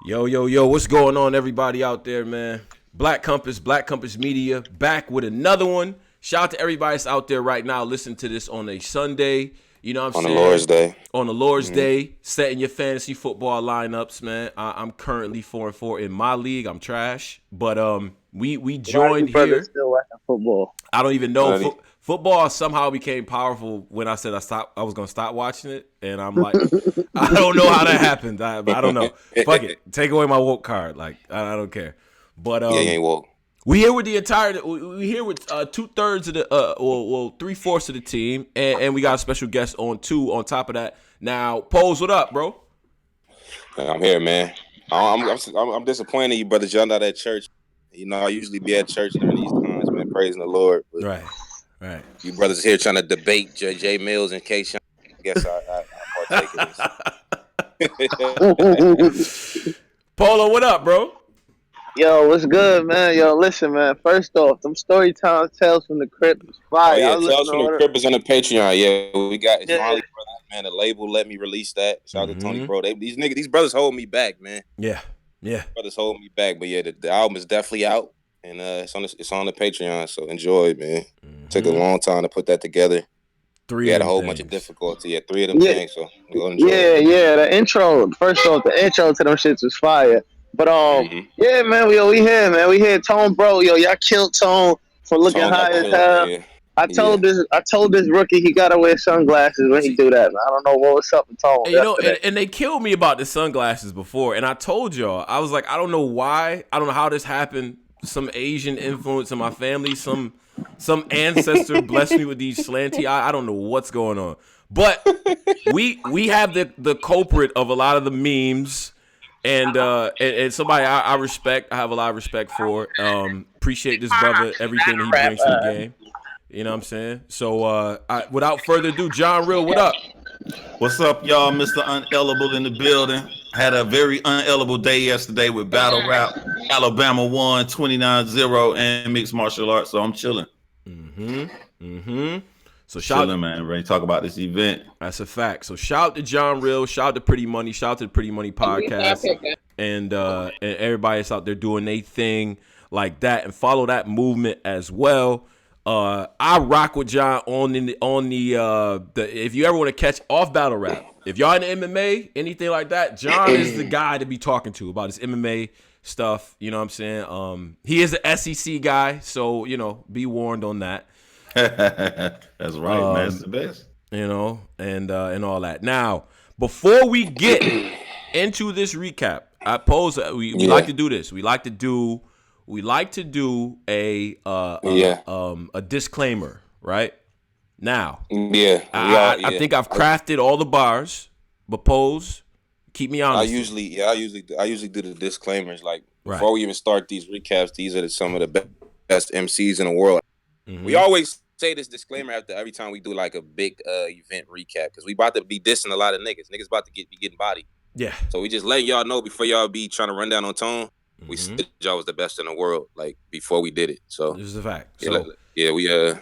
Yo, yo, yo, what's going on, everybody out there, man? Black Compass Media, back with another one. Shout out to everybody that's out there right now listening to this on a Sunday. You know what I'm On the saying? Lord's Day. On the Lord's Day, setting your fantasy football lineups, man. I'm currently 4-4 in my league. I'm trash. But we Why are you joined brothers here. still watching football? I don't even know. Buddy. Football somehow became powerful when I said I was gonna stop watching it, and I'm like, I don't know how that happened. I don't know. Fuck it, take away my woke card. Like I don't care. But Yeah, you ain't woke. we here with the entire. We here with 2/3 of the well 3/4 of the team, and we got a special guest on too. On top of that, now Pose, what up, bro? I'm here, man. I'm disappointed in you, brothers. Y'all not at church. You know, I usually be at church during these times, man, praising the Lord. But Right. you brothers here trying to debate J. Mills and K. Sean. I guess I partake of this. Polo, what up, bro? Yo, what's good, man? Yo, listen, man. First off, them story times, Tales from the Crypt is Oh fire. yeah, I was Tales from listening the to Crypt is on the Patreon. Yeah, we got it's Yeah. Molly Brothers, man. The label let me release that. Shout out to Tony Bro. These brothers hold me back, man. Yeah. Brothers hold me back, but yeah, the album is definitely out, and it's on the Patreon. So enjoy it, man. Took a long time to put that together. Three. We had a of them whole things. bunch of difficulty. Yeah, 3 of them Yeah. things. So we'll enjoy Yeah, it. yeah. The intro. First off, the intro to them shits was fire. But yeah, man. We here, man. We here. Tone, bro. Yo, y'all killed Tone for looking Tone got high as killed, hell. yeah. I told this rookie he gotta wear sunglasses when he do that, man. I don't know what was up with Tone. And, you know, yesterday. and they killed me about the sunglasses before, and I told y'all, I was like, I don't know why, I don't know how this happened. Some Asian influence in my family, some ancestor blessed me with these slanty eye. I don't know what's going on, but we have the culprit of a lot of the memes, and somebody I respect. I have a lot of respect for. Appreciate this brother, everything that he brings to the game. You know what I'm saying? So without further ado, John Real, what up? What's up, y'all? Mr. Unelible in the building. Had a very unelible day yesterday with battle rap. Alabama won 29-0 and mixed martial arts, so I'm chilling. So shout Chilling, man. Ready to talk about this event. That's a fact. So shout out to John Real, shout out to Pretty Money, shout out to the Pretty Money podcast, and everybody that's out there doing their thing like that, and follow that movement as well. I rock with John on the if you ever want to catch off battle rap, if y'all in the MMA, anything like that, John is the guy to be talking to about his MMA stuff. You know what I'm saying? He is an SEC guy, so be warned on that. That's right, man. It's the best. And all that. Now, before we get into this recap, I pose we like to do this. We like to do a disclaimer, right? Now, I think I've crafted all the bars, but Pose, keep me honest. I usually do the disclaimers like before we even start these recaps. These are some of the best MCs in the world. We always say this disclaimer after every time we do like a big event recap because we about to be dissing a lot of niggas. Niggas about to be getting bodied. Yeah. So we just letting y'all know before y'all be trying to run down on Tone. We said y'all was the best in the world, like before we did it. So this is a fact. Yeah, So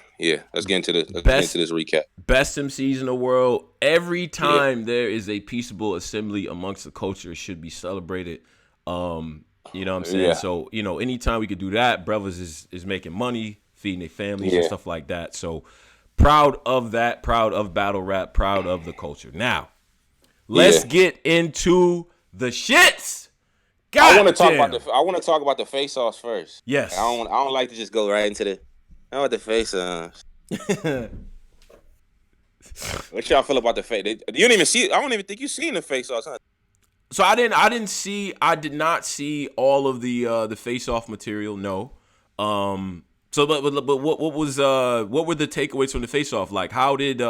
let's get into this recap. Best MCs in the world. Every time there is a peaceable assembly amongst the culture, it should be celebrated. You know what I'm saying? Yeah. So anytime we could do that, brothers is making money, feeding their families and stuff like that. So proud of that. Proud of battle rap. Proud of the culture. Now, let's get into the shits. I want to talk about the face-offs first. Yes. I don't like to just go right into the face-offs. What y'all feel about the face? You didn't even see. I don't even think you seen the face-offs, huh? So I did not see all of the face-off material. No. So but what were the takeaways from the face-off? Like how did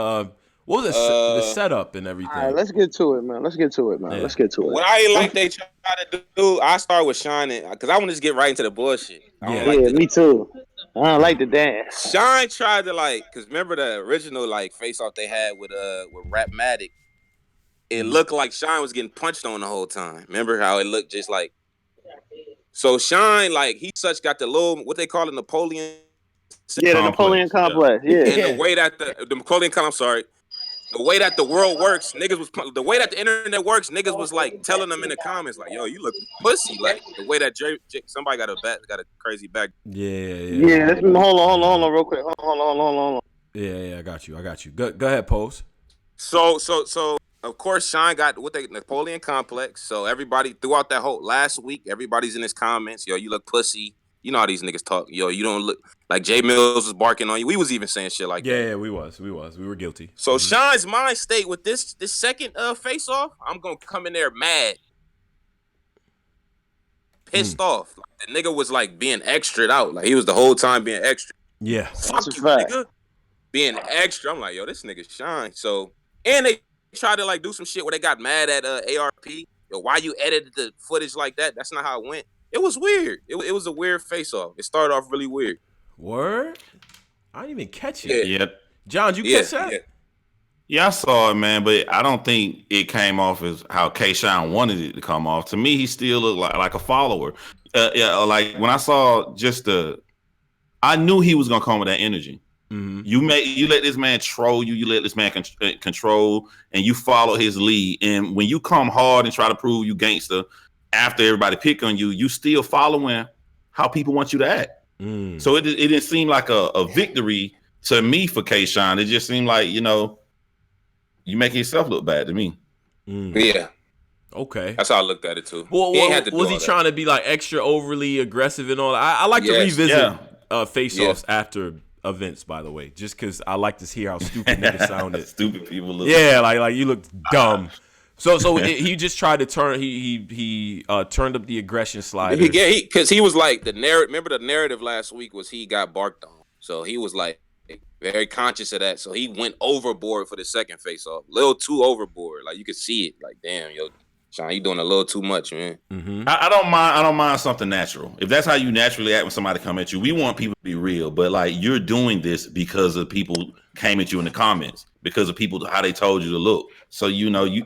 what was the setup and everything? All right, let's get to it, man. Let's get to it. What I ain't like they try to do, I start with Shine because I want to just get right into the bullshit. Me too. I don't like the dance. Shine tried to because remember the original face off they had with Rapmatic. It looked like Shine was getting punched on the whole time. Remember how it looked just like. So Shine he got the little what they call it Napoleon. Yeah, the Napoleon complex. Yeah. And the way that the Napoleon complex. I'm sorry. the way that the world works, niggas was the way that the internet works. Niggas was like telling them in the comments, like, "Yo, you look pussy." Like the way that somebody got a crazy back. Yeah. Hold on, real quick. Hold on. Yeah, I got you. Go ahead, Pose. So of course Sean got what they Napoleon complex. So everybody throughout that whole last week, everybody's in his comments. Yo, you look pussy. You know how these niggas talk. Yo, you don't look like Jay Mills was barking on you. We was even saying shit like that. Yeah, we were guilty. So Sean's mind state with this second face off, I'm gonna come in there mad, pissed off. Like, the nigga was like being extra'd out. Like he was the whole time being extra. Yeah, fuck you, nigga. Being extra, I'm like, yo, this nigga Sean. So and they tried to like do some shit where they got mad at ARP. Yo, why you edited the footage like that? That's not how it went. It was weird. It was a weird face off. It started off really weird. Word? I didn't even catch it. Yeah. John, you catch that? Yeah, I saw it, man, but I don't think it came off as how K-Shine wanted it to come off. To me, he still looked like a follower. Like when I saw I knew he was gonna come with that energy. Mm-hmm. You let this man troll you. You let this man control, and you follow his lead. And when you come hard and try to prove you gangster after everybody pick on you, you still following how people want you to act. So it didn't seem like a victory to me for K-Shine. It just seemed like, you making yourself look bad to me. Yeah. Okay. That's how I looked at it too. Well, was he trying to be like extra overly aggressive and all that? I like to revisit face-offs after events, by the way, just because I like to hear how stupid niggas sounded. Stupid people look. Yeah, like you look dumb. So he just tried to turn. He turned up the aggression slider. Because he was like the narrative. Remember the narrative last week was he got barked on, so he was like very conscious of that. So he went overboard for the second face off, a little too overboard. Like you could see it. Like damn, yo, Sean, you doing a little too much, man. Mm-hmm. I don't mind something natural. If that's how you naturally act when somebody come at you, we want people to be real. But like you're doing this because of people came at you in the comments, because of people how they told you to look. So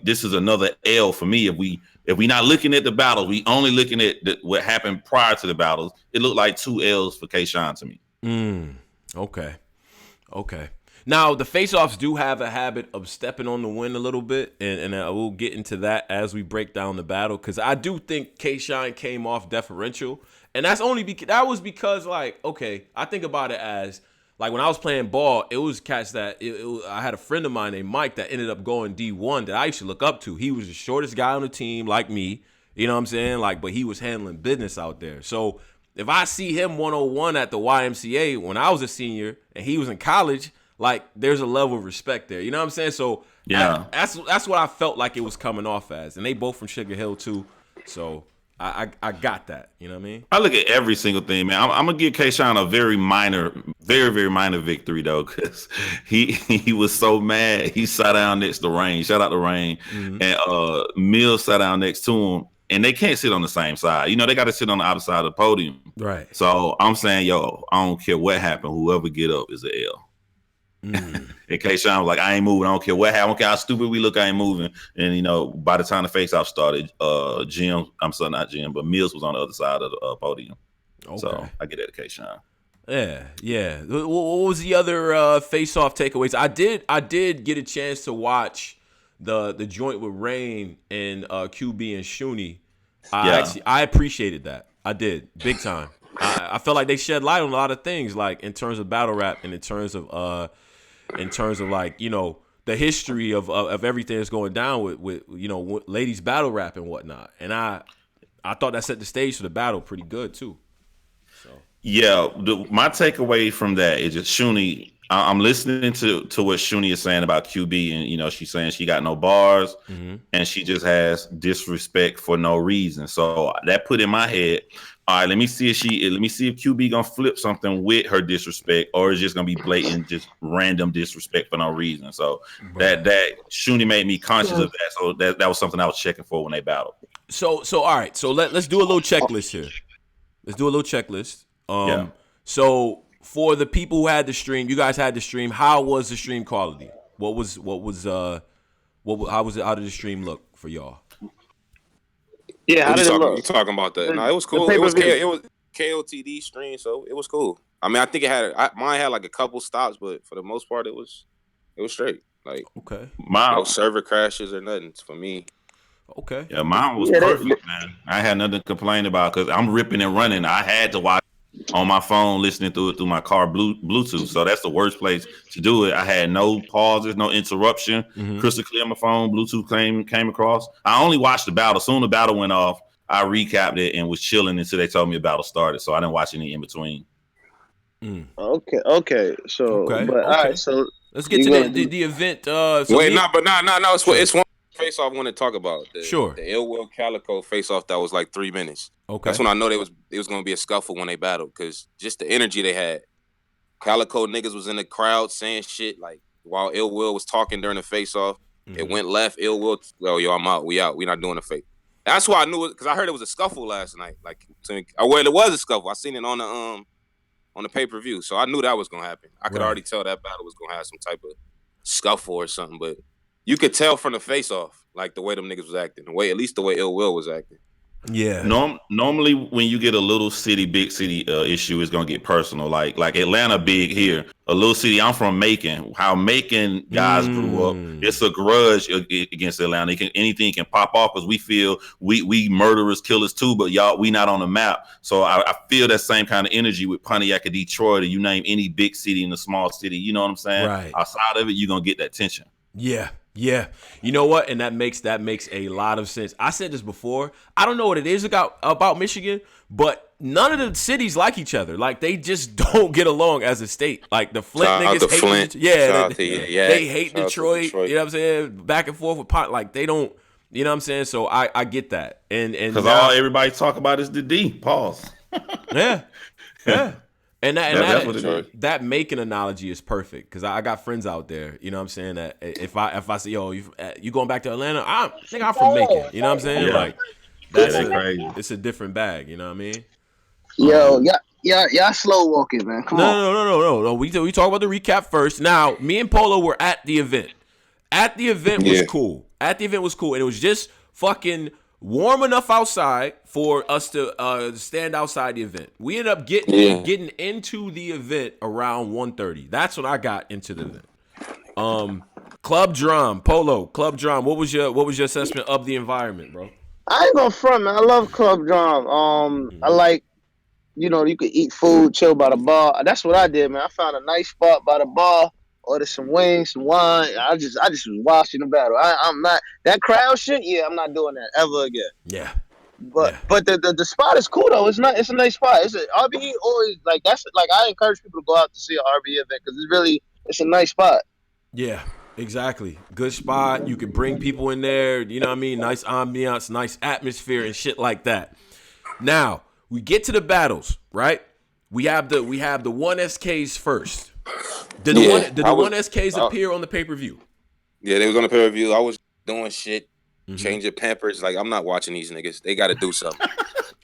this is another L for me. If we not looking at the battles, we only looking at what happened prior to the battles. It looked like 2 L's for K-Shine to me. Okay. Now the face-offs do have a habit of stepping on the wind a little bit, and we'll get into that as we break down the battle, because I do think K-Shine came off deferential, and that's only because like, okay, I think about it as like when I was playing ball, it was cats that I had a friend of mine named Mike that ended up going D1 that I used to look up to. He was the shortest guy on the team, like me, you know what I'm saying? Like, but he was handling business out there. So if I see him 101 at the YMCA when I was a senior and he was in college, like there's a level of respect there. You know what I'm saying? So yeah, that's what I felt like it was coming off as. And they both from Sugar Hill too. So I got that. You know what I mean? I look at every single thing, man. I'm gonna give K-Shine a very minor victory though, because he was so mad. He sat down next to Rain. Shout out to Rain. Mm-hmm. And Mills sat down next to him. And they can't sit on the same side. They got to sit on the opposite side of the podium. Right. So I'm saying, I don't care what happened. Whoever get up is an L. In case Sean was like, I ain't moving. I don't care what happened. I don't care how stupid we look. I ain't moving. And, by the time the face-off started, not Jim, but Mills was on the other side of the podium. Okay. So I get that to K-Shine. Yeah. What was the other face-off takeaways? I did get a chance to watch the joint with Rain and QB and Shuni. I appreciated that. I did big time. I felt like they shed light on a lot of things, like in terms of battle rap and in terms of like the history of everything that's going down with ladies battle rap and whatnot. And I thought that set the stage for the battle pretty good too. So yeah, my takeaway from that is just Shuni. I'm listening to what Shuni is saying about QB, and she's saying she got no bars, and she just has disrespect for no reason. So that put in my head, all right, let me see if QB gonna flip something with her disrespect, or it's just gonna be blatant, just random disrespect for no reason. So that Shuni made me conscious of that. So that was something I was checking for when they battled. So all right, so let's do a little checklist here. So for the people who had the stream, you guys had the stream. How was the stream quality? How did the stream look for y'all? Yeah, how did it look? You talking about that? No, it was cool. It was KOTD stream, so it was cool. I mean, I think mine had like a couple stops, but for the most part, it was straight. Like, okay, no server crashes or nothing for me. Okay. Yeah, mine was perfect, man. I had nothing to complain about because I'm ripping and running. I had to watch on my phone, listening through it through my car Bluetooth. So that's the worst place to do it. I had no pauses, no interruption. Crystal clear on my phone. Bluetooth came across. I only watched the battle. Soon the battle went off, I recapped it and was chilling until they told me the battle started. So I didn't watch any in between. Okay. So, but all right. So let's get to the event. So it's one face off I want to talk about. The Ill Will Calico face off that was like 3 minutes. Okay. That's when I know it was going to be a scuffle when they battled because just the energy they had. Calico niggas was in the crowd saying shit like while Ill Will was talking during the face off. It went left. Ill Will, yo, I'm out. We out. We not doing the fake. That's why I knew it because I heard it was a scuffle last night. Like, well, it was a scuffle. I seen it on the pay-per-view, so I knew that was gonna happen. I could already tell that battle was gonna have some type of scuffle or something, but you could tell from the face-off, like the way them niggas was acting, at least the way Ill Will was acting. Yeah. Normally, when you get a little city, big city issue, it's gonna get personal. Like Atlanta, big here. A little city. I'm from Macon. How Macon guys grew up. It's a grudge against Atlanta. Anything can pop off because we feel we murderers, killers too. But y'all, we not on the map. So I feel that same kind of energy with Pontiac or Detroit, or you name any big city in a small city. You know what I'm saying? Right. Outside of it, you're gonna get that tension. Yeah. Yeah. You know what? And that makes a lot of sense. I said this before. I don't know what it is about Michigan, but none of the cities like each other. Like, they just don't get along as a state. Like, the Flint niggas hate Flint. They hate Detroit. You know what I'm saying? Back and forth with like they don't, you know what I'm saying? So I get that. And because all everybody talk about is the D. Pause. Yeah. Yeah. And that Macon analogy is perfect because I got friends out there, you know what I'm saying, that if I say, yo, you going back to Atlanta, I'm from Macon, you know what I'm saying? Yeah. Like, crazy. It's a different bag, you know what I mean? Yo, y'all slow walking, man. Come on. No. We talk about the recap first. Now, me and Polo were at the event. Was cool. At the event was cool, and it was just fucking warm enough outside for us to stand outside the event. We ended up getting into the event around 1:30. That's when I got into the event. Club Drum, Polo, Club Drum. What was your assessment of the environment, bro? I ain't gonna front, man. I love Club Drum. I like, you could eat food, chill by the bar. That's what I did, man. I found a nice spot by the bar. Ordered some wings, some wine. I just was watching the battle. I'm not that crowd shit. Yeah, I'm not doing that ever again. Yeah, but the spot is cool though. It's a nice spot. It's a RBE always like that's like I encourage people to go out to see an RBE event because it's a nice spot. Yeah, exactly. Good spot. You can bring people in there. You know what I mean? Nice ambiance, nice atmosphere, and shit like that. Now we get to the battles, right? We have the 1SKs first. Did the 1SKs appear on the pay-per-view? Yeah, they was on the pay-per-view. I was doing shit, changing Pampers. Like, I'm not watching these niggas. They got to do something.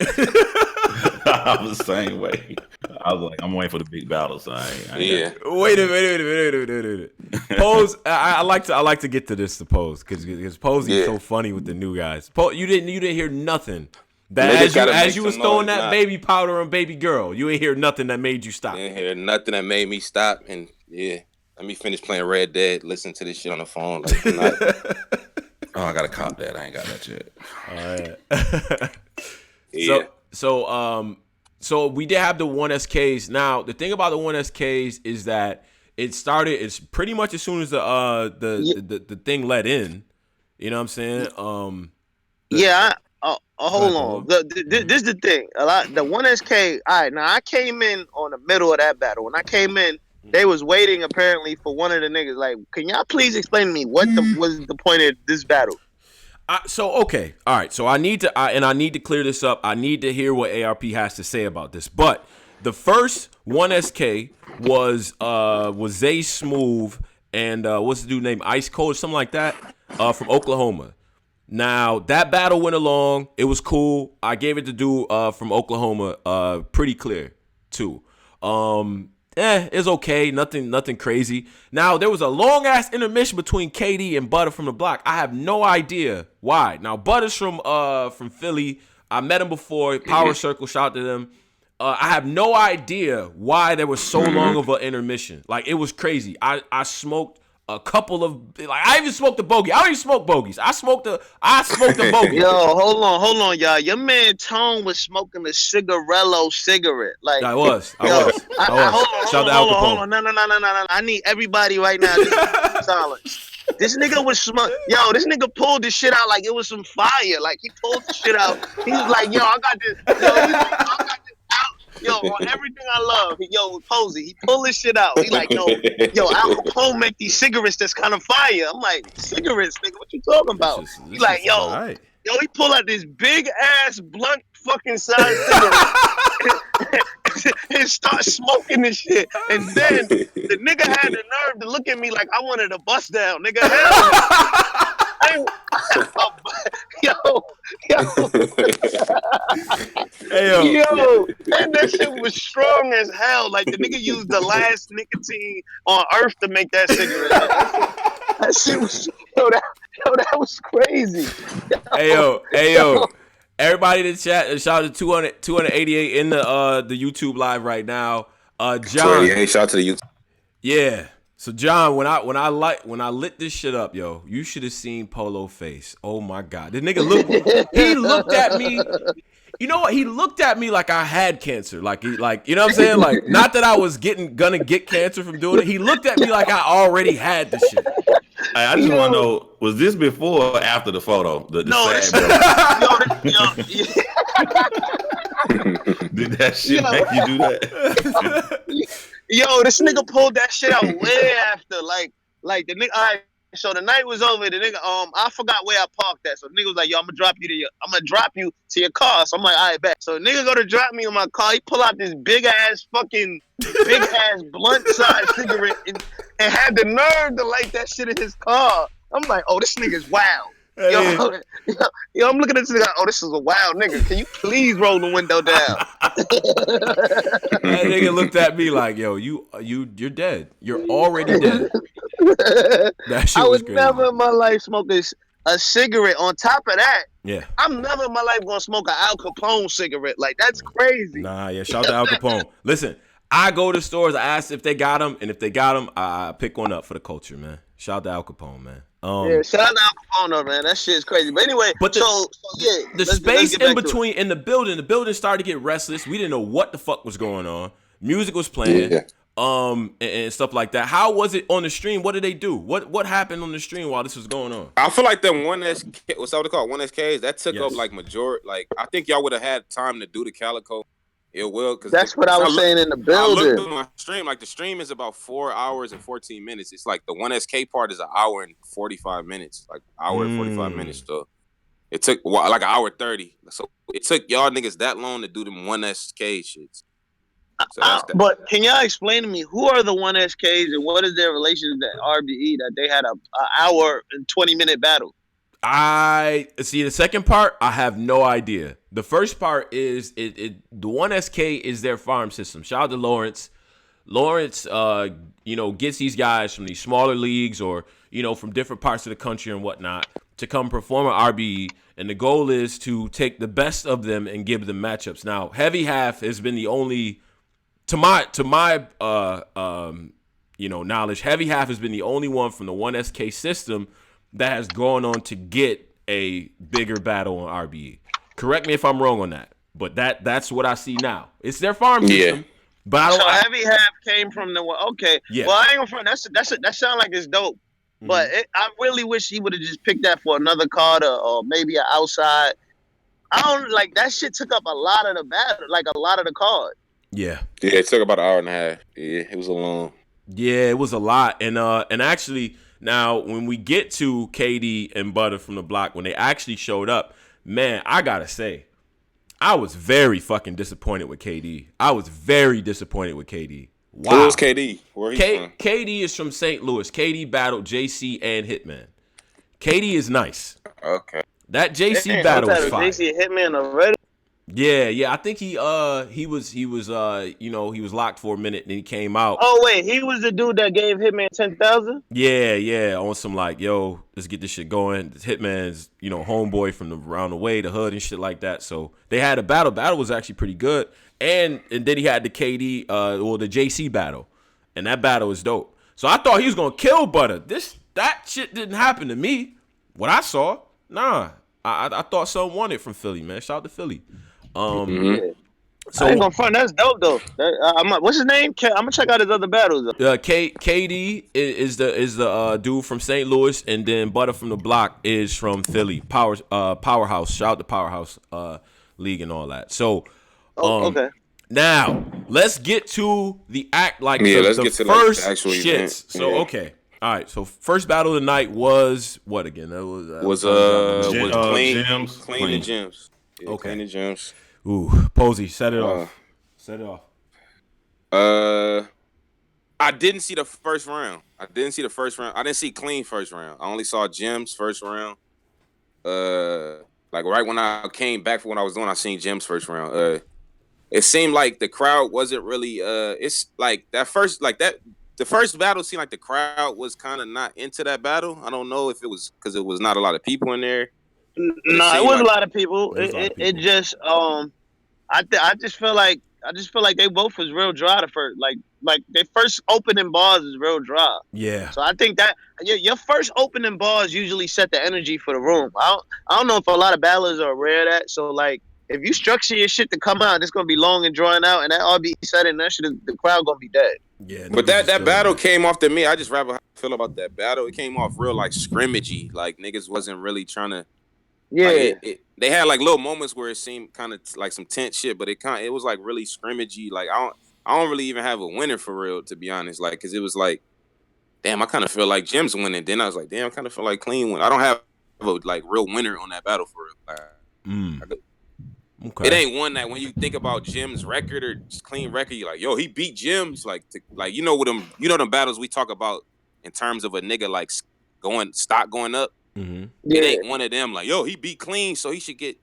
I was the same way. I was like, I'm waiting for the big battles. Wait a minute. Pose. I like to get to this to Pose because Posey's so funny with the new guys. You didn't hear nothing. That as you was throwing that baby powder on baby girl, you ain't hear nothing that made you stop. Didn't hear nothing that made me stop. And let me finish playing Red Dead. Listen to this shit on the phone. Like, I gotta cop that. I ain't got that yet. All right. Yeah. So we did have the 1SKs. Now the thing about the 1SKs is that it's pretty much as soon as the thing let in. You know what I'm saying? Hold on. This is the thing. The 1SK. All right. Now I came in on the middle of that battle. When I came in, they was waiting apparently for one of the niggas. Like, can y'all please explain to me what was the point of this battle? Okay. All right. So I need to clear this up. I need to hear what ARP has to say about this. But the first 1SK was Zay Smooth and what's the dude named Ice Cold or something like that from Oklahoma. Now, that battle went along. It was cool. I gave it to dude from Oklahoma pretty clear, too. It's okay. Nothing crazy. Now, there was a long-ass intermission between KD and Butter from the block. I have no idea why. Now, Butter's from Philly. I met him before. Power Circle, shout out to them. I have no idea why there was so long of an intermission. Like, it was crazy. I smoked a couple of I even smoked a bogey. I don't even smoke bogeys. I smoked a bogey. Yo, hold on, y'all. Your man Tone was smoking a cigarello cigarette. Like, I was. Hold on. No. I need everybody right now just silent. This nigga was this nigga pulled this shit out like it was some fire. Like, he pulled the shit out. He was like, yo, I got this. Yo, I got this out. Yo, on everything I love. Yo, Posey, he pulled this shit out. He like, yo, Al Capone make these cigarettes that's kind of fire. I'm like, cigarettes, nigga, what you talking about? He like, yo, right. Yo, he pulled out this big ass blunt fucking size cigarette and start smoking this shit. And then the nigga had the nerve to look at me like I wanted to bust down. Nigga, yo, and that shit was strong as hell. Like, the nigga used the last nicotine on earth to make that cigarette. That shit was that was crazy. Hey yo. Everybody in the chat, shout out to 288 in the YouTube live right now. John, shout out to the YouTube. Yeah. So John, when I lit this shit up, yo, you should have seen Polo face. Oh my God, the nigga he looked at me. You know what? He looked at me like I had cancer. Like you know what I'm saying? Like, not that I was gonna get cancer from doing it. He looked at me like I already had the shit. I just want to know, was this before or after the photo? The Did that shit make you do that? Yo, this nigga pulled that shit out way after. Like the nigga. All right, so the night was over. The nigga, I forgot where I parked at. So the nigga was like, yo, I'm gonna drop you to your car. So I'm like, all right, bet. So the nigga go to drop me in my car. He pull out this big ass blunt size cigarette and had the nerve to light that shit in his car. I'm like, oh, this nigga's wild. Yo, I'm looking at this nigga. Oh, this is a wild nigga. Can you please roll the window down? That nigga looked at me like, yo, you're dead. You're already dead. That shit I was would crazy. never in my life smoke a cigarette. On top of that, yeah, I'm never in my life gonna smoke an Al Capone cigarette. Like, that's crazy. Nah, yeah, shout out to Al Capone. Listen, I go to stores, I ask if they got them, and if they got them, I pick one up for the culture, man. Shout out to Al Capone, man. Yeah, shout out to Al Capone, though, man. That shit's crazy. But anyway, the space in between in the building started to get restless. We didn't know what the fuck was going on. Music was playing, and stuff like that. How was it on the stream? What did they do? What happened on the stream while this was going on? I feel like that 1SK, what's that called? 1SKs, that took up like majority. Like, I think y'all would have had time to do the Calico. It will, because that's what I was saying in the building. I looked at my stream, like the stream is about 4 hours and 14 minutes. It's like the 1SK part is an hour and 45 minutes, like hour and 45 minutes. So it took like an hour 30. So it took y'all niggas that long to do them 1SK shits. So but can y'all explain to me who are the 1SKs and what is their relation to RBE that they had a hour and 20-minute battle? I see the second part. I have no idea. The first part is the 1SK is their farm system. Shout out to Lawrence. Lawrence, gets these guys from these smaller leagues or from different parts of the country and whatnot to come perform at RBE, and the goal is to take the best of them and give them matchups. Now, Heavy Half has been the only, to my knowledge, Heavy Half has been the only one from the 1SK system that has gone on to get a bigger battle on RBE. Correct me if I'm wrong on that, but that's what I see now. It's their farm system. Yeah. But I don't. So Heavy Half came from the okay. Yeah. Well, I ain't gonna front. That sound like it's dope. Mm-hmm. But I really wish he would have just picked that for another card or maybe an outside. I don't like that shit. Took up a lot of the battle, like a lot of the card. Yeah. Yeah, it took about an hour and a half. Yeah, it was a long. Yeah, it was a lot, and actually. Now, when we get to KD and Butter from the block, when they actually showed up, man, I gotta say, I was very fucking disappointed with KD. I was very disappointed with KD. Wow. Who is KD? Where he from? KD is from St. Louis. KD battled JC and Hitman. KD is nice. Okay. That JC battle was fire. JC Hitman already? Yeah. I think he was locked for a minute and he came out. Oh wait, he was the dude that gave Hitman 10,000? Yeah, on some like, yo, let's get this shit going. Hitman's, homeboy from around the way, the hood and shit like that. So they had a battle. Battle was actually pretty good. And then he had the KD the JC battle. And that battle is dope. So I thought he was gonna kill Butter. That shit didn't happen to me. What I saw, nah. I thought someone won it from Philly, man. Shout out to Philly. Yeah. So I ain't gonna front. That's dope though. What's his name? I'm gonna check out his other battles though. KD is the dude from St. Louis, and then Butter from the Block is from Philly. Powerhouse. Shout out to Powerhouse League and all that. So, Okay. now let's get to the act like let's the get to first the actual shits. event. So okay, all right. So first battle of the night was what again? That was Clean and Gems. Yeah, okay. Clean and Gems. Ooh, Posey, set it off. Set it off. I didn't see the first round. I didn't see Clean first round. I only saw Gems first round. Like right when I came back from what I was doing, I seen Gems first round. It seemed like the crowd wasn't really. It's like that first, the first battle seemed like the crowd was kind of not into that battle. I don't know if it was because it was not a lot of people in there. No, it was a lot of people. It just I just feel like they both was real dry the first like their first opening bars is real dry. Yeah. So I think that your first opening bars usually set the energy for the room. I don't know if a lot of battlers are aware of that. So like if you structure your shit to come out, it's gonna be long and drawn out, and that RBE setting, that shit, the crowd gonna be dead. Yeah. But that battle came off to me. I just rather how I feel about that battle. It came off real like scrimmagey. Like niggas wasn't really trying to. Yeah. Like they had like little moments where it seemed kind of like some tense shit, but it was like really scrimmagey. Like I don't really even have a winner for real, to be honest. Like because it was like, damn, I kind of feel like Jim's winning. Then I was like, damn, I kind of feel like Clean win. I don't have a like real winner on that battle for real. Okay. It ain't one that when you think about Jim's record or Clean record, you're like, yo, he beat Jim's. Like you know what them battles we talk about in terms of a nigga like stock going up. Mm-hmm. It ain't one of them like, yo, he beat Clean, so he should get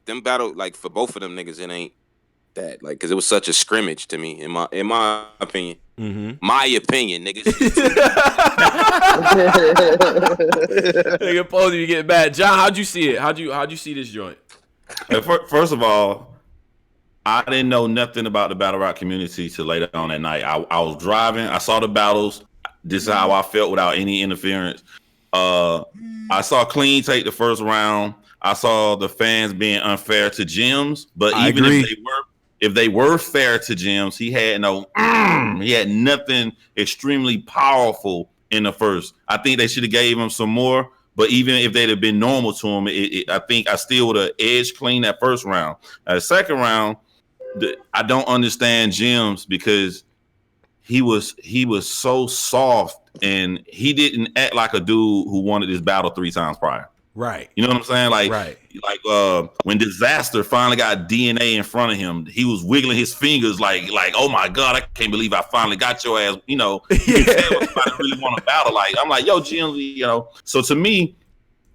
them battle. Like for both of them niggas, it ain't that. Like because it was such a scrimmage to me, in my opinion. Mm-hmm. My opinion, niggas. Nigga, Posey, you get bad. John, how'd you see it? How'd you see this joint? First of all, I didn't know nothing about the battle rap community till later on that night. I was driving. I saw the battles. This is how I felt without any interference. I saw Clean take the first round. I saw the fans being unfair to Gems, but if they were fair to Gems, he had nothing extremely powerful in the first. I think they should have gave him some more. But even if they'd have been normal to him, I think I still would have edged Clean that first round. The second round, I don't understand Gems because he was so soft and he didn't act like a dude who wanted this battle 3 times prior. Right. You know what I'm saying? Like, right. When Disaster finally got DNA in front of him, he was wiggling his fingers like, oh my God, I can't believe I finally got your ass. You know, you can tell somebody really want to battle. Like, I'm like, yo, Jim, you know. So to me,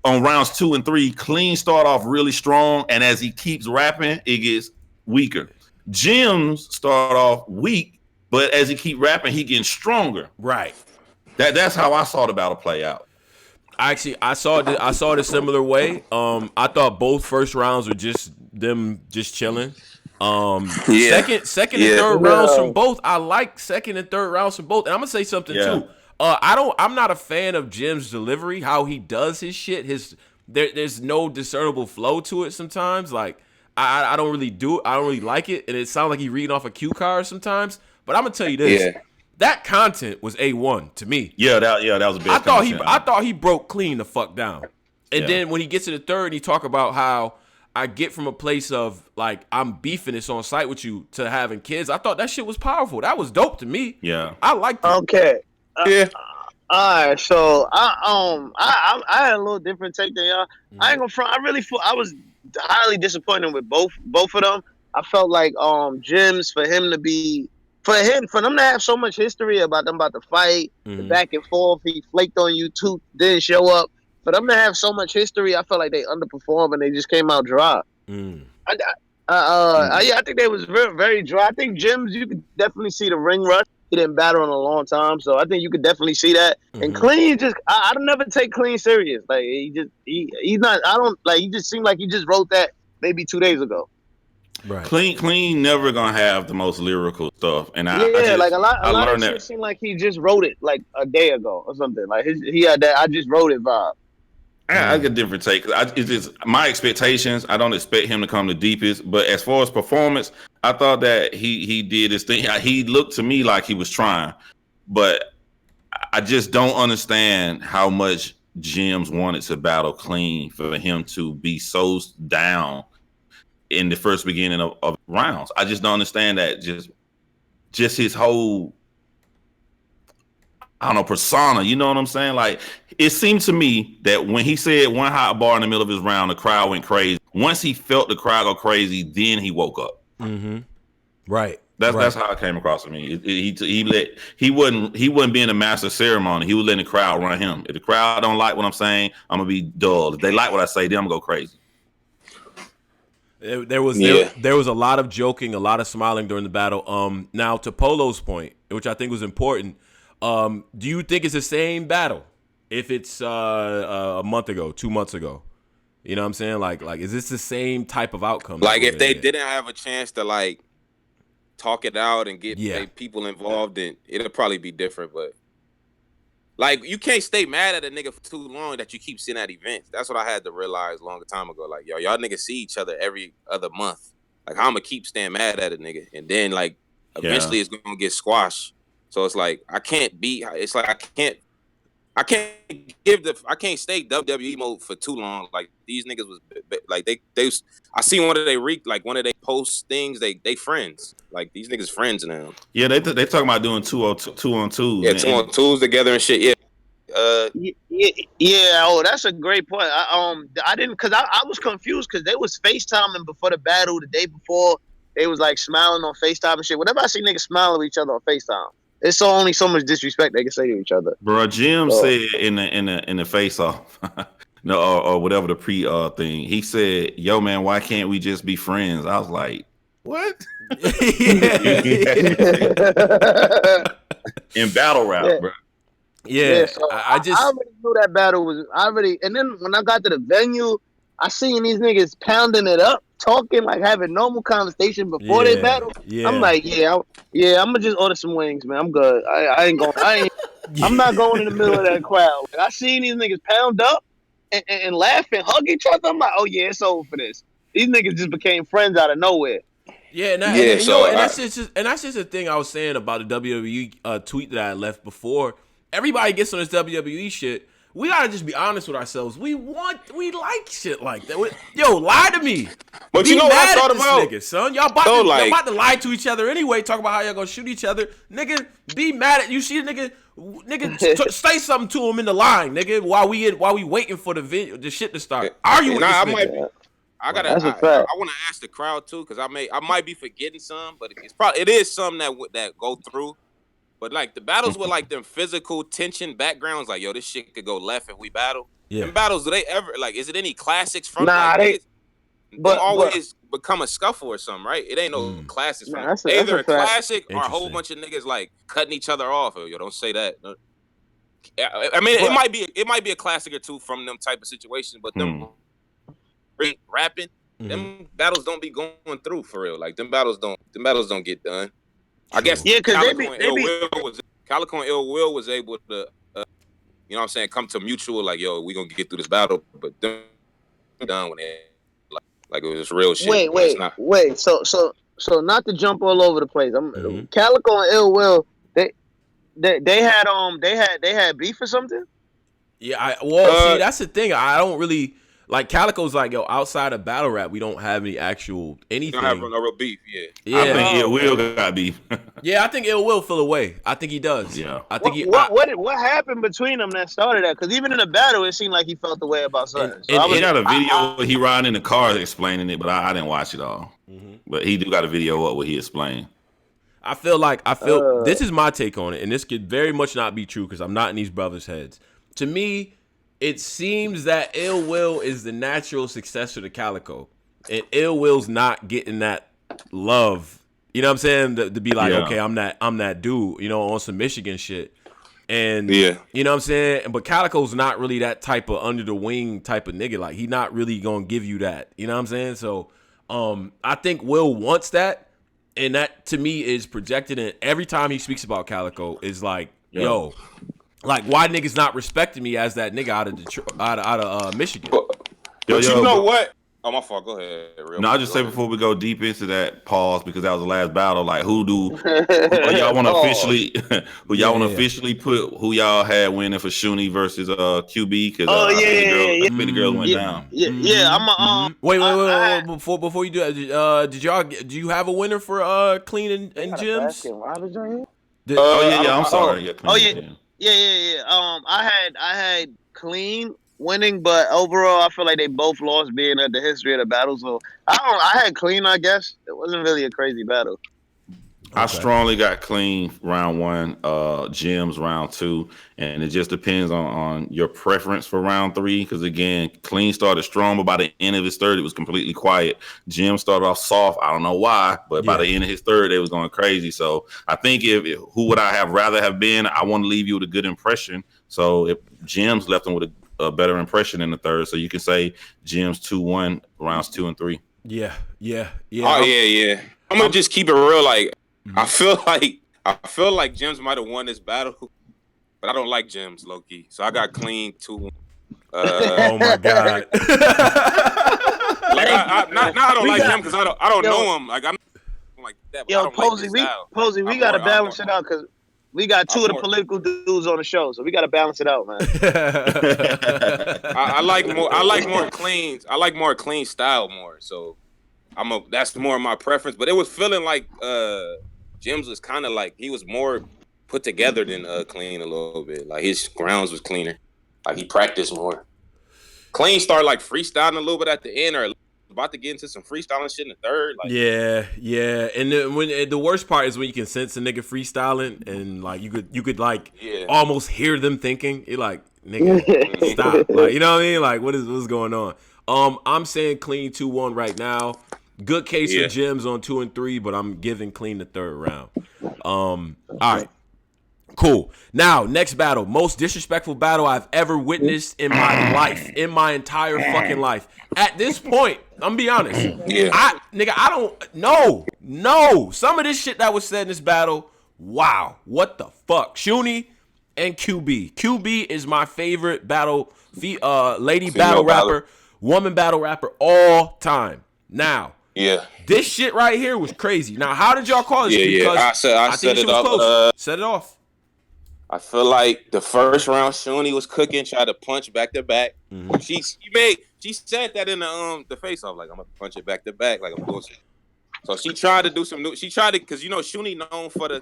on rounds 2 and 3, Clean start off really strong, and as he keeps rapping, it gets weaker. Gems start off weak, but as he keep rapping, he getting stronger. Right. That's how I saw the battle play out. Actually, I saw it a similar way. I thought both first rounds were just them just chilling. Second and third rounds from both. I like second and third rounds from both. And I'm gonna say something too. I'm not a fan of Jim's delivery, how he does his shit. There's no discernible flow to it sometimes. Like I don't really do it. I don't really like it, and it sounds like he reading off a cue card sometimes. But I'm gonna tell you this. Yeah. That content was A1 to me. Yeah, that was a big content. I thought he broke Clean the fuck down. And then when he gets to the third, he talk about how I get from a place of like I'm beefing this on site with you to having kids. I thought that shit was powerful. That was dope to me. Yeah, I liked it. Okay. All right. So I had a little different take than y'all. Mm-hmm. I ain't gonna front. I was highly disappointed with both of them. I felt like Jim's for them to have so much history about the fight, the back and forth. He flaked on you too, didn't show up. For them to have so much history, I felt like they underperformed and they just came out dry. I think they was very, very dry. I think Jim's, you could definitely see the ring rush. He didn't battle in a long time, so I think you could definitely see that. Mm-hmm. And Clean, I don't never take Clean serious. Like he's not. I don't like. He just seemed like he just wrote that maybe 2 days ago. Right. like a I lot of learned shit that. seemed like he just wrote it like a day ago or something. Like he had that I just wrote it vibe. I get a different take. It's just my expectations. I don't expect him to come the deepest, but as far as performance, I thought that he did his thing. He looked to me like he was trying, but I just don't understand how much Jims wanted to battle clean for him to be so down in the first beginning of rounds. I just don't understand that. Just his whole, I don't know, persona. You know what I'm saying? Like, it seemed to me that when he said one hot bar in the middle of his round, the crowd went crazy. Once he felt the crowd go crazy, then he woke up. Mm-hmm. Right. That's how it came across to me. He wasn't being a master of ceremony. He was letting the crowd run him. If the crowd don't like what I'm saying, I'm gonna be dull. If they like what I say, then I'm gonna go crazy. There was a lot of joking, a lot of smiling during the battle. Now to Polo's point, which I think was important. Do you think it's the same battle if it's a month ago, 2 months ago? You know what I'm saying? Like is this the same type of outcome? Like if they didn't have a chance to like talk it out and get people involved, in it'll probably be different. But like you can't stay mad at a nigga for too long that you keep seeing at events. That's what I had to realize a long time ago. Like y'all niggas see each other every other month. Like how I'm gonna keep staying mad at a nigga, and then like eventually it's gonna get squashed. So it's like I can't stay WWE mode for too long. Like these niggas was like they I see one of they post things. They friends. Like these niggas friends now. Yeah, they talking about doing 2-on-2s. Yeah, 2-on-2s together and shit. Yeah. Yeah. Oh, that's a great point. I didn't because I was confused because they was FaceTiming before the battle the day before. They was like smiling on FaceTime and shit. Whenever I see niggas smiling at each other on FaceTime, it's only so much disrespect they can say to each other. Bro, Jim said in the face off, no, or whatever the pre thing, he said, "Yo, man, why can't we just be friends?" I was like, "What?" In battle rap, bro. Yeah, so I already knew that battle was and then when I got to the venue, I seen these niggas pounding it up, talking like having normal conversation before they battle. Yeah. I'm like, I'm gonna just order some wings, man. I'm good. I'm not going in the middle of that crowd. Like, I seen these niggas pound up and laugh and hug each other. I'm like, oh yeah, it's over for this. These niggas just became friends out of nowhere. Yeah, that's just the thing I was saying about the WWE tweet that I left before. Everybody gets on this WWE shit. We gotta just be honest with ourselves. We like shit like that. Yo, lie to me. But you know what I thought about, nigga, son? Y'all about to lie to each other anyway. Talk about how y'all gonna shoot each other, nigga. Be mad at you. See a nigga, say something to him in the line, nigga. While we waiting for the shit to start. Argue with this nigga. I want to ask the crowd too, because I might be forgetting some, but it is some that go through. But like the battles with like them physical tension backgrounds, like yo, this shit could go left if we battle. Yeah. Them battles, do they ever like? Is it any classics from? Nah, but always become a scuffle or something, right? It ain't no classics from either a classic or a whole bunch of niggas like cutting each other off. Yo, don't say that. I mean, it might be a classic or two from them type of situations, but them rapping, them battles don't be going through for real. Like them battles don't get done. I guess because Calico and Ill Will was able to, you know what I'm saying, come to mutual like, yo, we gonna get through this battle, but them done when it like it was just real shit. Wait. So not to jump all over the place. Calico and Ill Will, they had beef or something. Yeah, see, that's the thing. I don't really. Like Calico's like, yo, outside of battle rap, we don't have any actual anything. We don't have no real beef, yeah. I think Ill Will got beef. Yeah, I think Ill Will feel away. I think he does. Yeah. I think what happened between them that started that? Because even in the battle, it seemed like he felt the way about something. He got a video where he riding in the car explaining it, but I didn't watch it all. Mm-hmm. But he do got a video up where he explained. I feel this is my take on it, and this could very much not be true because I'm not in these brothers' heads. To me, it seems that Ill Will is the natural successor to Calico, and Ill Will's not getting that love. You know what I'm saying? To be like, okay, I'm that dude. You know, on some Michigan shit, and you know what I'm saying. But Calico's not really that type of under the wing type of nigga. Like he not really gonna give you that. You know what I'm saying? So I think Will wants that, and that to me is projected. And every time he speaks about Calico, is like, yo, like why niggas not respecting me as that nigga out of Detroit, out of Michigan. But you know what? Oh, my fault. Go ahead. I'll just say before we go deep into that, pause, because that was the last battle. Like, who y'all want to officially? Who y'all want to officially put? Who y'all had winning for Shuni versus QB? Because I think the girls went down. Yeah. I'm wait. Before you do that, do you have a winner for Clean and Gyms? I'm sorry. Yeah. I had Clean winning, but overall, I feel like they both lost being at the history of the battle. So I had Clean. I guess it wasn't really a crazy battle. I strongly got Clean round 1, Gyms round 2, and it just depends on your preference for round 3. Because again, Clean started strong, but by the end of his third, it was completely quiet. Jim started off soft. I don't know why, but by the end of his third, it was going crazy. So I think if who would I have rather have been? I want to leave you with a good impression. So if Jim's left him with a better impression in the third, so you can say Jim's 2-1 rounds 2 and 3. Yeah. Oh yeah. I'm gonna just keep it real. Like I feel like Jims might have won this battle, but I don't like Jims low key. So I got Clean 2-1. Oh my god. Like I don't like him because I don't know him. Like I'm like that. But I don't Posey, like we gotta balance it out because we got two of the political dudes on the show, so we gotta balance it out, man. I like more clean. I like more clean style more. So that's more my preference. But it was feeling like Jims was kind of like he was more put together than Clean a little bit. Like his grounds was cleaner. Like he practiced more. Clean started like freestyling a little bit at the end, or about to get into some freestyling shit in the third. Like, yeah. And the worst part is when you can sense a nigga freestyling, and like you could like almost hear them thinking. You're like, nigga, stop. Like, you know what I mean? Like, what's going on? I'm saying Clean 2-1 right now. Good case for Jims on 2 and 3, but I'm giving Clean the third round. All right. Cool. Now, next battle. Most disrespectful battle I've ever witnessed in my life. In my entire fucking life. At this point, I'm gonna be honest. I don't know. No. Some of this shit that was said in this battle, wow. What the fuck? Shuni and QB. QB is my favorite lady battle rapper, woman battle rapper all time. Now, this shit right here was crazy. Now, how did y'all call this? Because I set it up. Set it off. I feel like the first round, Shuni was cooking, tried to punch back to back. She said that in the face off, like I'm gonna punch it back to back, like I'm doing some. So she tried to do some new. She tried to, because Shuni known for the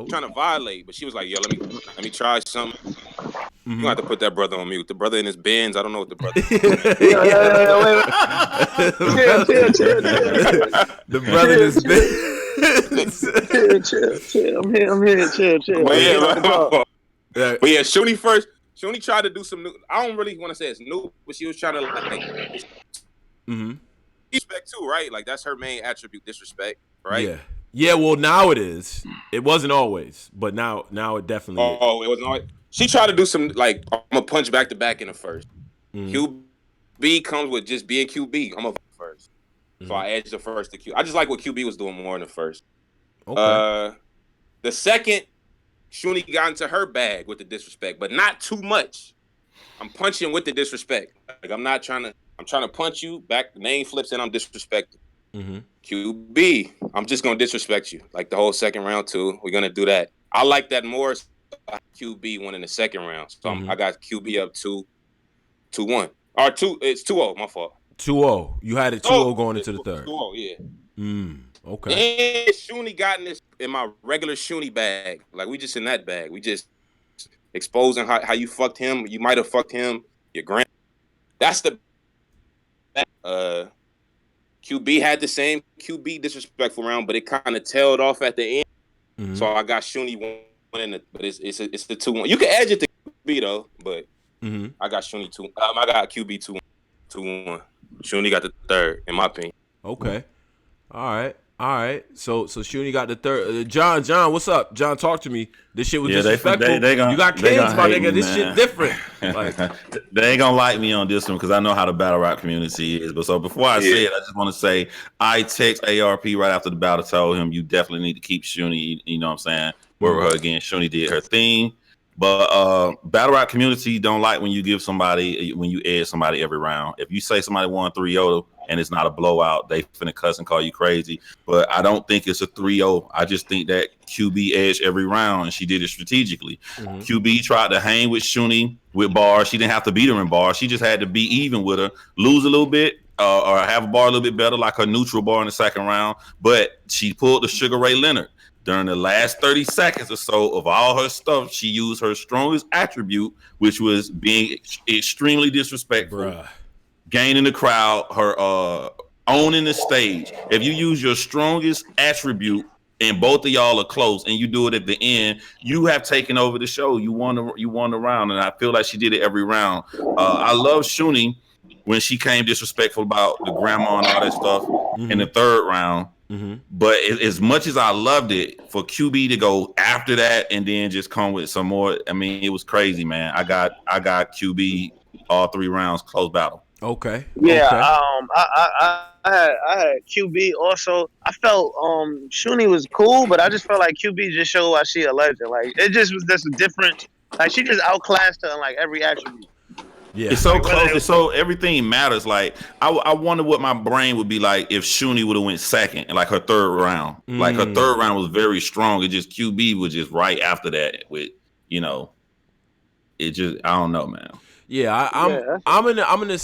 trying to violate, but she was like, yo, let me try something. You gonna have to put that brother on mute. The brother in his Benz, I don't know what the brother. The brother in his Benz. Chill. I'm here. Chill. But yeah, Shuni first. Shuni tried to do some new. I don't really want to say it's new, but she was trying to like respect too, right? Like that's her main attribute, disrespect, right? Yeah. Well, now it is. It wasn't always, but now it definitely is. Oh, it wasn't always. She tried to do some like I'm gonna punch back to back in the first. QB comes with just being QB. I'm gonna first. So I edged the first to QB. I just like what QB was doing more in the first. Okay. The second, Shuni got into her bag with the disrespect, but not too much. I'm punching with the disrespect. Like I'm trying to punch you back. The name flips and I'm disrespecting. QB, I'm just gonna disrespect you. Like the whole second round too. We're gonna do that. I like that more. QB won in the second round. So I got QB up 2-1. Or 2. It's 2-0. My fault. 2-0. You had it 2-0 going into the third. 2-0, yeah. Okay. And Shuni got in my regular Shuni bag. Like, we just in that bag. We just exposing how you fucked him. You might have fucked him. Your grand. That's the. QB had the same QB disrespectful round, but it kind of tailed off at the end. So I got Shuni winning, but it's the 2-1. You can edge it to QB though, but I got Shuni 2. I got QB 2-1. Shuni got the third, in my opinion. Okay. All right. All right, so Shuni got the third. John, what's up? John, talk to me. This shit was disrespectful. You got kids, my nigga. This shit different. Like they ain't gonna like me on this one because I know how the battle rap community is. But so before I say it, I just want to say I text ARP right after the battle, told him you definitely need to keep Shuni. You know what I'm saying? Work with her again. Shuni did her thing. But battle rap community don't like when you edge somebody every round. If you say somebody won 3-0 and it's not a blowout, they finna cuss and call you crazy. But I don't think it's a 3-0. I just think that QB edged every round and she did it strategically. QB tried to hang with Shuni with bars. She didn't have to beat her in bars. She just had to be even with her, lose a little bit, or have a bar a little bit better, like her neutral bar in the second round. But she pulled the Sugar Ray Leonard. During the last 30 seconds or so of all her stuff, she used her strongest attribute, which was being extremely disrespectful, gaining the crowd, her owning the stage. If you use your strongest attribute and both of y'all are close and you do it at the end, you have taken over the show. You won the round, and I feel like she did it every round. I love Shuni when she came disrespectful about the grandma and all that stuff in the third round. But as much as I loved it, for QB to go after that and then just come with some more, I mean, it was crazy, man. I got QB all 3 rounds, close battle. Okay. Yeah. Okay. I had QB also. I felt Shuni was cool, but I just felt like QB just showed why she a legend. Like it just was just a different. Like she just outclassed her in like every attribute. Yeah. It's so close. It's so everything matters. Like I wonder what my brain would be like if Shuni would have went second in like her third round. Like her third round was very strong. It just QB was just right after that with, it just, I don't know, man. Yeah, I'm in the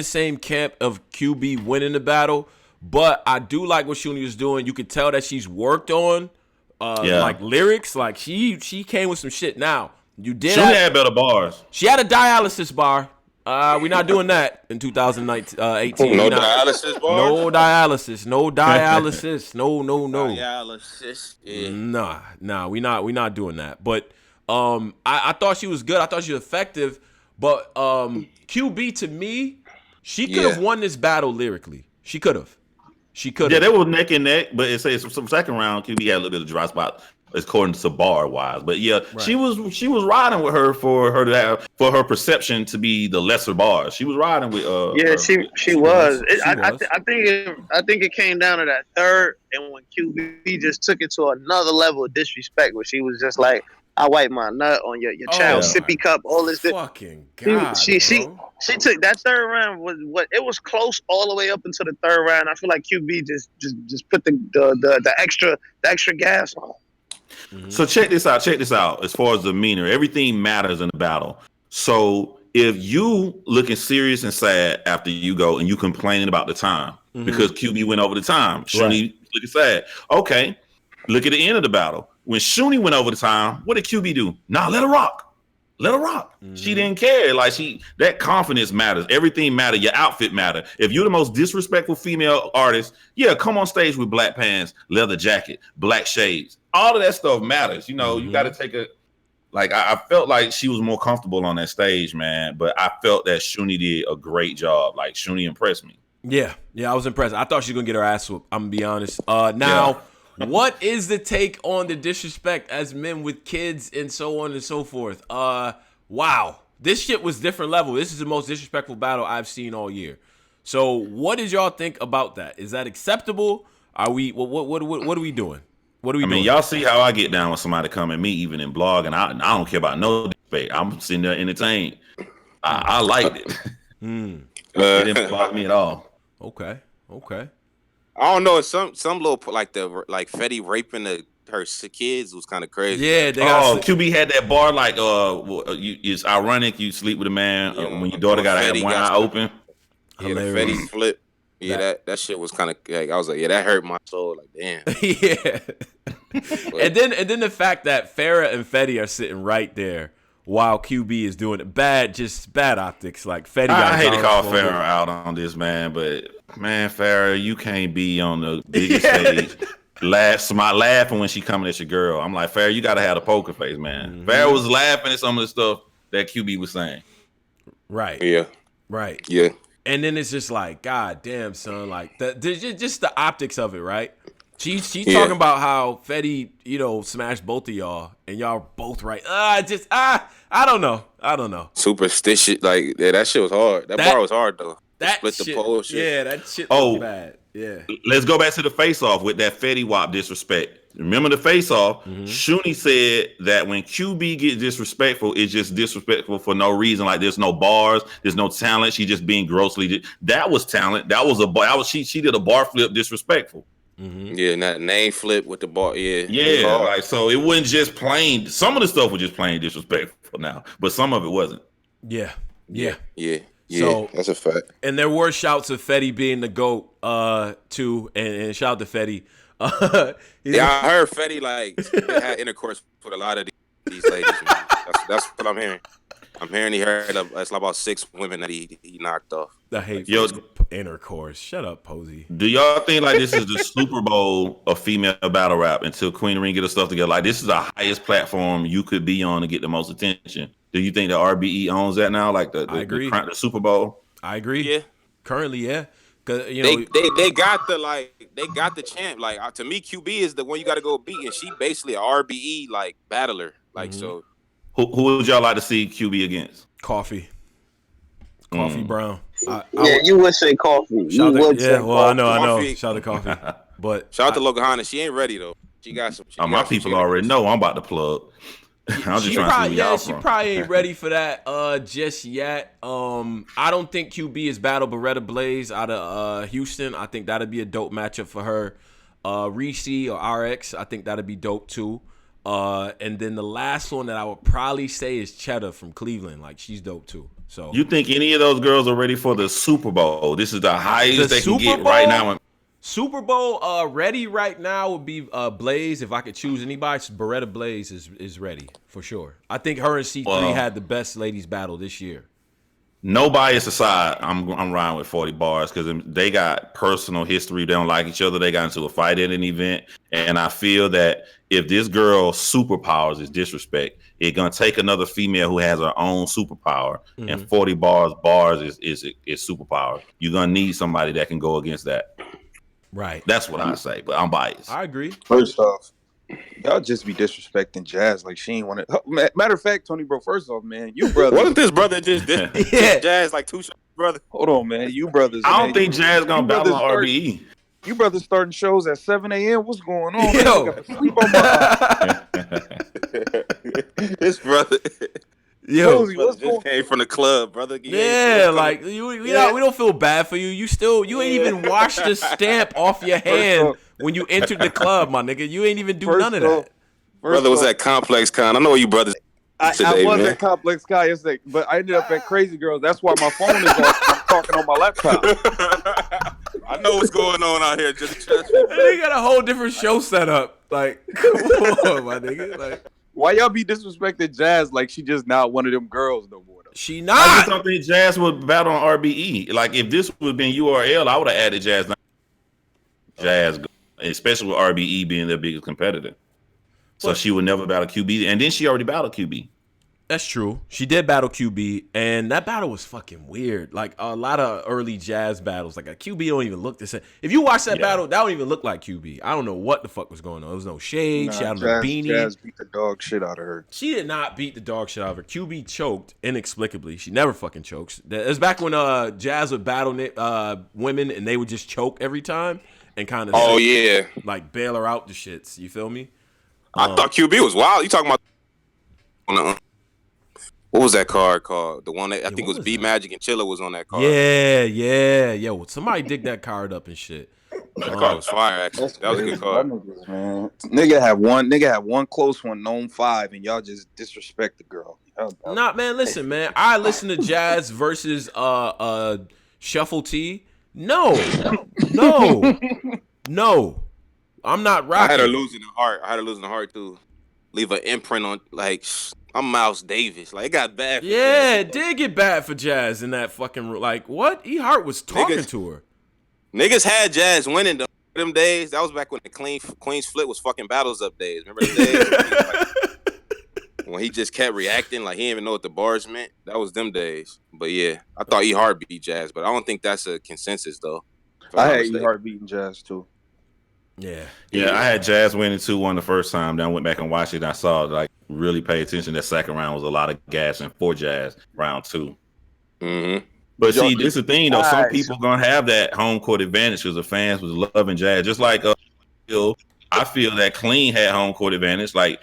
same camp of QB winning the battle, but I do like what Shuni was doing. You could tell that she's worked on like lyrics. Like she came with some shit now. She had better bars. She had a dialysis bar. We're not doing that in 2018. No dialysis bar? No dialysis. No dialysis. No. Dialysis. Yeah. Nah. We not doing that. But I thought she was good. I thought she was effective. But QB to me, she could have won this battle lyrically. She could have. Yeah, they were neck and neck. But it says some second round, QB had a little bit of dry spot according to bar wise. But yeah, right. She was riding with her for her perception to be the lesser bars. She was riding with she was. I think it came down to that third, and when QB just took it to another level of disrespect, where she was just like, I wipe my nut on your child sippy cup, all this. Fucking God, she took that third round it was close all the way up until the third round. I feel like QB just put the extra gas on. So check this out. As far as demeanor, everything matters in the battle. So if you looking serious and sad after you go and you complaining about the time because QB went over the time, Shuni looking sad. Okay, look at the end of the battle. When Shuni went over the time, what did QB do? Nah, let her rock. Let her rock. She didn't care. Like that confidence matters. Everything matters. Your outfit matters. If you're the most disrespectful female artist, come on stage with black pants, leather jacket, black shades. All of that stuff matters. You got to take I felt like she was more comfortable on that stage, man. But I felt that Shuni did a great job. Like Shuni impressed me. Yeah, I was impressed. I thought she was gonna get her ass whooped. I'm gonna be honest. What is the take on the disrespect as men with kids and so on and so forth? Wow. This shit was different level. This is the most disrespectful battle I've seen all year. So what did y'all think about that? Is that acceptable? Are we what are we doing? What are we doing? I mean, y'all see how I get down when somebody come at me, even in blog, and I don't care about no disrespect. I'm sitting there entertained. I liked it. It didn't bother me at all. Okay. I don't know. Some little like Fetty raping her kids was kind of crazy. Yeah. QB had that bar like it's ironic you sleep with a man when your daughter got one eye open. Yeah, the Fetty flip. Yeah, that shit was kind of like I was like, that hurt my soul. Like, damn. Yeah. and then the fact that Farrah and Fetty are sitting right there while QB is doing it, bad optics. Like Fetty. I hate to call Farrah out on this, man, but man, Farrah, you can't be on the biggest stage. Laughing when she coming at your girl. I'm like, Farrah, you gotta have a poker face, man. Farrah was laughing at some of the stuff that QB was saying. Right. Yeah. Right. Yeah. And then it's just like, God damn, son, like just the optics of it, right? She's talking about how Fetty, smashed both of y'all, and y'all both right. I don't know. Superstitious, like that shit was hard. That bar was hard though. That split shit, the pole shit. Yeah, that shit was bad. Yeah. Let's go back to the face-off with that Fetty Wap disrespect. Remember the face-off? Shuni said that when QB gets disrespectful, it's just disrespectful for no reason. Like there's no bars, there's no talent. She just being grossly. That was talent. That was a bar. She did a bar flip disrespectful. Yeah, that name flip with the bar. Yeah. Like so, it wasn't just plain. Some of the stuff was just plain disrespectful now, but some of it wasn't. Yeah. So that's a fact. And there were shouts of Fetty being the GOAT, too, and shout out to Fetty. I heard Fetty had intercourse with a lot of these ladies. Man. That's what I'm hearing. I'm hearing he heard it's about 6 women that he knocked off. The hate intercourse. Shut up, Posey. Do y'all think like this is the Super Bowl of female battle rap until Queen Ring get her stuff together? Like this is the highest platform you could be on to get the most attention. Do you think the RBE owns that now? Like I agree. The Super Bowl? I agree. Yeah. Currently, yeah. Cause they got the champ. Like to me, QB is the one you got to go beat, and she basically a RBE like battler. Like so. Who would y'all like to see QB against? Coffee Brown. You would say Coffee. You would say Coffee. I know. Shout out to Coffee. But shout out to Logahana. She ain't ready though. She got some. My people already know I'm about to plug. I'm just trying to see where she probably ain't ready for that just yet. I don't think QB is battle Beretta Blaze out of Houston. I think that'd be a dope matchup for her. Reese or RX, I think that'd be dope too. And then the last one that I would probably say is Cheddar from Cleveland. Like she's dope too. So you think any of those girls are ready for the Super Bowl? This is the highest they can get right now. Super Bowl ready right now would be Blaze. If I could choose anybody, Beretta Blaze is ready for sure. I think her and C3 had the best ladies battle this year. No bias aside, I'm riding with 40 bars because they got personal history. They don't like each other. They got into a fight at an event, and I feel that if this girl's superpowers is disrespect, it's gonna take another female who has her own superpower, and 40 bars is superpower. You're gonna need somebody that can go against that. Right. That's what I say, but I'm biased. I agree. First off, y'all just be disrespecting Jazz like she ain't want to. Matter of fact, Tony, bro. First off, man, you brother. Wasn't this brother just did Jazz like 2 shows, brother? Hold on, man. You brothers. I don't think Jazz gonna battle on RBE. You brothers starting shows at 7 a.m. What's going on? Yo. Sleep on my This brother. Yo, just came from the club, brother. We don't feel bad for you. You ain't even washed the stamp off your hand when you entered the club, my nigga. You ain't even do none of that. Brother was at Complex Con. I know you brothers. I was at Complex Con yesterday, but I ended up at Crazy Girls. That's why my phone is off. I'm talking on my laptop. I know what's going on out here. Just trust me. They got a whole different show set up. Like, come on, my nigga. Like, why y'all be disrespecting Jazz like she just not one of them girls no more? Though? She not. I just don't think Jazz would battle on RBE. Like if this would have been URL, I would have added Jazz, especially with RBE being their biggest competitor. So she would never battle QB, and then she already battled QB. That's true. She did battle QB, and that battle was fucking weird. Like a lot of early Jazz battles, like a QB don't even look the same. If you watch that battle, that don't even look like QB. I don't know what the fuck was going on. There was no shade. She had a beanie. Jazz beat the dog shit out of her. She did not beat the dog shit out of her. QB choked inexplicably. She never fucking chokes. It was back when Jazz would battle women, and they would just choke every time and kind of like bail her out the shits. You feel me? I thought QB was wild. You talking about? What was that card called? The one that I think was B Magic and Chilla was on that card. Yeah. Yo, somebody dig that card up and shit. That card was fire, actually. That was a good card. Man. Nigga had one close one, known 5, and y'all just disrespect the girl. Nah, man, listen, man. I listen to Jazz versus Shuffle T. No. I'm not rocking. I had her losing the heart too. Leave an imprint on like I'm Miles Davis. Like it got bad. It did get bad for Jazz in that fucking like what? E Hart was talking to her. Niggas had Jazz winning them days. That was back when the Queen's Flip was fucking battles up days. Remember the days? when he just kept reacting like he didn't even know what the bars meant. That was them days. But yeah, I thought E Hard beat Jazz, but I don't think that's a consensus though. I had E Hard beating Jazz too. Yeah, I had Jazz winning 2-1 the first time. Then I went back and watched it. And I saw like really pay attention. That second round was a lot of gassing for Jazz. Round 2. Mm-hmm. But see, this is the thing though. Some people gonna have that home court advantage because the fans was loving Jazz. Just like I feel that Clean had home court advantage. Like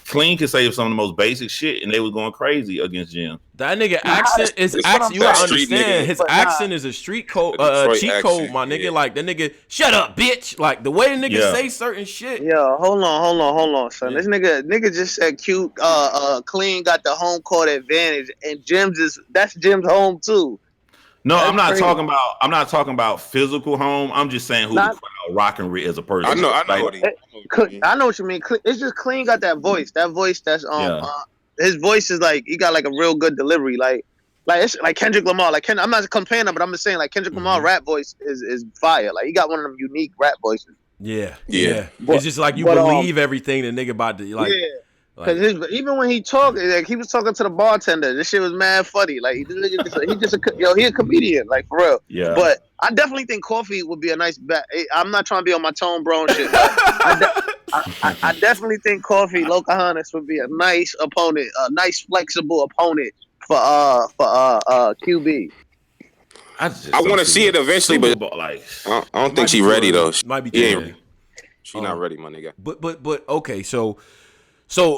Clean could say some of the most basic shit, and they was going crazy against Jim. That nigga accent is accent. You gotta understand, his accent is a street code, cheat code, my nigga. Yeah. Like the nigga, shut up, bitch. Like the way the nigga say certain shit. Yo, hold on, son. This nigga just said cute. Clean got the home court advantage, and that's Jim's home too. No, that's I'm not talking about physical home. I'm just saying who the crowd rocking with as a person. I know what you mean. It's just Clean got that voice. That voice that's his voice is like he got like a real good delivery. Like it's like Kendrick Lamar. Like I'm not comparing him, but I'm just saying like Kendrick Lamar rap voice is fire. Like he got one of them unique rap voices. Yeah. It's just like you believe everything the nigga about to like. Yeah. Because even when he talked, like he was talking to the bartender. This shit was mad funny. Like he a comedian, like for real. Yeah. But I definitely think Coffee would be a nice bet. I'm not trying to be on my Tone Bro and shit. I definitely think Coffee Locahanas would be a nice opponent, a nice flexible opponent for QB. I want to see it eventually, but like I don't think she's ready though. Might be. She's not ready, my nigga. But okay, so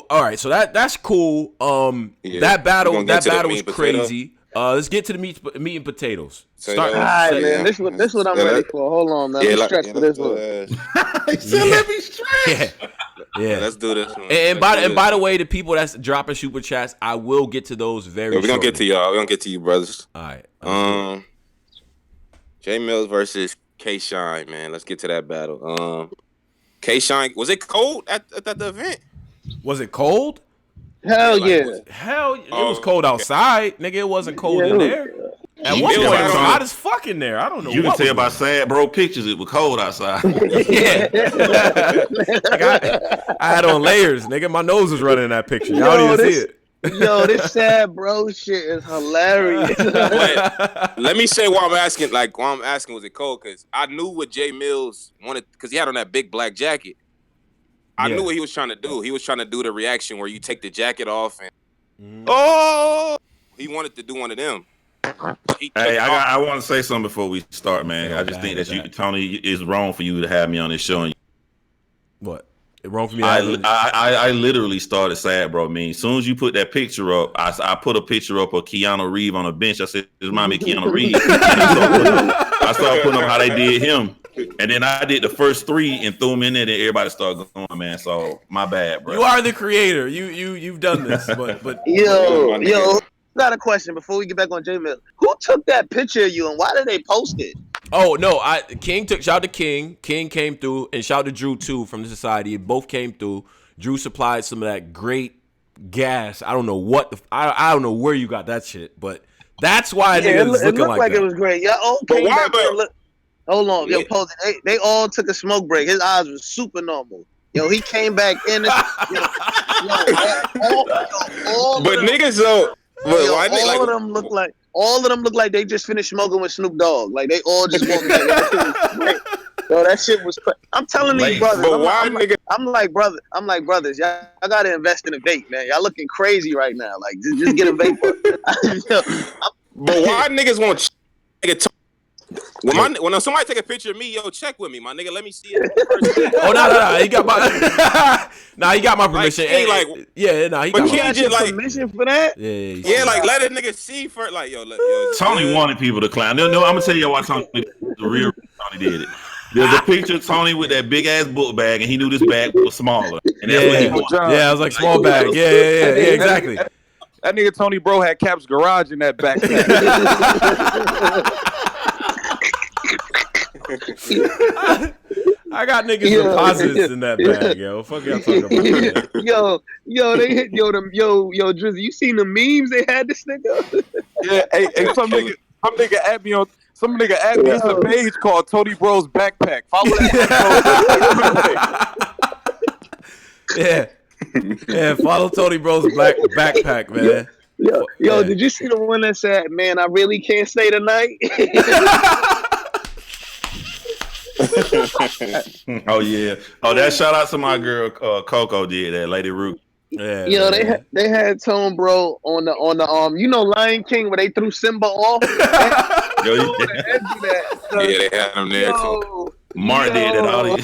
all right, so that's cool. That battle was crazy. Let's get to the meat and potatoes. All right, man. This what I'm ready for. Hold on, man. Let's stretch for this one. Let me stretch. Yeah, let's do this one. And by the way, the people that's dropping super chats, I will get to those very. We're gonna get to y'all. We're gonna get to you, brothers. All right. J Mills versus K Shine, man. Let's get to that battle. K Shine, was it cold at the event? Was it cold? Hell yeah. It was cold outside. Nigga, it wasn't cold in there. At one point, it was hot as fuck in there. I don't know. You can tell by sad bro pictures it was cold outside. Yeah. I had on layers, nigga. My nose was running in that picture. Y'all don't even see it. Yo, this sad bro shit is hilarious. Let me say why I'm asking. Like, why I'm asking, was it cold? Because I knew what J Mills wanted, because he had on that big black jacket. I knew what he was trying to do. He was trying to do the reaction where you take the jacket off and he wanted to do one of them. Hey, I want to say something before we start, man. I just think that Tony, is wrong for you to have me on this show. What? Wrong for me? I literally started sad, bro. I mean, as soon as you put that picture up, I put a picture up of Keanu Reeves on a bench. I said, "This remind me of Keanu Reeves." I started putting up how they did him, and then I did the first 3 and threw them in there. And everybody started going, man. So my bad, bro. You are the creator. You've done this, but yo. Got a question before we get back on J Mill. Who took that picture of you and why did they post it? Oh no, shout out to King. King came through, and shout out to Drew too from the society. Both came through. Drew supplied some of that great gas. I don't know I don't know where you got that shit, but that's why niggas looking it looked like that. It was great. Yeah, okay. Hold on, yo, post it. They all took a smoke break. His eyes were super normal. Yo, he came back in. But niggas though. All of them look like they just finished smoking with Snoop Dogg. Like they all just walked back. Yo, that shit was crazy. I'm telling these brothers. I'm like brothers. Y'all gotta invest in a vape, man. Y'all looking crazy right now. Like just get a vape. But why niggas want when somebody take a picture of me, yo, check with me, my nigga. Let me see it. Oh no, he got my, he got my permission. He got permission for that. Yeah, like let a nigga see first. Like yo, Tony wanted people to clown. No, I'm gonna tell you why Tony Tony did it. There's a picture of Tony with that big ass book bag, and he knew this bag was smaller. And that's what he wanted. Yeah, I was like small bag. Yeah, exactly. That nigga Tony Bro had Cap's garage in that backpack. I got niggas deposits in that bag, yo. Fuck y'all talking about? Drizzy, you seen the memes they had this nigga? Yeah, hey, some nigga at me on. Some nigga added me to a page called Tony Bro's Backpack. Follow that. Yeah. Yeah, follow Tony Bro's black backpack, man. Yo, did you see the one that said, "Man, I really can't stay tonight"? Oh yeah. Oh, that shout out to my girl Coco did that, Lady Root. Yeah, Yo, man. they had Tone Bro on the Lion King where they threw Simba off. Yo, Yeah, they had him there too. Mark did it all.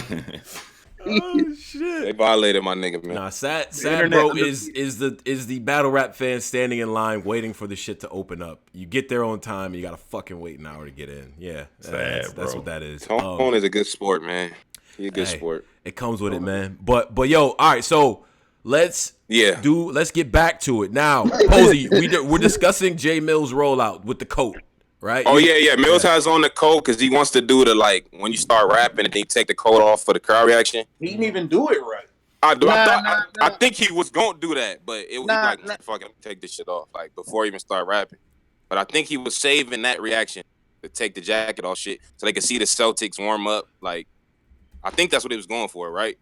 Oh shit! They violated my nigga, man. Nah, sad bro is the battle rap fan standing in line waiting for the shit to open up. You get there on time, and you gotta fucking wait an hour to get in. Yeah, that's what that is. Tone is a good sport, man. He's a good sport. It comes with it, man. But yo, all right, so let's get back to it now. Posey, we're discussing Jay Mills' rollout with the coat. Right? Oh yeah. Mills has on the coat because he wants to do the when you start rapping and then you take the coat off for the crowd reaction. He didn't even do it right. I think he was gonna do that, but it was fucking take this shit off before he even start rapping. But I think he was saving that reaction to take the jacket off shit so they could see the Celtics warm up. I think that's what he was going for, right?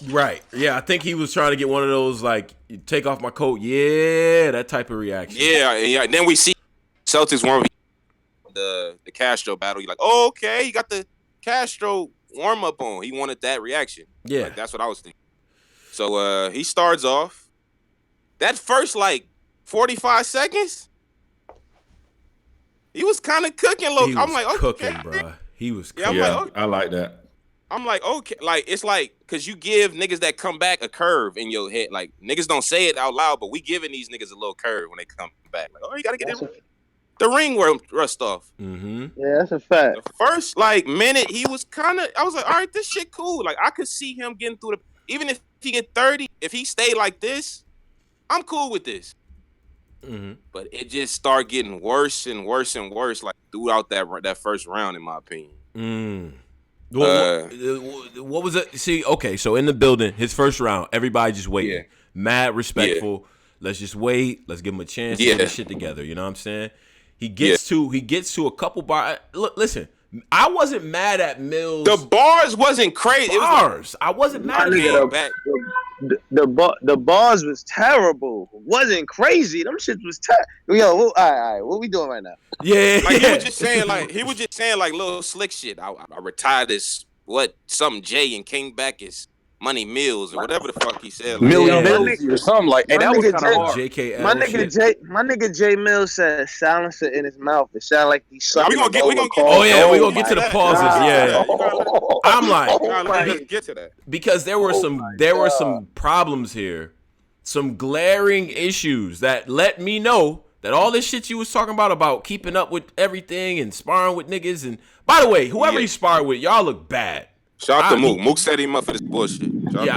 Right. Yeah, I think he was trying to get one of those you take off my coat, yeah, that type of reaction. Yeah. Then we see Celtics warm up. The Castro battle, you're like, oh, okay, you got the Castro warm up on. He wanted that reaction. Yeah, that's what I was thinking. So he starts off that first 45 seconds. He was kind of cooking. I'm like, okay, cooking, bro. He was cooking. Yeah, I like that. I'm like, okay, it's because you give niggas that come back a curve in your head. Niggas don't say it out loud, but we giving these niggas a little curve when they come back. You gotta get in the ring where rust off. Mm-hmm. Yeah, that's a fact. The first minute he was I was like, all right, this shit cool. I could see him getting through even if he get 30, if he stay like this, I'm cool with this. Mm-hmm. But it just started getting worse and worse and worse throughout that first round, in my opinion. What was it? See, okay, so in the building, his first round, everybody just waiting. Yeah. Mad respectful. Yeah. Let's just wait. Let's give him a chance to get his shit together. You know what I'm saying? He gets to a couple bars. Look, listen, I wasn't mad at Mills. The bars wasn't crazy. Bars. I wasn't mad at him. The bars was terrible. It wasn't crazy. Them shit was terrible. Yo, all right. What we doing right now? Yeah. He was just saying little slick shit. I retired as something Jay and came back as Money Mills or whatever the fuck he said. Million Mills or something like that. That was kind of hard. JKL my nigga Jay Mills said silencer in his mouth. It sounded like he's sucking. We gonna get to the pauses. Yeah. I'm like, let's get to that because there were some problems here, some glaring issues that let me know that all this shit you was talking about keeping up with everything and sparring with niggas. And by the way, whoever you sparred with, y'all look bad. Shout out to Mook. Mook set him up for this bullshit. Hold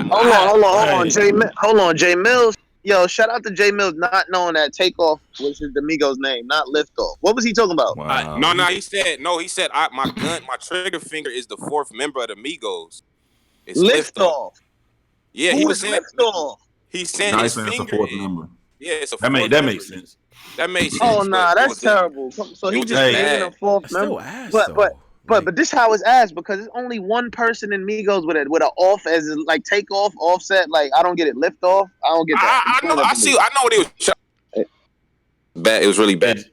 on, Jay Mills. Yo, shout out to Jay Mills not knowing that Takeoff was his Migos name, not Liftoff. What was he talking about? Wow. He said my trigger finger is the fourth member of the Migos. It's Liftoff. Yeah, he was saying Liftoff. He's saying his finger. It's a fourth member. Yeah, it's a that makes sense. That makes sense. Oh nah, that's terrible. So he just made a fourth member. But this how it's asked because there's only one person in Migos with a off as take off, offset. I don't get it. Lift off. I don't get that. I know what he was. Bad. It was really bad.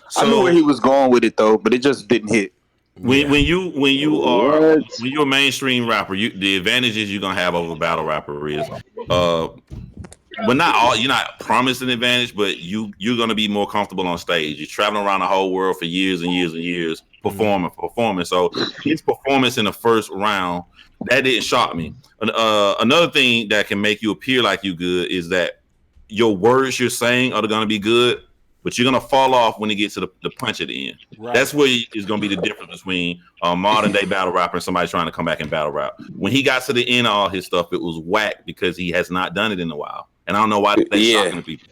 So, I knew where he was going with it though, but it just didn't hit. When you're a mainstream rapper, the advantages you're gonna have over a battle rapper is but not all. You're not promised an advantage, but you're gonna be more comfortable on stage. You're traveling around the whole world for years and years and years performing. So his performance in the first round that didn't shock me. Another thing that can make you appear like you good is that your words you're saying are gonna be good, but you're gonna fall off when you get to the punch at the end. Right. That's where is gonna be the difference between a modern day battle rapper and somebody trying to come back and battle rap. When he got to the end of all his stuff, it was whack because he has not done it in a while. And I don't know why they're shocking people.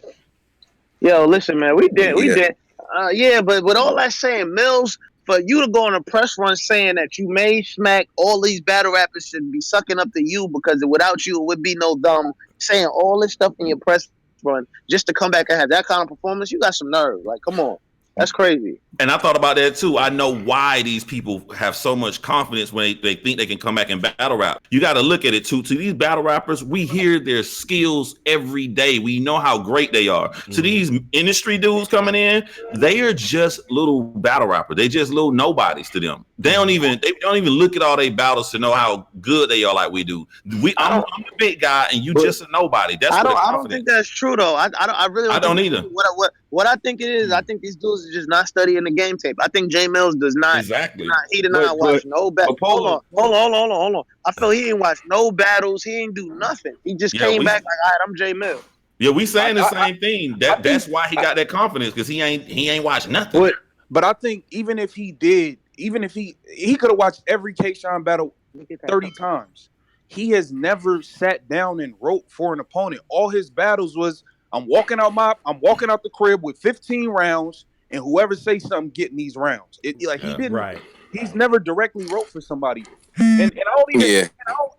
Yo, listen, man, we did. But with all that saying, Mills, for you to go on a press run saying that you made smack, all these battle rappers should be sucking up to you because without you, it would be no dumb. Saying all this stuff in your press run just to come back and have that kind of performance, you got some nerve. Come on. That's crazy. And I thought about that too. I know why these people have so much confidence when they think they can come back and battle rap. You got to look at it too. To these battle rappers, we hear their skills every day. We know how great they are. To these industry dudes coming in, they are just little battle rappers. They just little nobodies to them. They don't even look at all their battles to know how good they are like we do. I'm the big guy and you just a nobody. That's I don't think that's true though. I really don't either. What I think it is, I think these dudes are just not studying the game tape. I think Jay Mills does not. Exactly. He did not watch no battle. Hold on. I feel he ain't watched no battles. He ain't do nothing. He just came back like, all right, I'm Jay Mills. Yeah, we saying the same thing. That's why he got that confidence because he ain't watched nothing. But I think even if he could have watched every K-Shine battle 30 times. He has never sat down and wrote for an opponent. All his battles was I'm walking out the crib with 15 rounds, and whoever says something getting these rounds. He's never directly wrote for somebody. And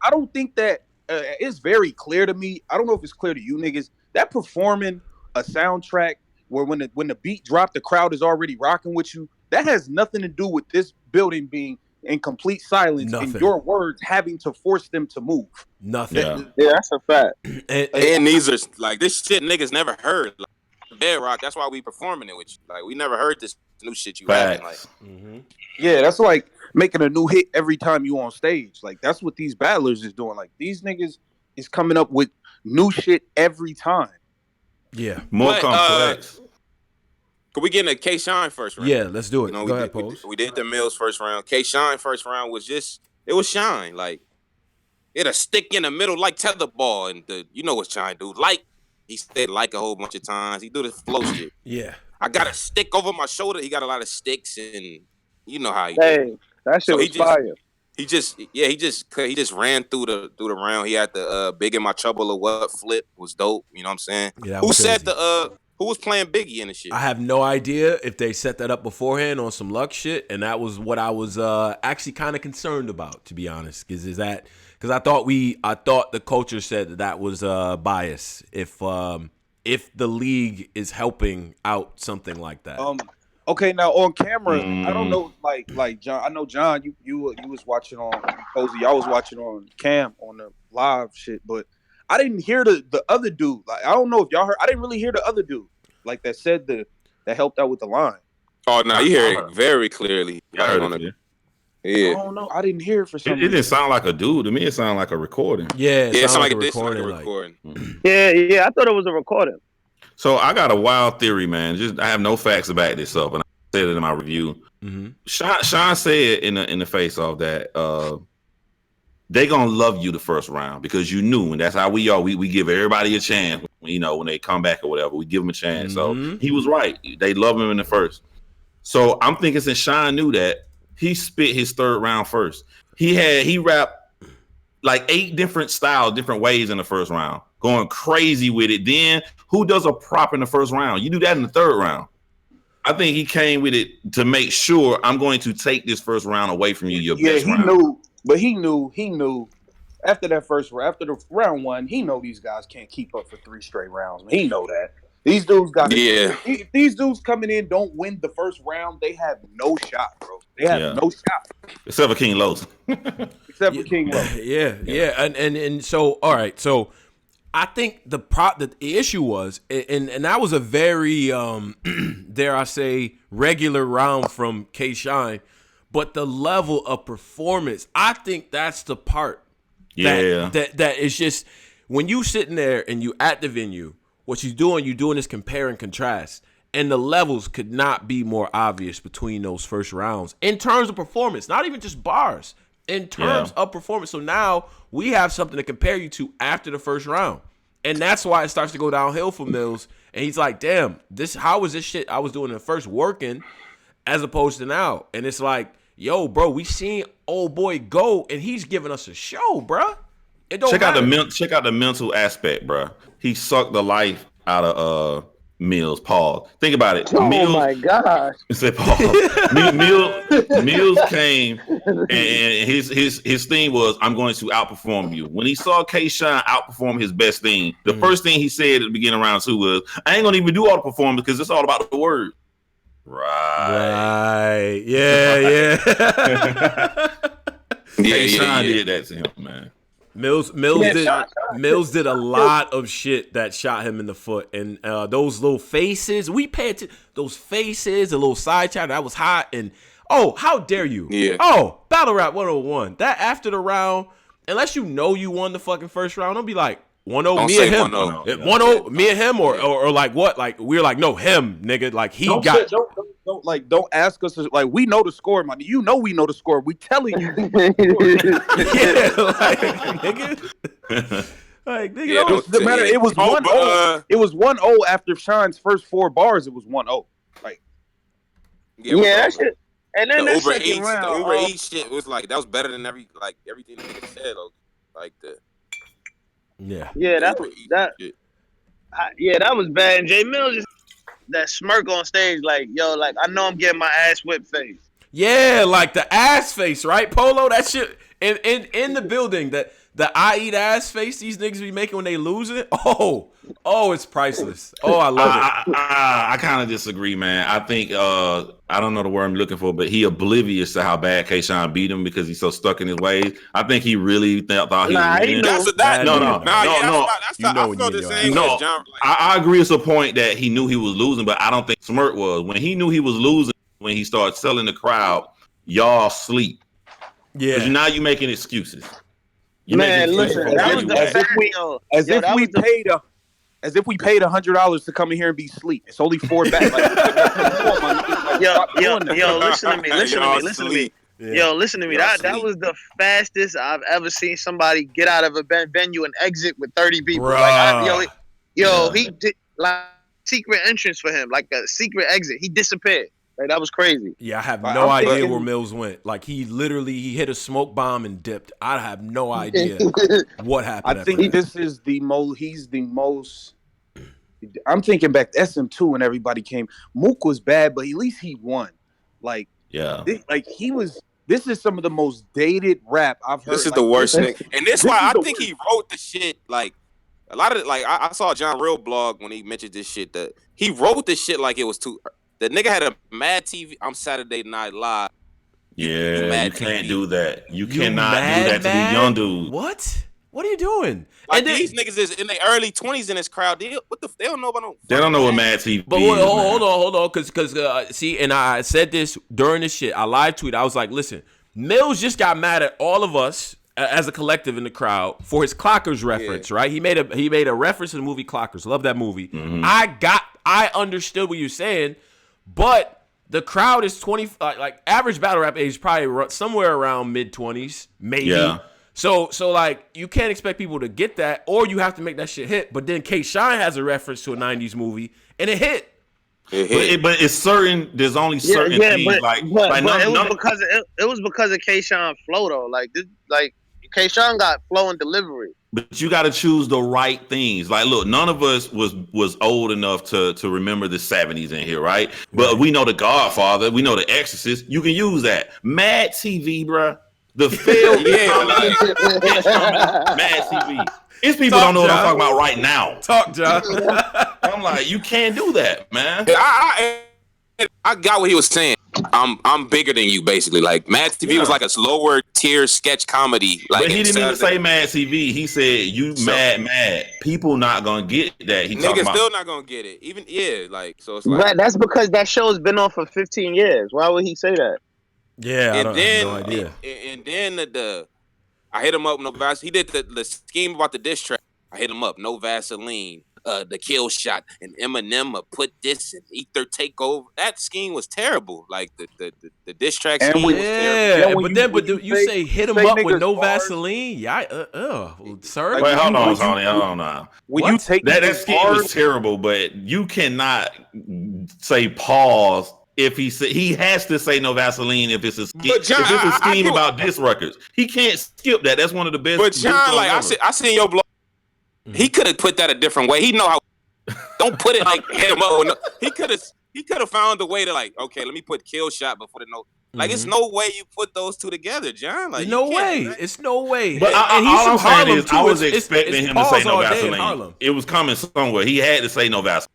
I don't think that it's very clear to me. I don't know if it's clear to you niggas that performing a soundtrack where when the beat drop, the crowd is already rocking with you. That has nothing to do with this building being in complete silence and your words having to force them to move. Nothing. Yeah, that's a fact. And these are like this shit niggas never heard. Like, Bedrock, that's why we performing it with you. Like we never heard this new shit you having. Like, yeah, that's like making a new hit every time you on stage. Like that's what these battlers is doing. Like these niggas is coming up with new shit every time. Yeah, more complex. Could we get into K-Shine first round? Yeah, let's do it. Go ahead, Pose. We did the Mills first round. K-Shine first round was it was Shine. Like, it a stick in the middle like tetherball. And you know what Shine do. Like, he said like a whole bunch of times. He do the flow shit. Yeah. I got a stick over my shoulder. He got a lot of sticks and you know how he do. That shit was fire. He just ran through the round. He had the Big in My Trouble or What flip was dope. You know what I'm saying? Yeah, who said who was playing Biggie in the shit? I have no idea if they set that up beforehand on some luck shit, and that was what I was actually kind of concerned about, to be honest. Because I thought the culture said that was bias if the league is helping out something like that. Okay, now on camera, I don't know, like John. I know John, you was watching on Cozy. I was watching on Cam on the live shit, but I didn't hear the other dude. Like I don't know if y'all heard. I didn't really hear the other dude like that said that helped out with the line. Oh no, you hear it very clearly. I heard it. Yeah. I don't know. I didn't hear it for some reason. It didn't sound like a dude to me. It sounded like a recording. Yeah, it sounded like a recording. Yeah, I thought it was a recording. So I got a wild theory, man. I have no facts to back this up, and I said it in my review. Mm-hmm. Sean said in the face off that they gonna love you the first round because you knew, and that's how we are. We give everybody a chance. When they come back or whatever, we give them a chance. Mm-hmm. So he was right. They love him in the first. So I'm thinking since Sean knew that, he spit his third round first. He rapped like 8 different styles, different ways in the first round, going crazy with it. Then who does a prop in the first round? You do that in the third round. I think he came with it to make sure I'm going to take this first round away from you. Your best round. He knew after the round one, he know these guys can't keep up for 3 straight rounds. He know that. These dudes if these dudes coming in don't win the first round, they have no shot, bro. They have no shot. Except for King Los. King Los. Yeah. And so all right, so I think the issue was, and that was a very dare I say regular round from K-Shine, but the level of performance, I think that's the part that is just when you sitting there and you at the venue, what you're doing is compare and contrast. And the levels could not be more obvious between those first rounds in terms of performance, not even just bars, in terms of performance. So now we have something to compare you to after the first round. And that's why it starts to go downhill for Mills. And he's like, damn, how was this shit I was doing in the first working as opposed to now? And it's like, yo, bro, we seen old boy go and he's giving us a show, bro. It don't matter. Check out the mental aspect, bro. He sucked the life out of Mills. Paul, think about it. Oh Mills, my gosh! Said Paul. Mills came and his thing was, "I'm going to outperform you." When he saw K-Shine outperform his best thing, the first thing he said at the beginning of round 2 was, "I ain't gonna even do all the performance because it's all about the word." Right. Yeah. Sean did that to him, man. Mills did a lot of shit that shot him in the foot, and those little faces. We paid to those faces, a little side chatter that was hot, and how dare you? Yeah. Oh, Battle Rap 101. That after the round, unless you know you won the fucking first round, don't be like 1-0 me and him. 1-0 me and him, or like what? Like we're like no him, nigga. Like don't ask us. Like we know the score, man. You know we know the score. We telling you. Yeah, like nigga. Like nigga, it was the matter. It was 1-0. It was 1-0 after Sean's first 4 bars. It was 1-0. Like that shit. And then the that Uber second Eats, round, the Uber Eats shit was like that was better than everything the nigga said. Like the that was bad. And Jay Mills just that smirk on stage, like yo, like I know I'm getting my ass whipped face. Yeah, like the ass face, right? Polo, that shit in the building. That the I eat ass face these niggas be making when they lose it. Oh, it's priceless. Oh, I love it. I kind of disagree, man. I think I don't know the word I'm looking for, but he oblivious to how bad K-Shine beat him because he's so stuck in his ways. I think he really thought he was winning. I agree. It's a point that he knew he was losing, but I don't think Smirk was. When he knew he was losing, when he started selling the crowd, y'all sleep. Yeah. Because now you making excuses. Man, listen, that was as if we paid $100 to come in here and be sleep. It's only 4 back. Yo, listen to me. Yo, listen to me. That was the fastest I've ever seen somebody get out of a venue and exit with 30 people. Like, he did like secret entrance for him, like a secret exit. He disappeared. Like that was crazy. Yeah, I have no idea where Mills went. Like he hit a smoke bomb and dipped. I have no idea what happened. I think this is the most. He's the most. I'm thinking back to SM2 when everybody came. Mook was bad, but at least he won. Like he was. This is some of the most dated rap I've heard. This is the worst thing, and this why I think he wrote the shit like. A lot of it, like I saw John Real blog when he mentioned this shit that he wrote this shit like it was too. The nigga had a Mad TV. I'm Saturday Night Live. Yeah, you can't do that. You cannot do that to these young dudes. What? What are you doing? Like these niggas is in their early 20s in this crowd. They don't know about no. They don't know what Mad TV but is. Hold on, because see, and I said this during this shit. I live tweet. I was like, listen, Mills just got mad at all of us as a collective in the crowd for his Clockers reference, right? He made a reference to the movie Clockers. Love that movie. Mm-hmm. I understood what you're saying, but the crowd is 20. Like average battle rap age probably somewhere around mid-20s, maybe. Yeah. So like you can't expect people to get that, or you have to make that shit hit. But then K-Shine has a reference to a '90s movie, and it hit. But it's certain. There's only certain things. But it was because of K-Shine flow though. Like K-Shine got flow and delivery. But you got to choose the right things. Like, look, none of us was old enough to remember the 70s in here, right? But we know The Godfather, we know The Exorcist. You can use that. Mad TV, bruh. The film, Mad TV. It's people don't know what I'm talking about right now. Talk, John. I'm like, you can't do that, man. I got what he was saying. I'm bigger than you, basically. Like Mad TV was like a lower tier sketch comedy. Like, but he didn't even say Mad TV. He said mad. People not gonna get that. Niggas still not gonna get it. Even like so. It's like right, that's because that show's been on for 15 years. Why would he say that? Yeah, I have no idea. And then I hit him up. No Vaseline. He did the scheme about the diss track. I hit him up. No Vaseline. The kill shot and Eminem put this and Ether take over. That scheme was terrible. Like the diss track scheme was terrible. Yeah, but you say hit him up with no Vaseline. Yeah, sir. Wait, hold on, Tony. Hold on. When you take that scheme was terrible, but you cannot say pause. If he has to say no Vaseline if it's a scheme. If it's a scheme about diss records, he can't skip that. That's one of the best. But John, like I seen your blog. He could have put that a different way. He know how. Don't put it like hit him up. No, he could have found a way to like. Okay, let me put kill shot before the note. Like it's no way you put those two together, John. Like no way. It's no way. But all I'm saying is, I was expecting him to say no Vaseline. It was coming somewhere. He had to say no Vaseline.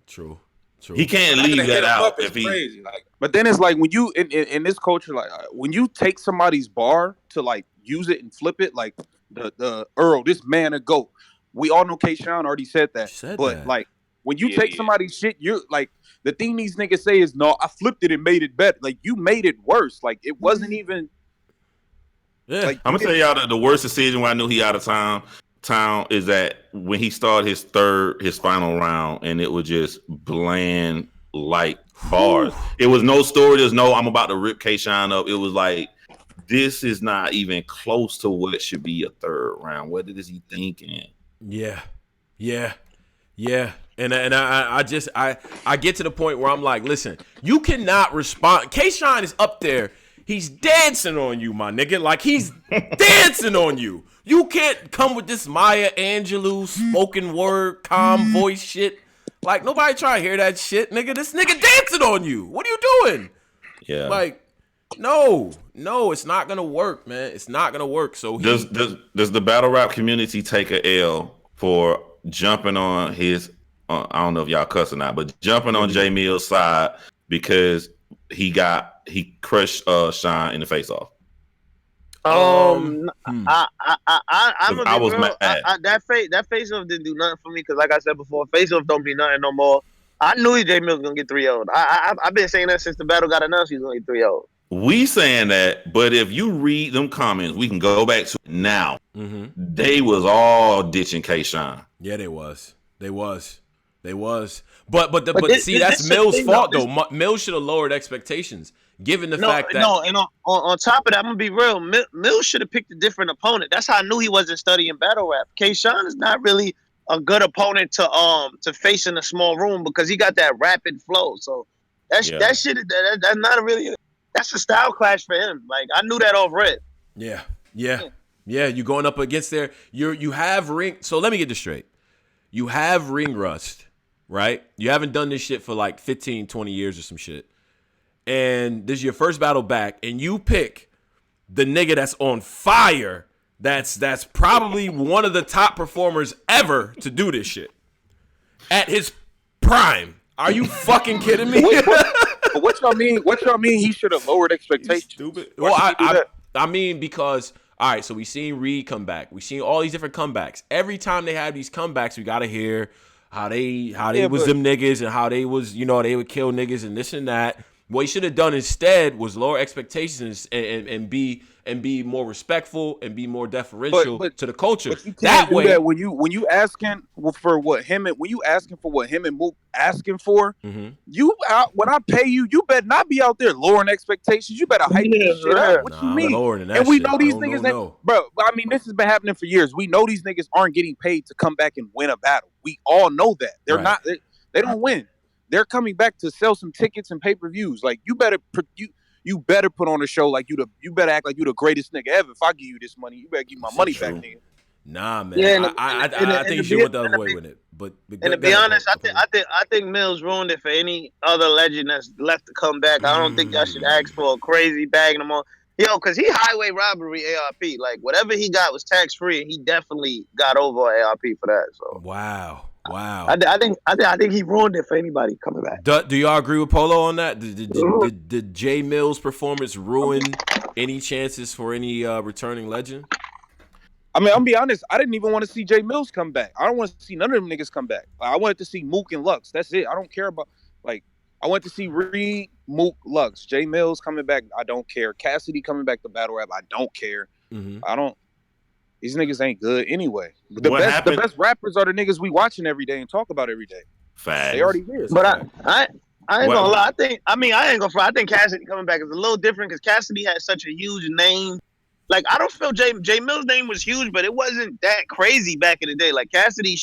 True. True. He can't leave that out if he. Crazy. Like, but then it's like when you in this culture, like when you take somebody's bar to like use it and flip it, like the Earl, this man a goat. We all know K-Shine already said that. But like when you take somebody's shit, you're like the thing these niggas say is no, I flipped it and made it better. Like you made it worse. Like it wasn't even. Yeah. Like, I'm gonna tell y'all that the worst decision when I knew he out of town is that when he started his final round, and it was just bland like bars. It was no story. There's no I'm about to rip K-Shine up. It was like this is not even close to what should be a third round. What is he thinking? Yeah. And I get to the point where I'm like, listen, you cannot respond. K-Shine is up there. He's dancing on you, my nigga. Like, he's dancing on you. You can't come with this Maya Angelou spoken word, calm voice shit. Like, nobody try to hear that shit, nigga. This nigga dancing on you. What are you doing? Yeah. Like, no, it's not gonna work, man. It's not gonna work. So does the battle rap community take a L for jumping on his? I don't know if y'all cuss or not, but jumping on J Mill's side because he crushed Sean in the face off. I was mad. That face off didn't do nothing for me because, like I said before, face off don't be nothing no more. I knew J Mills was gonna get 3-0'd. I've been saying that since the battle got announced. He's gonna get 3-0'd. We saying that, but if you read them comments, we can go back to now. Mm-hmm. They was all ditching K-Shine. Yeah, they was. But see, that's Mills' fault though. Mills should have lowered expectations, given the fact that. No, and on top of that, I'm gonna be real. Mills should have picked a different opponent. That's how I knew he wasn't studying battle rap. K-Shine is not really a good opponent to face in a small room because he got that rapid flow. So that shit that's not really. That's a style clash for him. Like I knew that off rip. Yeah. You going up against there. You have ring. So let me get this straight. You have ring rust, right? You haven't done this shit for like 15, 20 years or some shit. And this is your first battle back, and you pick the nigga that's on fire. That's probably one of the top performers ever to do this shit at his prime. Are you fucking kidding me? What y'all mean? He should have lowered expectations. Stupid. Well, I mean because all right. So we seen Reed come back. We seen all these different comebacks. Every time they have these comebacks, we gotta hear how they was them niggas and how they was they would kill niggas and this and that. What he should have done instead was lower expectations and be more respectful and be more deferential to the culture. But you can't do that when you asking for what him and Mook asking for. Mm-hmm. When I pay you, you better not be out there lowering expectations. You better hype this shit up. What you mean? And we know these niggas, bro. I mean, this has been happening for years. We know these niggas aren't getting paid to come back and win a battle. We all know that they're not. They don't win. They're coming back to sell some tickets and pay-per-views. Like you better put on a show like you better act like you the greatest nigga ever. If I give you this money, you better give me my money back, nigga. Nah, man. Yeah, I think you should went the other way with it. But to be honest, I think Mills ruined it for any other legend that's left to come back. I don't think y'all should ask for a crazy bagging them on. Yo, because he highway robbery ARP. Like whatever he got was tax free, and he definitely got over ARP for that. So wow. I think he ruined it for anybody coming back. Do y'all agree with Polo on that? Did J Mills' performance ruin any chances for any returning legend? I mean, I'm gonna be honest. I didn't even want to see J Mills come back. I don't want to see none of them niggas come back. I wanted to see Mook and Lux. That's it. I don't care about I went to see Reed, Mook, Lux. J Mills coming back. I don't care. Cassidy coming back to battle rap. I don't care. Mm-hmm. I don't. These niggas ain't good anyway. The best rappers are the niggas we watching every day and talk about every day. Facts. They already here. But I ain't gonna lie. I ain't gonna fly. I think Cassidy coming back is a little different because Cassidy has such a huge name. Like I don't feel J Mills' name was huge, but it wasn't that crazy back in the day. Like Cassidy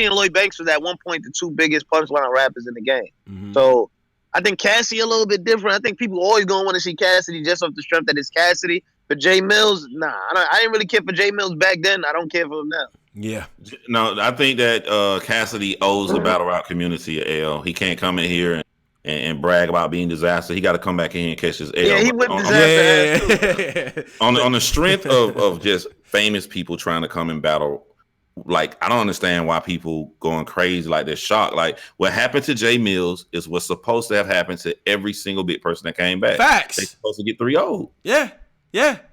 and Lloyd Banks was at one point the two biggest punchline rappers in the game. Mm-hmm. So I think Cassidy a little bit different. I think people always gonna want to see Cassidy just off the strength that it's Cassidy. But J Mills, nah, I didn't really care for J Mills back then. I don't care for him now. Yeah. No, I think that Cassidy owes the battle rap community a L. He can't come in here and brag about being disaster. He got to come back in here and catch his L. Yeah, he whipped disaster. On the strength of just famous people trying to come and battle like I don't understand why people going crazy like they're shocked. Like what happened to Jay Mills is what's supposed to have happened to every single big person that came back. Facts. They're supposed to get 3-0. Yeah.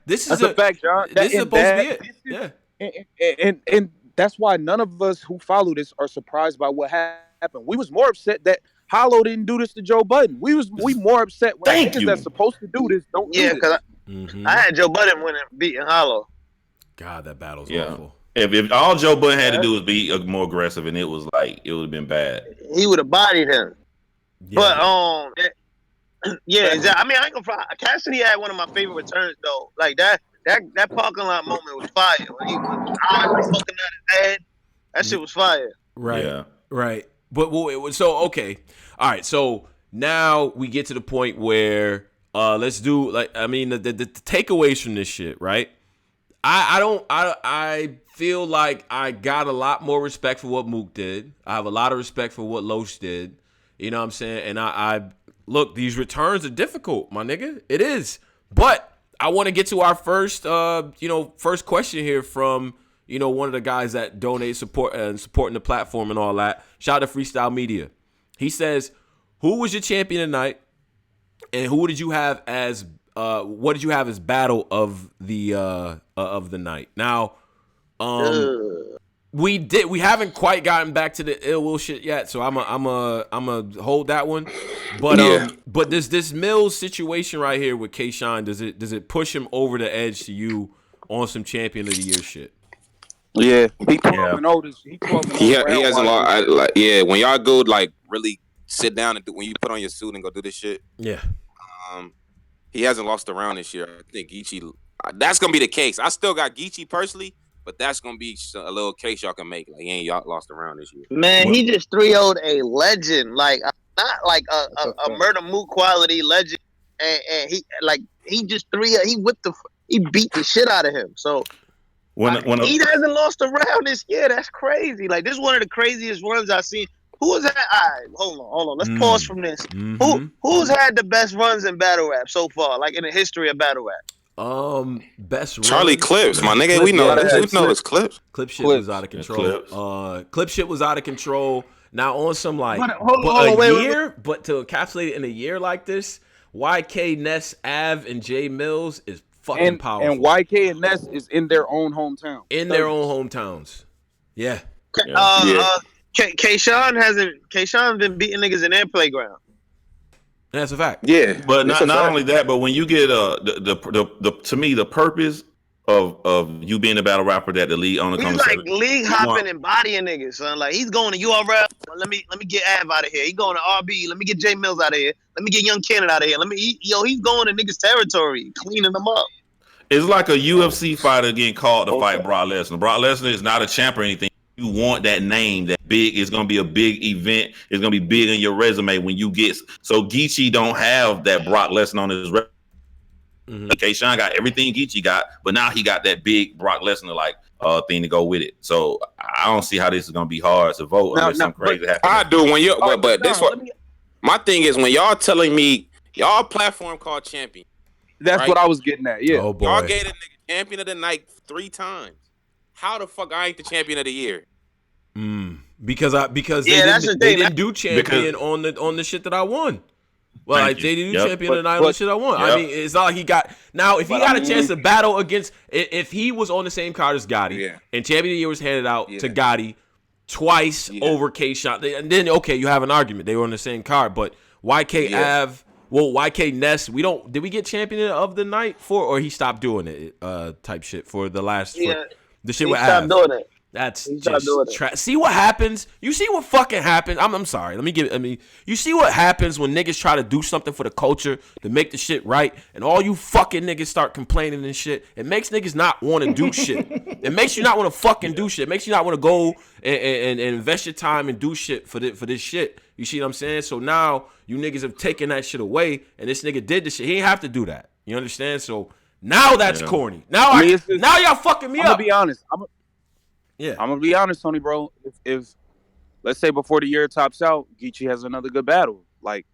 This is That's a fact, John. This is supposed to be it. Yeah. And that's why none of us who follow this are surprised by what happened. We was more upset that Hollow didn't do this to Joe Budden. We more upset when niggas that's supposed to do this don't do this. Yeah, because I had Joe Budden winning, beating Hollow. God, that battle's awful. If all Joe Budden had to do was be more aggressive, and it was like it would have been bad. He would have bodied him. Yeah. But yeah, exactly. I mean, I ain't gonna fly. Cassidy had one of my favorite returns though. Like that parking lot moment was fire. When he was eyes were fucking out his head. That shit was fire. Right. Yeah. Right. But so okay. All right. So now we get to the point where let's do the takeaways from this shit, right? I feel like I got a lot more respect for what Mook did. I have a lot of respect for what Loesch did. You know what I'm saying? And I look, these returns are difficult, my nigga. It is. But I want to get to our first question here from, one of the guys that donate support and supporting the platform and all that. Shout out to Freestyle Media. He says, who was your champion tonight? And who did you have as what did you have as battle of the night? Now, we haven't quite gotten back to the ill will shit yet, so I'm a hold that one. But but this Mills situation right here with Kayshawn, does it push him over the edge to you on some champion of the year shit? Yeah, he 12 and old. He hasn't lost. When y'all go like really sit down and when you put on your suit and go do this shit. Yeah. He hasn't lost a round this year. I think Geechee. That's gonna be the case. I still got Geechee personally, but that's gonna be a little case y'all can make. Like, he ain't y'all lost a round this year. Man, he just 3-0'd a legend, like not like a Murder Mook quality legend, and he just 3-0. He beat the shit out of him. So he hasn't lost a round this year. That's crazy. Like, this is one of the craziest runs I've seen. Who's had? All right, hold on. Let's pause from this. Mm-hmm. Who's had the best runs in battle rap so far? Like in the history of battle rap. Best Charlie runs? Clips, my nigga. We know it's Clips. Clip shit was out of control. Clip shit was out of control. Now on some like year, but to encapsulate it in a year like this, YK, Ness, Av, and Jay Mills is fucking powerful. And YK and Ness is in their own hometown. Their own hometowns. Yeah. Kayshawn been beating niggas in their playground. That's a fact. Yeah, but not only that, but when you get the to me the purpose of you being a battle rapper that the league owner comes. He's like league hopping and bodying niggas, son. Like, he's going to URL. Let me get Av out of here. He going to RBE. Let me get Jay Mills out of here. Let me get Young Cannon out of here. He's going to niggas' territory, cleaning them up. It's like a UFC fighter getting called to fight Brock Lesnar. Brock Lesnar is not a champ or anything. You want that name, that big. It's gonna be a big event. It's gonna be big in your resume when you get. So Geechee don't have that Brock Lesnar on his resume. Mm-hmm. Kayshawn got everything Geechee got, but now he got that big Brock Lesnar like thing to go with it. So I don't see how this is gonna be hard to vote unless something crazy happens. I do when you, but this one. My thing is when y'all telling me y'all platform called champion. That's what I was getting at. Yeah, y'all gave a nigga champion of the night 3 times. How the fuck I ain't the champion of the year? Because they didn't do champion on the shit that I won. Well, like they didn't do champion of the night on the shit I won. I mean, it's not like he got now. If he got a chance to battle against, if he was on the same card as Gotti, and champion of the year was handed out to Gotti twice over Kayshawn, and then okay, you have an argument. They were on the same card, but YK Av. Well, YK Ness, did we get champion of the night for, or he stopped doing it, type shit for the last, the shit with Av. Doing it. That's just see what happens. You see what fucking happens. I'm sorry. You see what happens when niggas try to do something for the culture to make the shit right, and all you fucking niggas start complaining and shit. It makes niggas not want to do shit. It makes you not want to fucking do shit. It makes you not want to go and invest your time and do shit for this shit. You see what I'm saying? So now you niggas have taken that shit away, and this nigga did this shit. He ain't have to do that. You understand? So now that's corny. Now now y'all fucking me up. I'm gonna be honest. I'm gonna be honest, Tony, bro. If let's say before the year tops out, Geechee has another good battle. Like,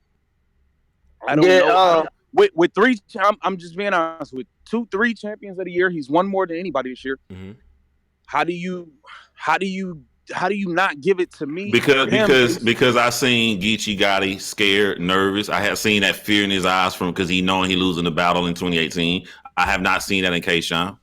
I don't know. With 3, I'm just being honest. With 2-3 champions of the year, he's won more than anybody this year. Mm-hmm. How how do you not give it to me? Because I seen Geechee Gotti scared, nervous. I have seen that fear in his eyes from because he knowing he losing the battle in 2018. I have not seen that in K-Sean.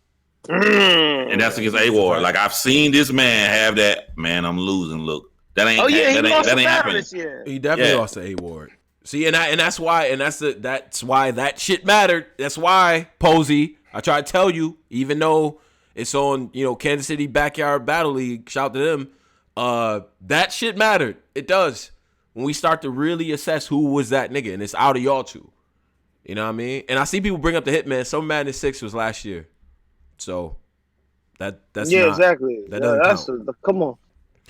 And that's against A-Ward. Like I've seen this man have that, man, I'm losing look. That ain't happening this year. He definitely lost to A-Ward. See, and that's why that shit mattered. That's why, Posey, I try to tell you, even though it's on, Kansas City Backyard Battle League, shout to them, that shit mattered. It does. When we start to really assess who was that nigga, and it's out of y'all two. You know what I mean? And I see people bring up the Hitman. Summer Madness 6 was last year. So that's exactly. That doesn't count. Come on.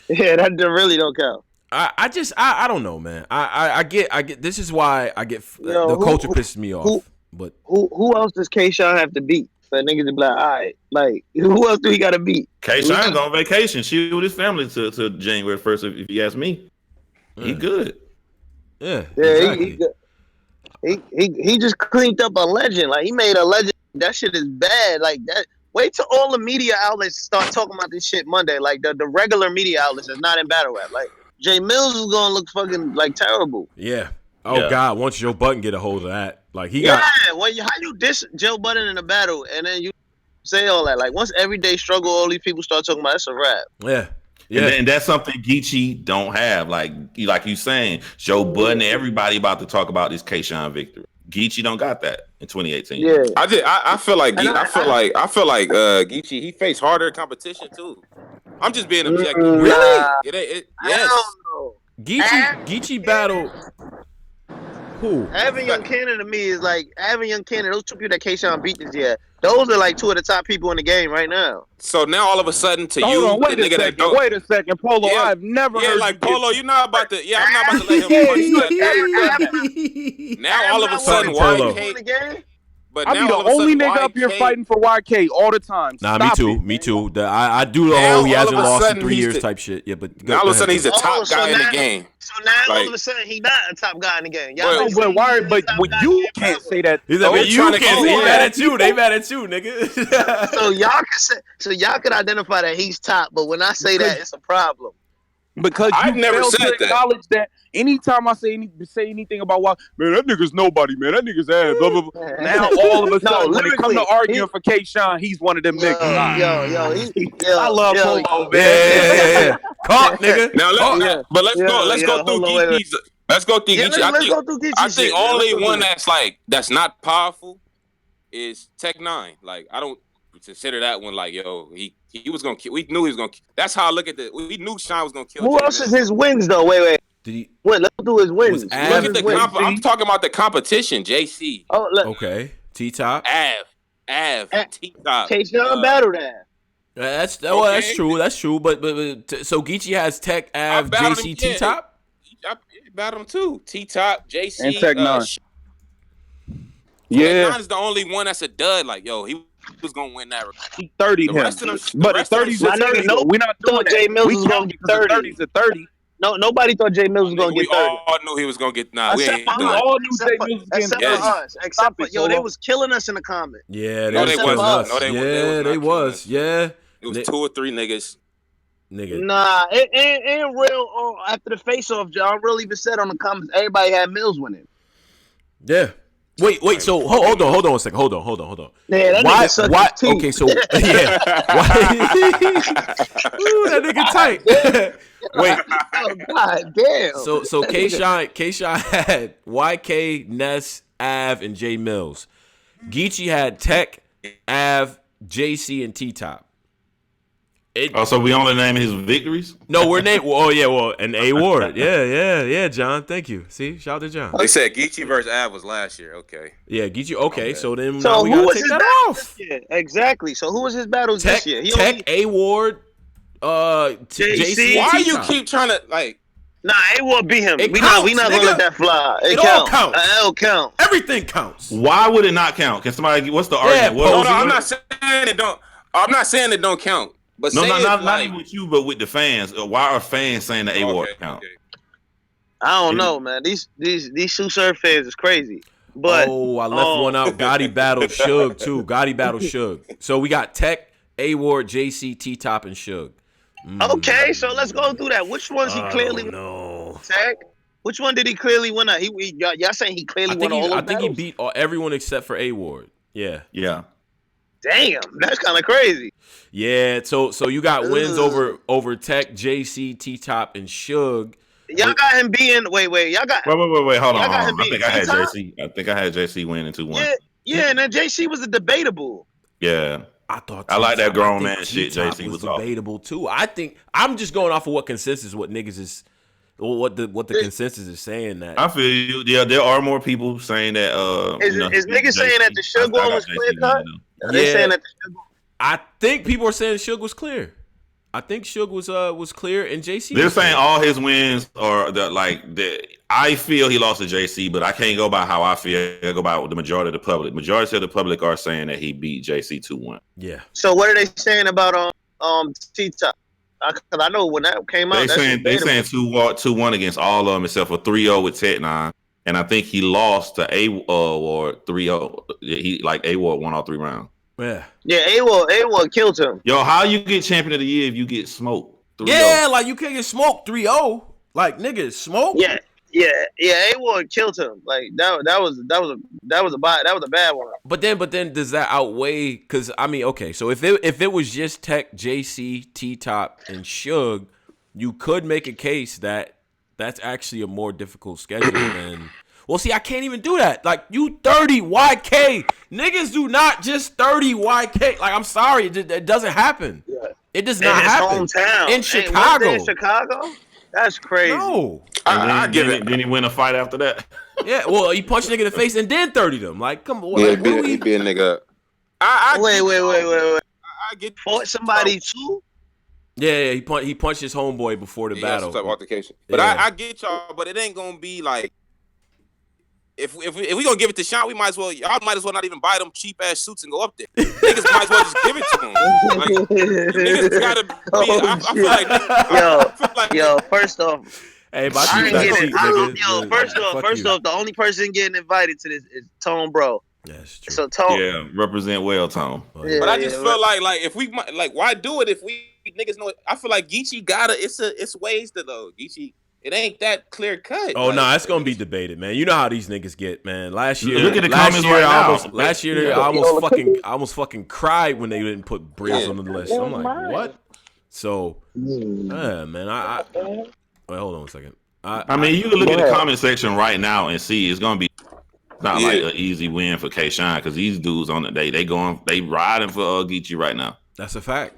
Yeah, that really don't count. I don't know, man. I get. This is why I get the culture pisses me off. But who else does K-Sean have to beat for niggas to be like, all right, like who else do he got to beat? K-Sean's on vacation. She with his family to January 1st. If you ask me, he good. Yeah, exactly. He just cleaned up a legend. Like he made a legend. That shit is bad. Like that. Wait till all the media outlets start talking about this shit Monday. Like the regular media outlets is not in battle rap. Like Jay Mills is gonna look fucking like terrible. Yeah. Oh God, once Joe Budden get a hold of that, like how you diss Joe Budden in a battle and then you say all that. Like once everyday struggle, all these people start talking about, it's a rap. Yeah. Yeah, and that's something Geechee don't have. Like you saying, Joe Budden, everybody about to talk about this K-Sean victory. Geechee don't got that in 2018. Yeah, I feel like Geechee he faced harder competition too. I'm just being objective. Really? Yes. Geechee battle. Who? Having Young Cannon to me is like having Young Cannon. Those two people that K-Sean beat this year, those are like two of the top people in the game right now. So now all of a sudden to wait a second, Polo. Yeah, I've never heard like Polo. You're not about to. Yeah, I'm not about to let him punch. Now all of a sudden, YK. But I be the only nigga up here fighting for YK all the time. Nah, me too. I do the whole he hasn't lost in 3 years type shit. Yeah, but now all of a sudden he's a top guy in the game. So now all of a sudden he's not a top guy in the game. But you can't say that. He's like, but you can't say they mad at you. They mad at you, nigga. So y'all can identify that he's top, but when I say that, it's a problem. Because I've never said that. Anytime I say anything about why, man, that nigga's nobody, man. That nigga's ass. Blah, blah, blah. Now all of a sudden, when it come to arguing for K-Sean, he's one of them niggas. I love Polo, man. Yeah. Caught, nigga. Now let's go through Geechee's. Let's go through Geechee. I think only one that's not powerful is Tech 9. Like I don't consider that one like he was gonna kill. We knew he was gonna. That's how I look at it. We knew Sean was gonna kill. Who else is his wins though? Wait. Let's do his wins. Look at the I'm talking about the competition. JC. Oh, okay. T-Top. Av. T-Top. K-Sean battled that. That's true. That's true. But so Geechee has Tech, Av, JC, T-Top. I battled him too. T-Top, JC, and Tech 9. Tech 9 is the only one that's a dud. Like he was gonna win that. He 30'd him. But the 30's a 30. We're not doing that. Jay Mills was gonna get 30. 30's a 30. No, nobody thought Jay Mills was gonna get 30. We all knew he was gonna get. We all knew Jay Mills was getting 30. Except for they was killing us in the comments. Yeah, they was. Yeah, it was 2 or 3 niggas. Nah, it ain't real. After the face-off, John really even said on the comments, everybody had Mills winning. Yeah. Wait. So hold on a second. Hold on. Yeah, why? Okay, so yeah. Ooh, that nigga tight. Wait. Oh God damn. So K-Sean had YK, Ness, Av, and J Mills. Geechee had Tech, Av, JC, and T-Top. So we only name his victories? No, we're named. And A-Ward. Yeah, John. Thank you. See, shout out to John. They said Geechee versus Av was last year. Okay. Yeah, Geechee. Okay, so then now we gotta take that off. Exactly. So who was his battles this year? Tech, A-Ward, JC. Why you keep trying to like? Nah, A-Ward beat him. We not gonna let that fly. It all counts. L count. Everything counts. Why would it not count? Can somebody? What's the argument? I'm not saying it don't. I'm not saying it don't count. But not even with you, but with the fans. Why are fans saying the A-Ward count? Okay. I don't know, man. These Sue Surf fans is crazy. But I left one out. Gotti battled Suge too. So we got Tech, A-Ward, JC, T-Top, and Suge. Okay, so let's go through that. Which ones he clearly no. Tech? Which one did he clearly win? Y'all saying he clearly won all I the think he battles? beat everyone except for A Ward. Yeah. Yeah. Damn, that's kind of crazy. Yeah. So you got wins over Tech, JC, T Top, and Suge. Y'all got him being wait. Y'all got Wait. Hold y'all got on. him I being think I had T-Top? JC. I think I had JC winning 2-1. Yeah, and then JC was a debatable. Yeah. I thought I like that grown I think man shit. T-Top JC was debatable too. I think I'm just going off of what consensus, what niggas is, what the consensus is saying that. I feel you. Yeah, there are more people saying that. Is niggas saying that the Suge one was clear cut? Are they saying that the Suge one? I think people are saying Suge was clear. I think Suge was clear, and JC. They're saying all his wins are the. I feel he lost to JC, but I can't go by how I feel. I go by the majority of the public. Majority of the public are saying that he beat JC 2-1. Yeah. So what are they saying about T-Top? Because I know when that came out, They saying 2-1 against all of them except for 3-0 with Tech 9, and I think he lost to A Ward 3-0. He A Ward won all 3 rounds. Yeah. Yeah, A-Ward killed him. Yo, how you get champion of the year if you get smoked? 3-0? Yeah, like you can't get smoked 3-0. Like niggas smoke. Yeah. A-Ward killed him. Like that was a bad one. But then does that outweigh? Because I mean, okay, so if it was just Tech, JC, T Top, and Suge, you could make a case that that's actually a more difficult schedule than. Well, see, I can't even do that. Like, you 30 YK. Niggas do not just 30 YK. Like, I'm sorry. It doesn't happen. Yeah. It does not happen. Hometown. In Chicago. In Chicago? That's crazy. No. I give it. Then he win a fight after that. Yeah, well, he punched a nigga in the face and then 30 them. Like, come on. Yeah, like, he beat a nigga up. Wait. I get fought somebody too? Yeah, he punched his homeboy before the battle. Some type of altercation. But I get y'all, but it ain't gonna be like if we gonna give it to Sean, y'all might as well not even buy them cheap ass suits and go up there. Niggas might as well just give it to him. Like, niggas gotta be. I feel like yo, first off. Hey, first off, the only person getting invited to this is Tone Bro. That's true. So Tone, yeah, represent well, Tone. But I just feel like if we why do it if we niggas know it? I feel like Geechee it's ways to though. Geechee, it ain't that clear cut. Oh no, it's gonna be debated, man. You know how these niggas get, man. Last year, look at the comments right now. Last year, I almost fucking cried when they didn't put Briz on the list. I'm like, what? So, man, wait, hold on a second. I mean, you can look at the comment section right now and see it's gonna be not like an easy win for K-Shine because these dudes on the day they riding for Geechee right now. That's a fact.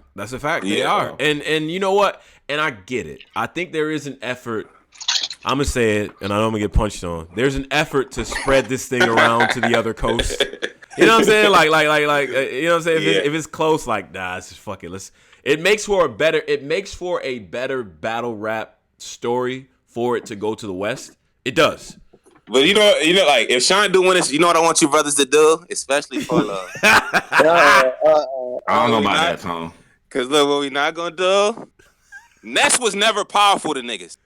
They are, and you know what? And I get it. I think there is an effort. I'm gonna say it, and I know I'm gonna get punched on. There's an effort to spread this thing around to the other coast. You know what I'm saying? Like, you know what I'm saying? If it's close, like, nah, it's just fuck it. It makes for a better battle rap story for it to go to the West. It does. But you know, like if Sean do win this, you know what I want you brothers to do, especially for love. I don't know about that, Tom. Cause look, what we not gonna do. Ness was never powerful to niggas.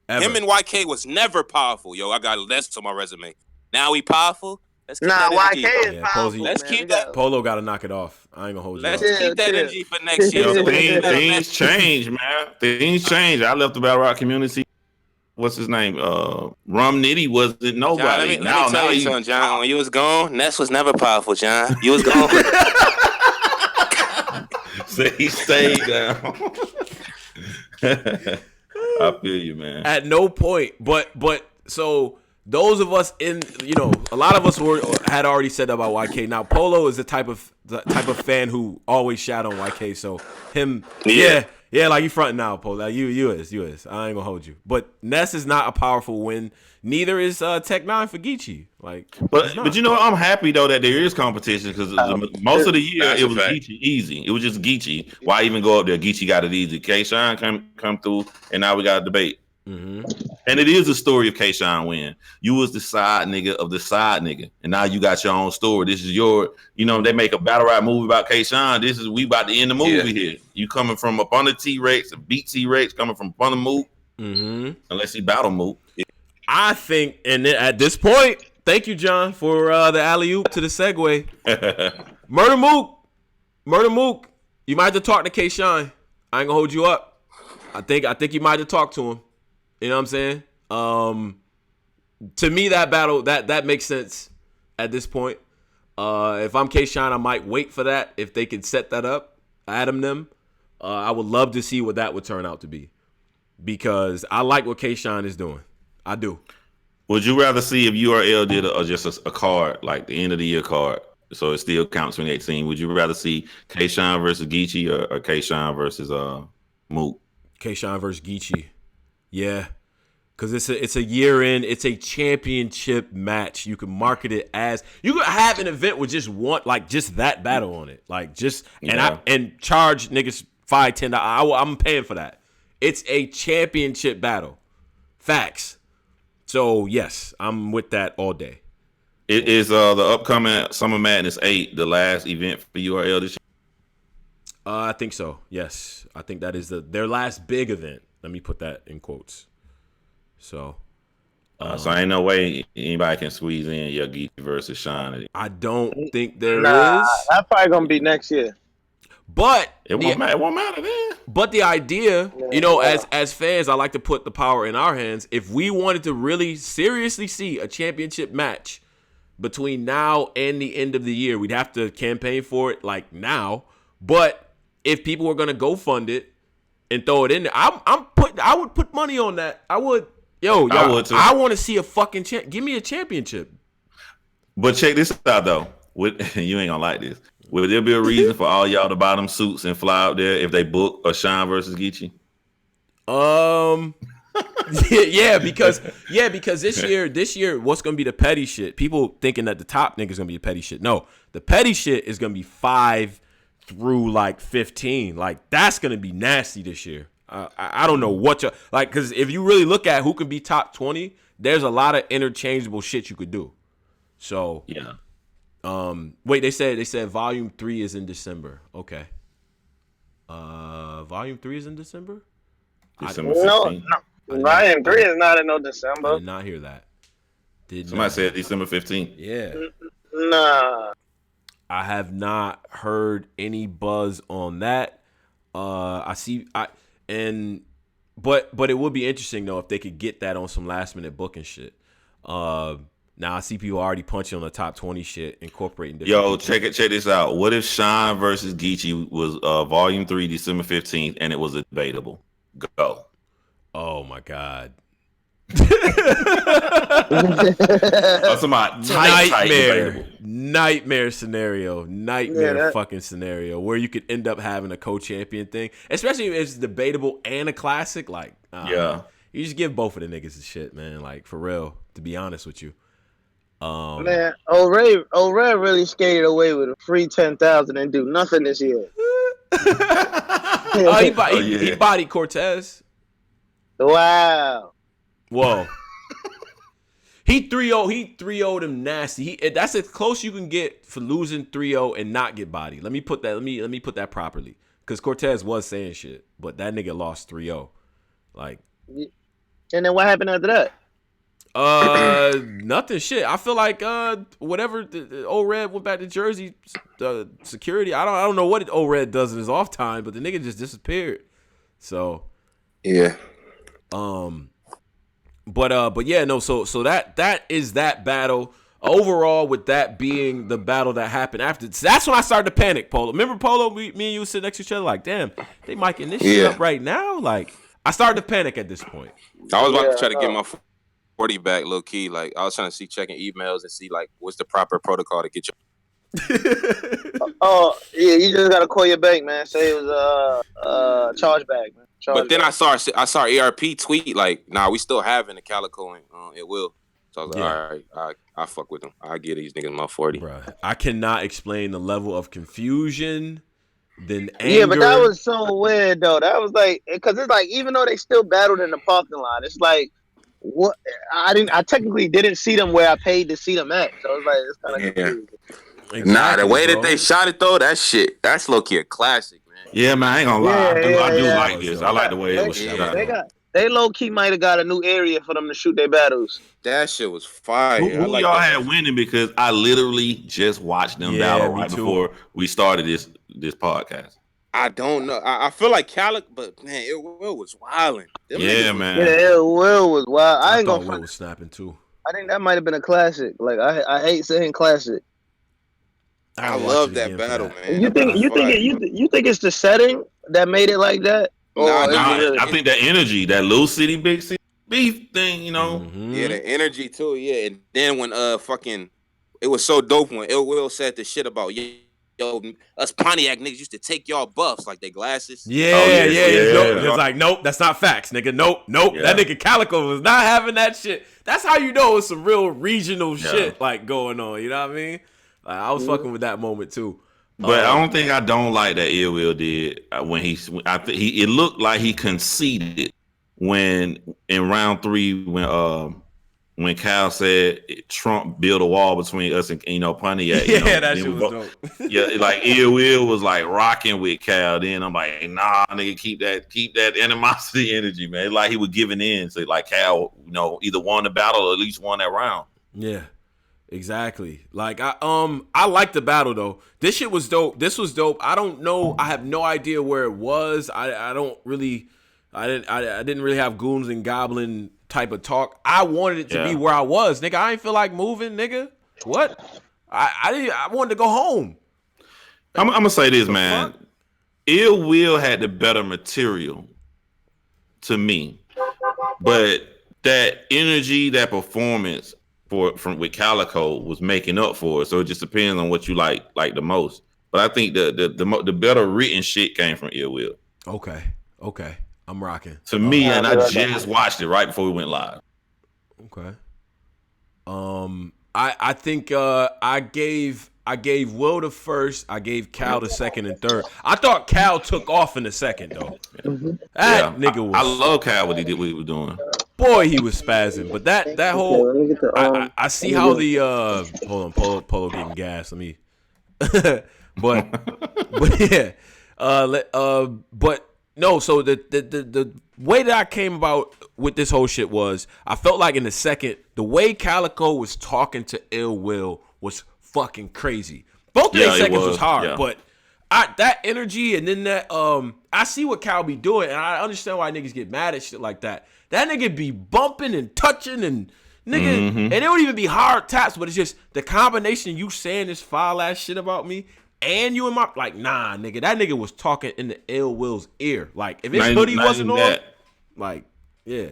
Ever. Him and YK was never powerful. Yo, I got Ness on my resume. Now we powerful. Let's keep that YK energy, is powerful. Let's keep that. Polo got to knock it off. I ain't gonna hold you. Let's keep that energy for next year. Things change, man. Things change. I left the battle rock community. What's his name? Rum Nitty wasn't nobody. John, let me tell you something, John. When you was gone, Ness was never powerful, John. You was gone. So he stayed down. I feel you, man. At no point, but so those of us in, a lot of us had already said about YK. Now Polo is the type of fan who always shout on YK. So him, yeah, like you fronting now, Polo. Like you is. I ain't gonna hold you. But Ness is not a powerful win. Neither is Tech 9 for Geechee. Like, but I'm happy though that there is competition because most of the year it was Geechee easy. It was just Geechee. Why even go up there? Geechee got it easy. K-Shine come through, and now we got a debate. Mm-hmm. And it is a story of K-Shine win. You was the side nigga of the side nigga, and now you got your own story. This is your, they make a battle rap movie about K-Shine. We about to end the movie here. You coming from up under T-Rex, a beat T-Rex, coming from up under Mook, unless he battle Mook. I think, and at this point, thank you, John, for the alley-oop to the segue. Murder Mook, you might have to talk to K-Shine. I ain't gonna hold you up. I think you might have talked to him. You know what I'm saying? To me, that battle that makes sense at this point. If I'm K-Shine, I might wait for that. If they could set that up, Adam them, I would love to see what that would turn out to be. Because I like what K-Shine is doing. I do. Would you rather see if URL did just a card, like the end of the year card, so it still counts 2018? Would you rather see K-Shine versus Geechee or K-Shine versus Mook? K-Shine versus Geechee. Yeah. Because it's a year in, it's a championship match. You can market it as, you could have an event with just that battle on it. Like just, and charge niggas $5, $10. I'm paying for that. It's a championship battle. Facts. So yes, I'm with that all day. It is the upcoming Summer Madness 8, the last event for URL this year? I think so. Yes, I think that is their last big event. Let me put that in quotes. So ain't no way anybody can squeeze in Geechee versus Shine. I don't think there is. That's probably gonna be next year. But it won't matter then. But the idea, as fans, I like to put the power in our hands. If we wanted to really seriously see a championship match between now and the end of the year, we'd have to campaign for it like now. But if people were gonna go fund it and throw it in there, I would put money on that. I would. Yo, I would too. I want to see a fucking give me a championship. But check this out though. You ain't gonna like this. Would there be a reason for all y'all to buy them suits and fly out there if they book a Shine versus Geechee? Yeah, because this year, what's gonna be the petty shit? People thinking that the top nigga's gonna be the petty shit. No, the petty shit is gonna be 5 through like 15. Like that's gonna be nasty this year. I don't know what you like, because if you really look at who can be top 20, there's a lot of interchangeable shit you could do. So yeah. Wait, they said volume 3 is in December. Okay. Volume 3 is in December? December 15th. No. Volume 3 is not in no December. I did not hear that. Somebody said December 15th. Yeah. Nah. I have not heard any buzz on that. But it would be interesting though if they could get that on some last minute booking shit. Now I see people already punching on the top 20 shit, incorporating different people. Check this out. What if Shine versus Geechee was volume 3, December 15th, and it was a debatable? Go. Oh my God. Nightmare scenario. Fucking scenario where you could end up having a co-champion thing, especially if it's debatable and a classic. Like, you just give both of the niggas the shit, man. Like, for real, to be honest with you. Man, O'Ray really skated away with a free 10,000 and do nothing this year. He bodied Cortez. Wow. Whoa. He 3-0'd him nasty. That's as close you can get for losing 3-0 and not get bodied. Let me put that properly. Because Cortez was saying shit, but that nigga lost 3-0. Like, and then what happened after that? Nothing. Shit. I feel like whatever the O-Red went back to Jersey security. I don't know what O-Red does in his off time, but the nigga just disappeared. So yeah. But yeah, no. So that is that battle. Overall, with that being the battle that happened after, that's when I started to panic. Polo, remember Polo? Me and you sit next to each other like, damn, they miking this shit up right now. Like, I started to panic at this point. I was about to try to get my 40 back, low key. Like, I was trying to see, checking emails and see like what's the proper protocol to get your. Oh yeah, you just gotta call your bank, man. Say it was chargeback, man. But then I saw ERP tweet like, nah, we still having the Calico and it will. So I was like, all right, I fuck with them. I get these niggas my 40. Bruh, I cannot explain the level of confusion, then anger. Yeah, but that was so weird though. That was like, because it's like, even though they still battled in the parking lot, it's like, what? I technically didn't see them where I paid to see them at. So it was like, it's kind of confusing. Exactly, nah, the way that they shot it though, that's low key a classic, man. Yeah, man, I ain't gonna lie. I do like this. I like the way it was shot. They low key might have got a new area for them to shoot their battles. That shit was fire. Who like y'all had winning? Because I literally just watched them battle right before we started this podcast. I don't know. I feel like Calic, but man, Will was wilding. Them Yeah, niggas man. Yeah, Will was wild. I I ain't thought gonna Will front. was snapping too. I think that might have been a classic. Like I hate saying classic. I I gotta watch it love that again for battle, that. man. You That battle think was fire. you think it's the setting that made it like that, Nah, or is nah. it Nah, really? I think that energy, that little city, big city beef thing, Yeah, Mm-hmm. the energy too. Yeah, and then when fucking, it was so dope when Ill Will said the shit about yo us Pontiac niggas used to take y'all buffs like they glasses. Oh Yeah, yeah, yeah. No, yeah, it's like, nope, that's not facts, nigga. Nope. That yeah, nigga Calico was not having that shit. That's how you know it's some real regional yeah. shit like going on. You know what I mean? Like, I was fucking with that moment too. But I don't think I don't like that Ill Will did when he. I think it looked like he conceded when in round 3 when Cal said Trump built a wall between us and Pontiac. Yeah, that then shit we was both, dope. yeah, like Ill Will was like rocking with Cal. Then I'm like, nah, nigga, keep that animosity energy, man. It's like he was giving in. So like Cal, either won the battle or at least won that round. Yeah. Exactly. Like I like the battle though. This shit was dope. This was dope. I don't know. I have no idea where it was. I don't really I didn't really have goons and goblin type of talk. I wanted it to be where I was, nigga. I ain't feel like moving, nigga. What? I wanted to go home. I'm gonna say this, man. Fuck? Ill Will had the better material to me, but that energy, that performance from with Calico was making up for it. So it just depends on what you like the most. But I think the better written shit came from Ill Will. Okay. I'm rocking. To me, and I just watched it right before we went live. Okay. I think I gave Will the first. I gave Cal the second and third. I thought Cal took off in the second though. That nigga was. I love Cal what he did. What he was doing. Boy, he was spazzing. But that whole. Let me get the, I see how the hold on, Polo getting gas. Let me. but yeah, but no. So the way that I came about with this whole shit was I felt like in the second, the way Calico was talking to Ill Will was fucking crazy. Both of their seconds was hard, but that energy and then that I see what Cal be doing, and I understand why niggas get mad at shit like that. That nigga be bumping and touching and nigga, and it would even be hard taps, but it's just the combination of you saying this foul ass shit about me and you and my like, nah, nigga, that nigga was talking in the Ill Will's ear. Like if his hoodie wasn't on, like, yeah.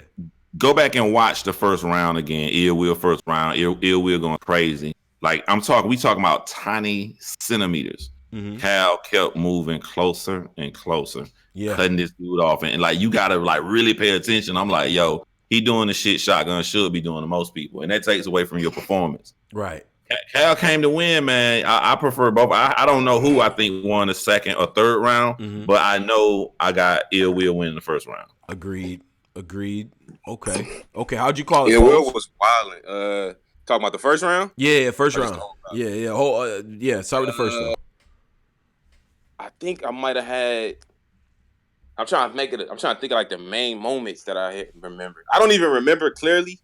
Go back and watch the first round again. Ill Will first round. Ill Will going crazy. Like we talking about tiny centimeters. Cal kept moving closer and closer, cutting this dude off, and like you gotta like really pay attention. I'm like, yo, he doing the shit shotgun should be doing to most people, and that takes away from your performance. Right. Cal came to win, man. I prefer both. I don't know who I think won the second or third round, but I know I got Ill Will winning the first round. Agreed. Okay. How'd you call it? Ill Will was wilding. Talking about the first round? Yeah, first round. Yeah. Start with the first one. I think I might have had. I'm trying to think of like the main moments that I remember. I don't even remember clearly,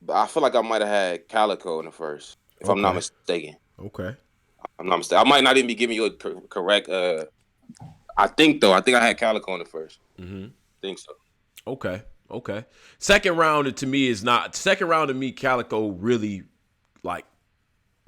but I feel like I might have had Calico in the first, if I'm not mistaken. Okay. I'm not mistaken. I might not even be giving you a correct. I think I had Calico in the first. I think so. Okay. Second round to me is not. Second round to me, Calico really like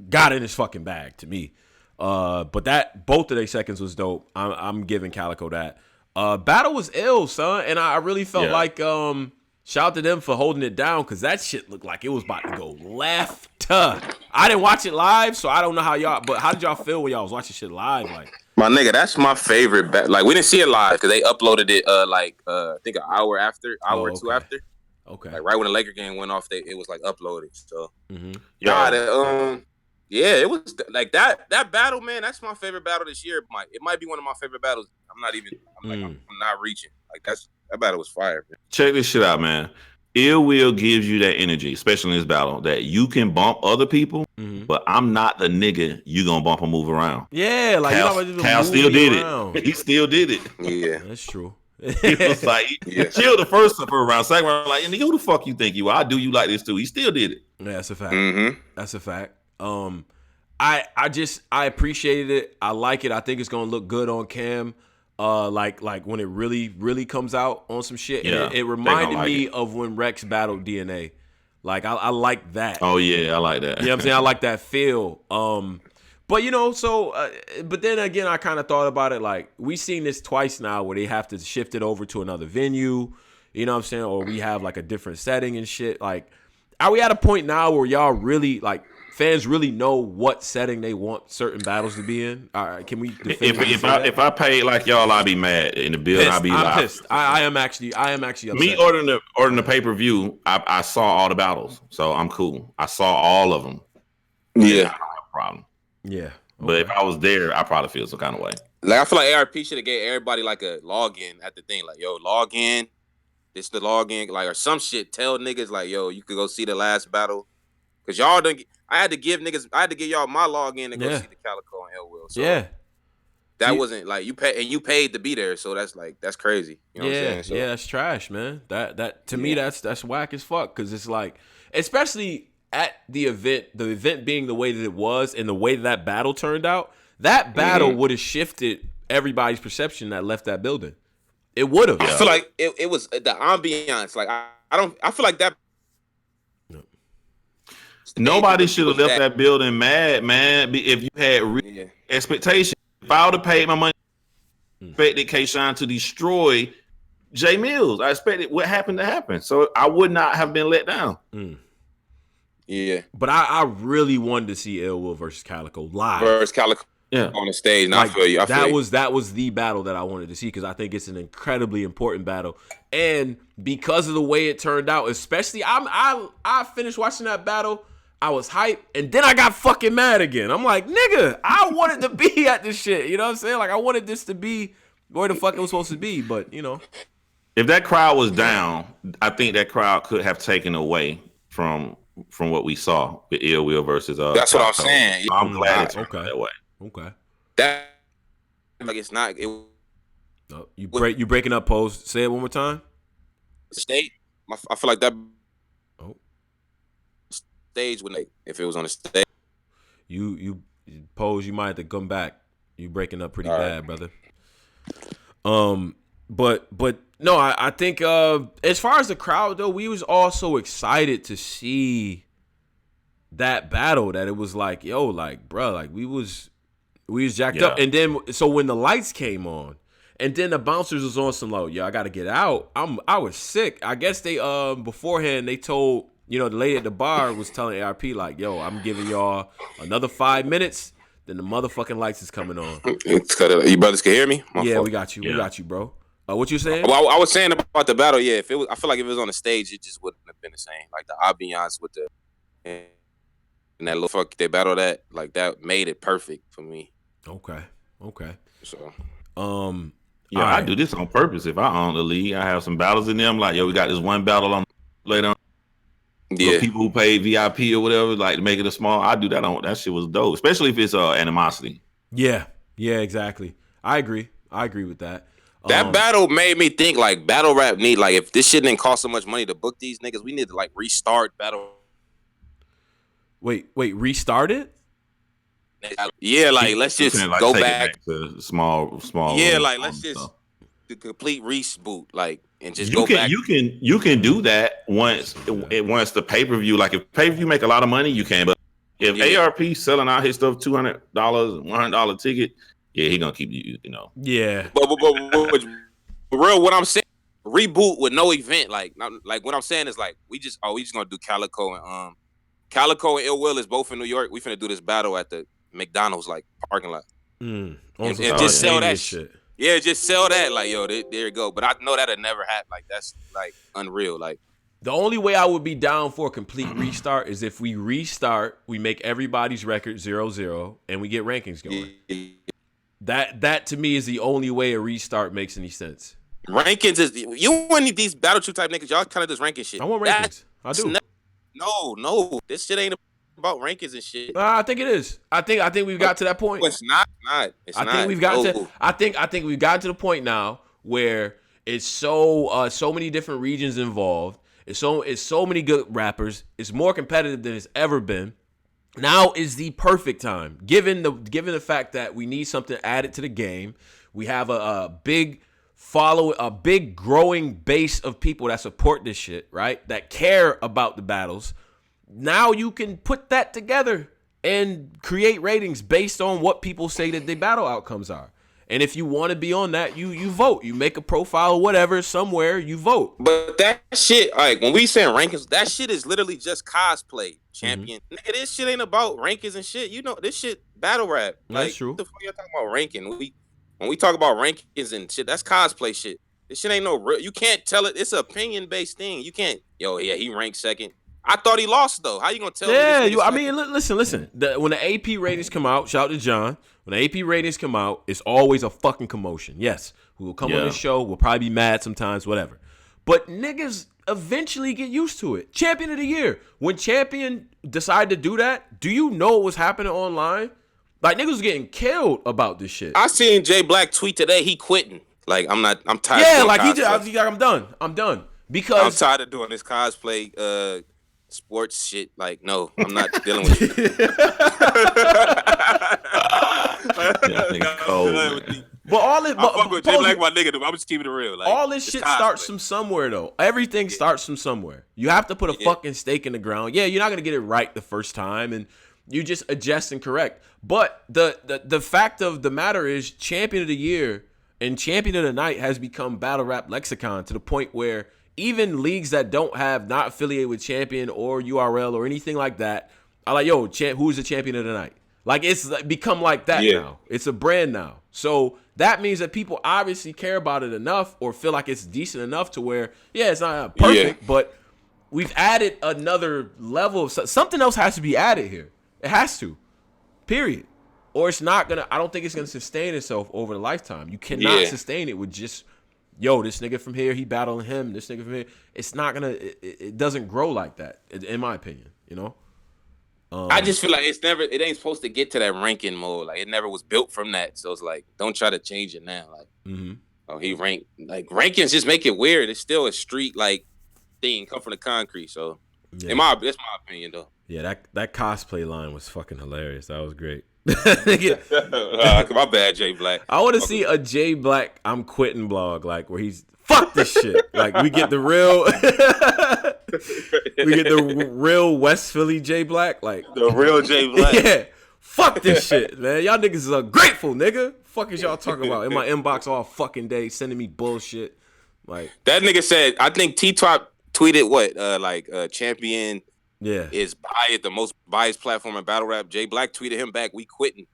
got in his fucking bag to me. But that both of their seconds was dope. I'm giving Calico that. Battle was ill, son, and I really felt like shout out to them for holding it down because that shit looked like it was about to go left. I didn't watch it live, so I don't know how y'all. But how did y'all feel when y'all was watching shit live? Like, my nigga, that's my favorite. Like, we didn't see it live because they uploaded it. I think an hour or two after. Okay. Like right when the Laker game went off, it was like uploaded. So, yeah, it was like that battle, man. That's my favorite battle this year. It might be one of my favorite battles. I'm not reaching. Like that battle was fire, man. Check this shit out, man. Ill Will gives you that energy, especially in this battle, that you can bump other people, but I'm not the nigga you gonna bump and move around. Yeah, like Cal still did it. He still did it. Yeah, that's true. He was like, he chilled the first round, second round, like, nigga, who the fuck you think you are? I do you like this too. He still did it. Yeah, that's a fact. That's a fact. I appreciated it. I like it. I think it's gonna look good on cam. Like when it really comes out on some shit. Yeah, And it reminded me of when Rex battled DNA. Like I like that. Oh yeah, I like that. You know what I'm saying? I like that feel. But but then again, I kind of thought about it. Like we've seen this twice now, where they have to shift it over to another venue. You know what I'm saying? Or we have like a different setting and shit. Like, are we at a point now where y'all really like fans really know what setting they want certain battles to be in? All right, can we? If I paid like y'all, I'd be mad in the building. I'd be I'm pissed. I am actually upset. Me ordering the pay-per-view. I saw all the battles, so I'm cool. I saw all of them. Yeah, I don't have a problem. Yeah, okay. But if I was there, I probably feel some kind of way. Like I feel like ARP should have gave everybody like a login at the thing. Like, yo, log in. This the login, like, or some shit. Tell niggas like, yo, you could go see the last battle. Cause y'all done. I had to give y'all my login to go see the Calico and Ill Will. So that wasn't like you paid to be there. So that's crazy. You know what I'm saying? So, that's trash, man. That to me that's whack as fuck. Cause it's like, especially at the event being the way that it was and the way that battle turned out, that battle would have shifted everybody's perception that left that building. It would have. I feel like it was the ambiance. Like I feel like that. Nobody should have left that building mad, man. If you had expectations, if I would have paid my money, expected K-Shine to destroy Jay Mills. I expected what happened to happen, so I would not have been let down. Yeah, but I really wanted to see Ill Will versus Calico live. On the stage. Like, I feel you. That was the battle that I wanted to see because I think it's an incredibly important battle, and because of the way it turned out, especially I finished watching that battle. I was hyped, and then I got fucking mad again. I'm like, nigga, I wanted to be at this shit. You know what I'm saying? Like, I wanted this to be where the fuck it was supposed to be, but, you know. If that crowd was down, I think that crowd could have taken away from what we saw with Ill Will versus That's what I'm saying. I'm glad it turned that way. Okay. That, like, it's not. You breaking up, Pose. Say it one more time. State. I feel like that. Stage when if it was on the stage. You Pose, you might have to come back. You breaking up pretty bad, brother. But no, I think as far as the crowd though, we was all so excited to see that battle that it was like, yo, like, bro, like we was jacked up. And then so when the lights came on and then the bouncers was on some low, yo, I gotta get out. I was sick. I guess they beforehand they told, you know, the lady at the bar was telling ARP like, yo, I'm giving y'all another 5 minutes, then the motherfucking lights is coming on. You brothers can hear me? My fault. We got you. We got you, bro. What you saying? Well, I was saying about the battle, I feel like if it was on the stage, it just wouldn't have been the same. Like the ambiance with and that little fuck they battle that made it perfect for me. Okay. So I do this on purpose. If I own the league, I have some battles in there. I'm like, yo, we got this one battle on later on. Yeah. So people who pay VIP or whatever, like to make it a small, I do that on that shit was dope. Especially if it's animosity. Yeah, exactly. I agree with that. That battle made me think like battle rap need like if this shit didn't cost so much money to book these niggas, we need to like restart battle. Wait, restart it? Yeah, like let's just go back to small. Yeah, like let's just the complete reboot, like and just go back. You can do that once the pay-per-view. Like if pay-per-view make a lot of money, you can. But if ARP selling out his stuff $200, $100 ticket, yeah, he gonna keep you know. Yeah. But real, what I'm saying, reboot with no event. Like what I'm saying is like we just gonna do Calico and Ill Will is both in New York. We finna do this battle at the McDonald's like parking lot. And just sell that shit. Yeah, just sell that. Like, yo, there you go. But I know that'll never happen. Like, that's like unreal. Like, the only way I would be down for a complete restart is if we restart, we make everybody's record 0-0, and we get rankings going. That to me is the only way a restart makes any sense. Rankings is you want these battle troop type niggas. Y'all kind of just ranking shit. I want rankings. I do. No, this shit ain't about rankings and shit. I think it is. I think we've got to that point. It's not. I think we've got to. I think we've got to the point now where it's so many different regions involved. It's so many good rappers. It's more competitive than it's ever been. Now is the perfect time, given the fact that we need something added to the game. We have a big growing base of people that support this shit, right? That care about the battles. Now you can put that together and create ratings based on what people say that the battle outcomes are. And if you want to be on that, you vote. You make a profile or whatever somewhere, you vote. But that shit, like when we saying rankings, that shit is literally just cosplay, champion. Nigga, this shit ain't about rankings and shit. You know, this shit battle rap. Like, That's true. what the fuck y'all talking about ranking? When we talk about rankings and shit, that's cosplay shit. This shit ain't no real. You can't tell it. It's an opinion based thing. You can't. He ranked second. I thought he lost though. How you gonna tell me? Yeah, I mean, listen. When the AP ratings come out, shout out to John. When the AP ratings come out, it's always a fucking commotion. Yes, we will come on this show. We'll probably be mad sometimes, whatever. But niggas eventually get used to it. Champion of the year. When Champion decided to do that, do you know what was happening online? Like, niggas was getting killed about this shit. I seen Jay Black tweet today. He quitting. Like, I'm tired. Yeah, like I'm done because I'm tired of doing this cosplay. Sports shit, like, no, I'm not dealing with it. But all this, I fuck with Jay Black, my nigga. I'm just keeping it real. Like, all this shit starts from somewhere, though. Everything starts from somewhere. You have to put a fucking stake in the ground. Yeah, you're not gonna get it right the first time, and you just adjust and correct. But the fact of the matter is, Champion of the Year and Champion of the Night has become battle rap lexicon to the point where even leagues that don't have not affiliated with Champion or URL or anything like that are like, yo, who's the champion of the night? Like, it's become like that now. It's a brand now. So that means that people obviously care about it enough or feel like it's decent enough to where, it's not perfect, but we've added another level of something else has to be added here. It has to, period. Or it's not going to, I don't think it's going to sustain itself over the lifetime. You cannot sustain it with just, this nigga from here, he battling him. This nigga from here, it's not gonna. It doesn't grow like that, in my opinion. I just feel like it ain't supposed to get to that ranking mode. Like, it never was built from that. So it's like, don't try to change it now. Like, he ranked. Like, rankings just make it weird. It's still a street like thing, come from the concrete. So, that's my opinion though. Yeah, that cosplay line was fucking hilarious. That was great. My bad, Jay Black. I want to see a Jay Black I'm quitting blog, like, where he's fuck this shit. Like, we get the real West Philly Jay Black, like the real Jay Black. Yeah, fuck this shit, man. Y'all niggas is ungrateful, nigga. Fuck is y'all talking about in my inbox all fucking day, sending me bullshit. Like, that nigga said, I think T-Top tweeted what, Champion. Yeah, is biased, the most biased platform in battle rap. Jay Black tweeted him back, "We quitting."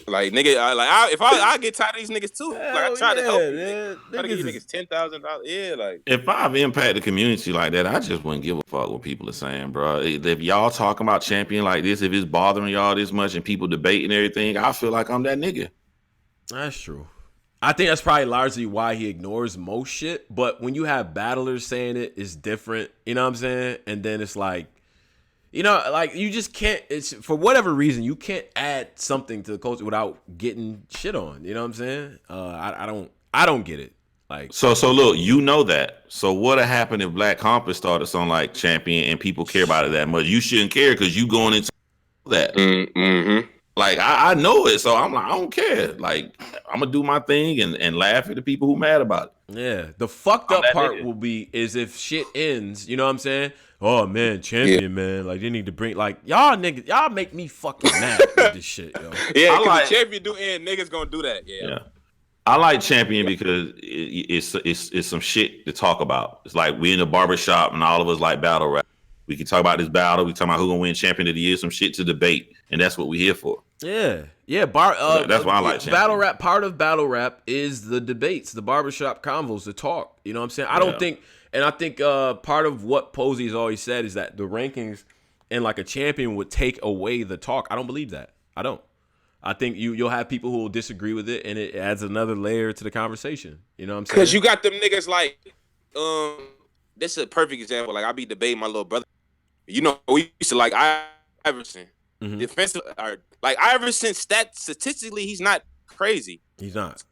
Like, nigga, I get tired of these niggas too. Like, I try to help you. Try to give you niggas $10,000. Yeah, like, if I've impacted the community like that, I just wouldn't give a fuck what people are saying, bro. If y'all talking about Champion like this, if it's bothering y'all this much and people debating everything, I feel like I'm that nigga. That's true. I think that's probably largely why he ignores most shit. But when you have battlers saying it, it's different. You know what I'm saying? And then it's like, like, you just can't. It's for whatever reason you can't add something to the culture without getting shit on. You know what I'm saying? I don't get it. Like, so look, that. So what'd happen if Black Compass started something like Champion and people care about it that much? You shouldn't care because you going into that. Mm-hmm. Like, I know it, so I'm like, I don't care. Like, I'm gonna do my thing and laugh at the people who mad about it. Yeah, the fucked up part is if shit ends. You know what I'm saying? Oh man, Champion, man. Like, they need to bring, like, y'all niggas, y'all make me fucking mad with this shit, yo. Yeah, because the Champion do end, niggas gonna do that. Yeah. I like Champion because it's some shit to talk about. It's like we in the barbershop and all of us like battle rap. We can talk about this battle. We talk about who gonna win Champion of the Year. Some shit to debate, and that's what we're here for. Yeah. That's why I like Champion. Battle rap. Part of battle rap is the debates, the barbershop convos, the talk. You know what I'm saying? I don't think, and I think part of what Posey has always said is that the rankings and like a Champion would take away the talk. I don't believe that. I don't. I think you'll have people who will disagree with it, and it adds another layer to the conversation. You know what I'm saying? Because you got them niggas like, this is a perfect example. Like, I be debating my little brother. We used to like Iverson. Mm-hmm. Defensive, like Iverson, statistically, he's not crazy. He's not.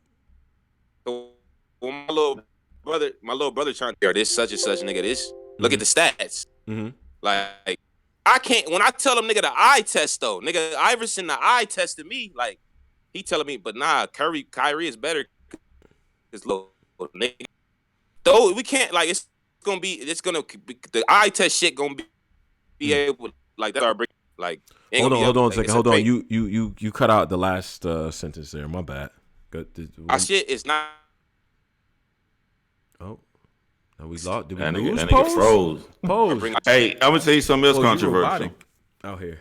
So when my little brother trying to this such and such nigga, look at the stats. Mm-hmm. Like I can't. When I tell him, nigga, the eye test though, nigga, Iverson, the eye tested me. Like he telling me, but nah, Kyrie is better. This little nigga. Though we can't like it's gonna be the eye test shit gonna be able like that's our break. Like hold on a second. Hold on. Fake. You cut out the last sentence there. My bad. Our shit is not. Oh, no, we lost. Did we That lose? nigga froze. Pose. Hey, I'm gonna tell you something else controversial. Out here.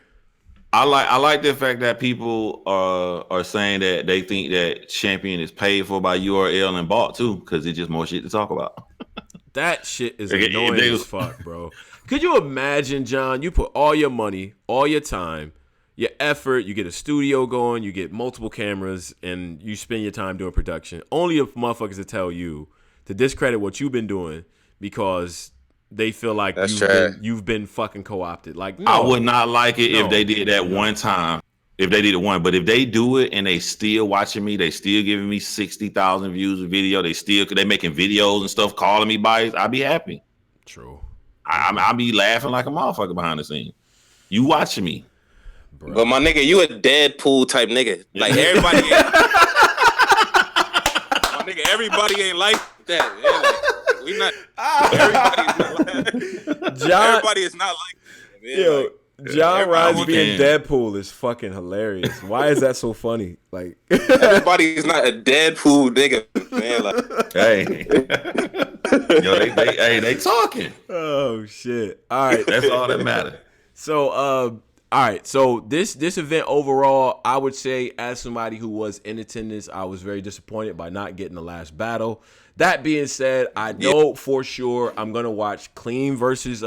I like the fact that people are saying that they think that Champion is paid for by URL and bought too, because it's just more shit to talk about. That shit is annoying as fuck, bro. Could you imagine, John? You put all your money, all your time, your effort, you get a studio going, you get multiple cameras, and you spend your time doing production. Only if motherfuckers to tell you to discredit what you've been doing because they feel like you've been fucking co-opted. Like, no, I would not like it if they did that one time. If they did it one, but if they do it and they still watching me, they still giving me 60,000 views of video. They making videos and stuff, calling me biased. I'd be happy. True. I'll be laughing like a motherfucker behind the scene. You watching me, bro. But my nigga, you a Deadpool type nigga. Like everybody. My nigga, everybody ain't like that. Yeah, like, we not. Everybody's not like John, everybody is not like that. Man. Yo, like, John Ryan being Deadpool is fucking hilarious. Why is that so funny? Like everybody is not a Deadpool nigga, man. Like, hey, yo, they talking. Oh shit! All right, that's all that matters. So, all right. So this event overall, I would say, as somebody who was in attendance, I was very disappointed by not getting the last battle. That being said, I know for sure I'm gonna watch Clean versus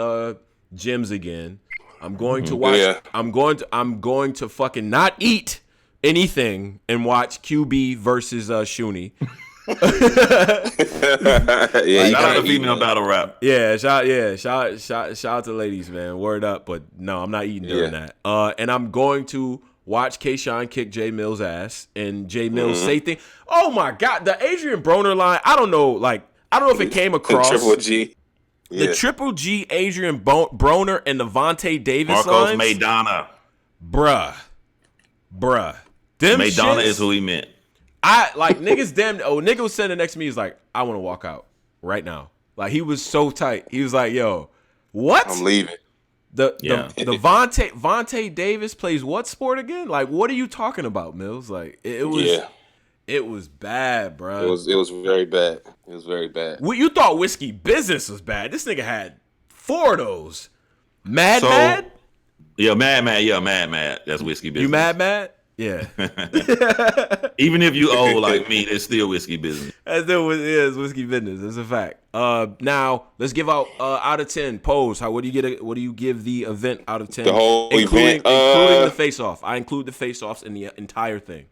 Jims again. I'm going to watch. Yeah. I'm going to fucking not eat anything and watch QB versus Shuni. Yeah, shout out to female battle rap. Yeah, shout out to ladies, man. Word up, but no, I'm not eating during that. And I'm going to watch Kayshawn kick Jay Mills' ass and Jay Mills say things. Oh my god, the Adrian Broner line. I don't know if it came across. Triple G. Yeah. The Triple G, Adrian Broner, and the Vontae Davis Marcos lines. Maidana. Bruh. Them Maidana shits, is who he meant. I like niggas nigga was sitting next to me. He's like, I want to walk out right now. Like he was so tight. He was like, yo, what? I'm leaving. The Vontae Davis plays what sport again? Like, what are you talking about, Mills? Like it was bad, bro. It was very bad. It was very bad. You thought Whiskey Business was bad. This nigga had 4 of those. Mad? Yeah, Mad. That's Whiskey Business. You mad? Yeah. Even if you owe like me, it's still Whiskey Business. It's Whiskey Business. That's a fact. Now let's give out of 10 Pose. What do you give the event out of 10? The whole including event, the face off. I include the face offs in the entire thing.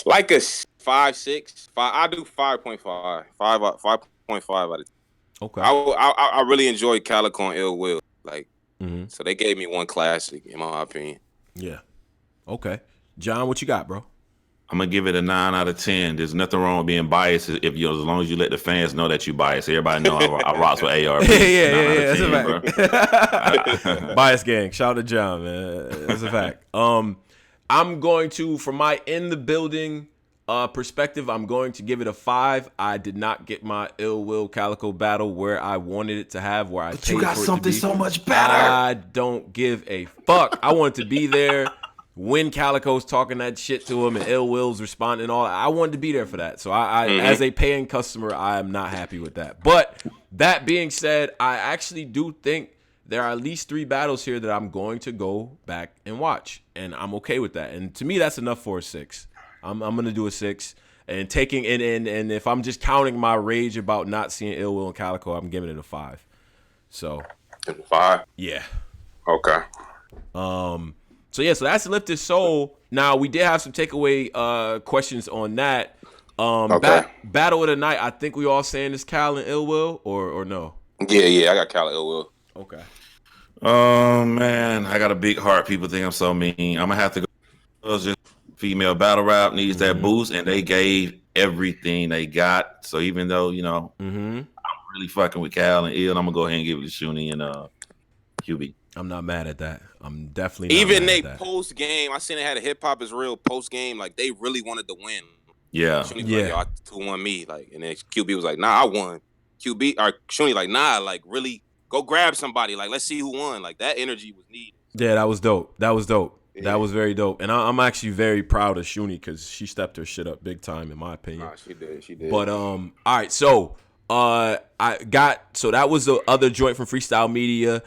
Like a 5, 6, 5. I do 5.5. 5.5 out of 10. Okay. I really enjoyed Calico and Ill Will. Like, so they gave me one classic in my opinion. Yeah. Okay. John, what you got, bro? I'm gonna give it a 9 out of 10. There's nothing wrong with being biased as long as you let the fans know that you biased. Everybody know I rocks with ARB. yeah. That's a fact. Bias gang. Shout out to John, man. That's a fact. I'm going to, from my in the building perspective, I'm going to give it a 5. I did not get my Ill Will Calico battle where I wanted it to have, where I paid for it to be. You got something so much better. I don't give a fuck. I wanted to be there when Calico's talking that shit to him and Ill Will's responding and all. I wanted to be there for that. So I as a paying customer, I am not happy with that. But that being said, I actually do think there are at least 3 battles here that I'm going to go back and watch, and I'm okay with that. And to me, that's enough for a 6. I'm going to do a 6, and taking it in. And if I'm just counting my rage about not seeing Ill Will and Calico, I'm giving it a 5. So 5. Yeah. Okay. So that's Lift His Soul. Now we did have some takeaway questions on that. Okay. Battle of the night. I think we all saying it's Cal and Ill Will, or no? Yeah. I got Cal and Ill Will. Okay. Oh man, I got a big heart. People think I'm so mean. I'm gonna have to go. It was just female battle rap needs that boost, and they gave everything they got. So even though I'm really fucking with Cal and Ill. I'm gonna go ahead and give it to Shuni and QB. I'm not mad at that. I'm definitely not Even mad they at that. post game, I seen they had a hip hop is real post game. Like they really wanted to win. Yeah. Shuni was like, yo, I 2-1 me. Like, and then QB was like, nah, I won. QB or Shuni like, nah, like really go grab somebody. Like, let's see who won. Like that energy was needed. Yeah, that was dope. That was dope. Yeah. That was very dope. And I'm actually very proud of Shuni because she stepped her shit up big time, in my opinion. Nah, she did. She did. But all right, so that was the other joint from Freestyle Media.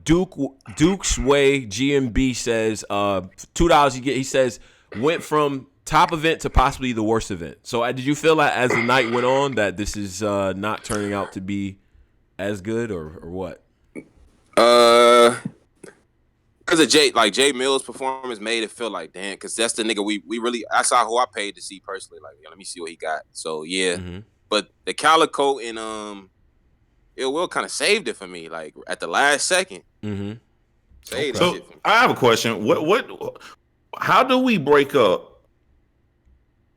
Duke's Way GMB says $2 you get. He says went from top event to possibly the worst event. So did you feel like as the night went on that this is not turning out to be as good or what? Because of Jay Mills' performance made it feel like damn, because that's the nigga we really I saw who I paid to see personally. Like, let me see what he got. So yeah, but the Calico and it will kind of saved it for me. Like at the last second, saved So it for me. I have a question. How do we break up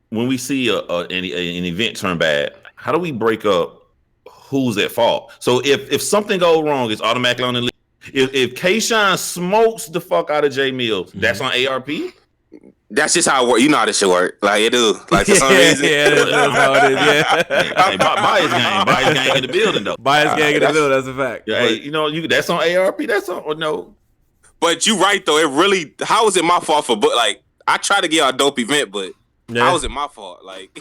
when we see an event turn bad? How do we break up who's at fault? So if something goes wrong, it's automatically on the list. If K-Shine smokes the fuck out of J Mills, that's on ARP? That's just how it works. You know how this shit work. Like it do. Like for some reason. Yeah, that's how it is. Yeah. Hey, Bias gang in the building though. Bias gang in the building. That's a fact. Yeah, hey, that's on ARP. That's on or no? But you right though. It really. How is it my fault for? But like I try to get y'all a dope event, but how is it my fault? Like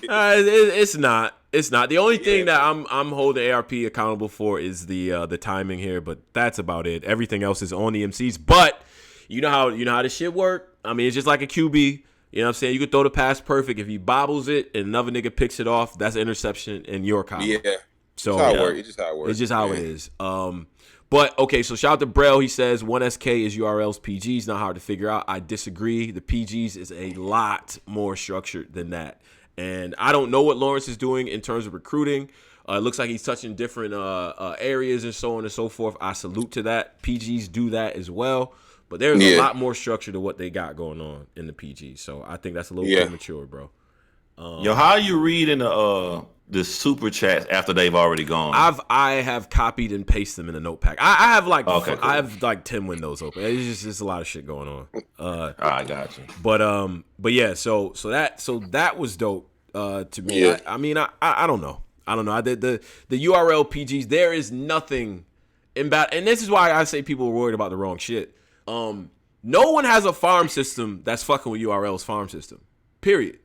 it's not. It's not. The only thing that I'm holding ARP accountable for is the timing here, but that's about it. Everything else is on the MCs. But you know how this shit work. I mean, it's just like a QB. You know what I'm saying? You could throw the pass perfect. If he bobbles it and another nigga picks it off, that's an interception in your column. Yeah. So it's how it works. It's just how it works. It's just how it is. But okay, so shout out to Brell. He says 1SK is URL's PGs. Not hard to figure out. I disagree. The PGs is a lot more structured than that. And I don't know what Lawrence is doing in terms of recruiting. It looks like he's touching different areas and so on and so forth. I salute to that. PGs do that as well. But there's a lot more structure to what they got going on in the PGs. So I think that's a little premature, bro. Yo, how are you reading the super chats after they've already gone? I have copied and pasted them in a notepad. I have like cool. I have like 10 windows open. It's just a lot of shit going on. I got you. But yeah, so that was dope to me. Yeah. I mean I don't know. I did the URL PGs. There is nothing in bad, and this is why I say people are worried about the wrong shit. No one has a farm system that's fucking with URL's farm system. Period.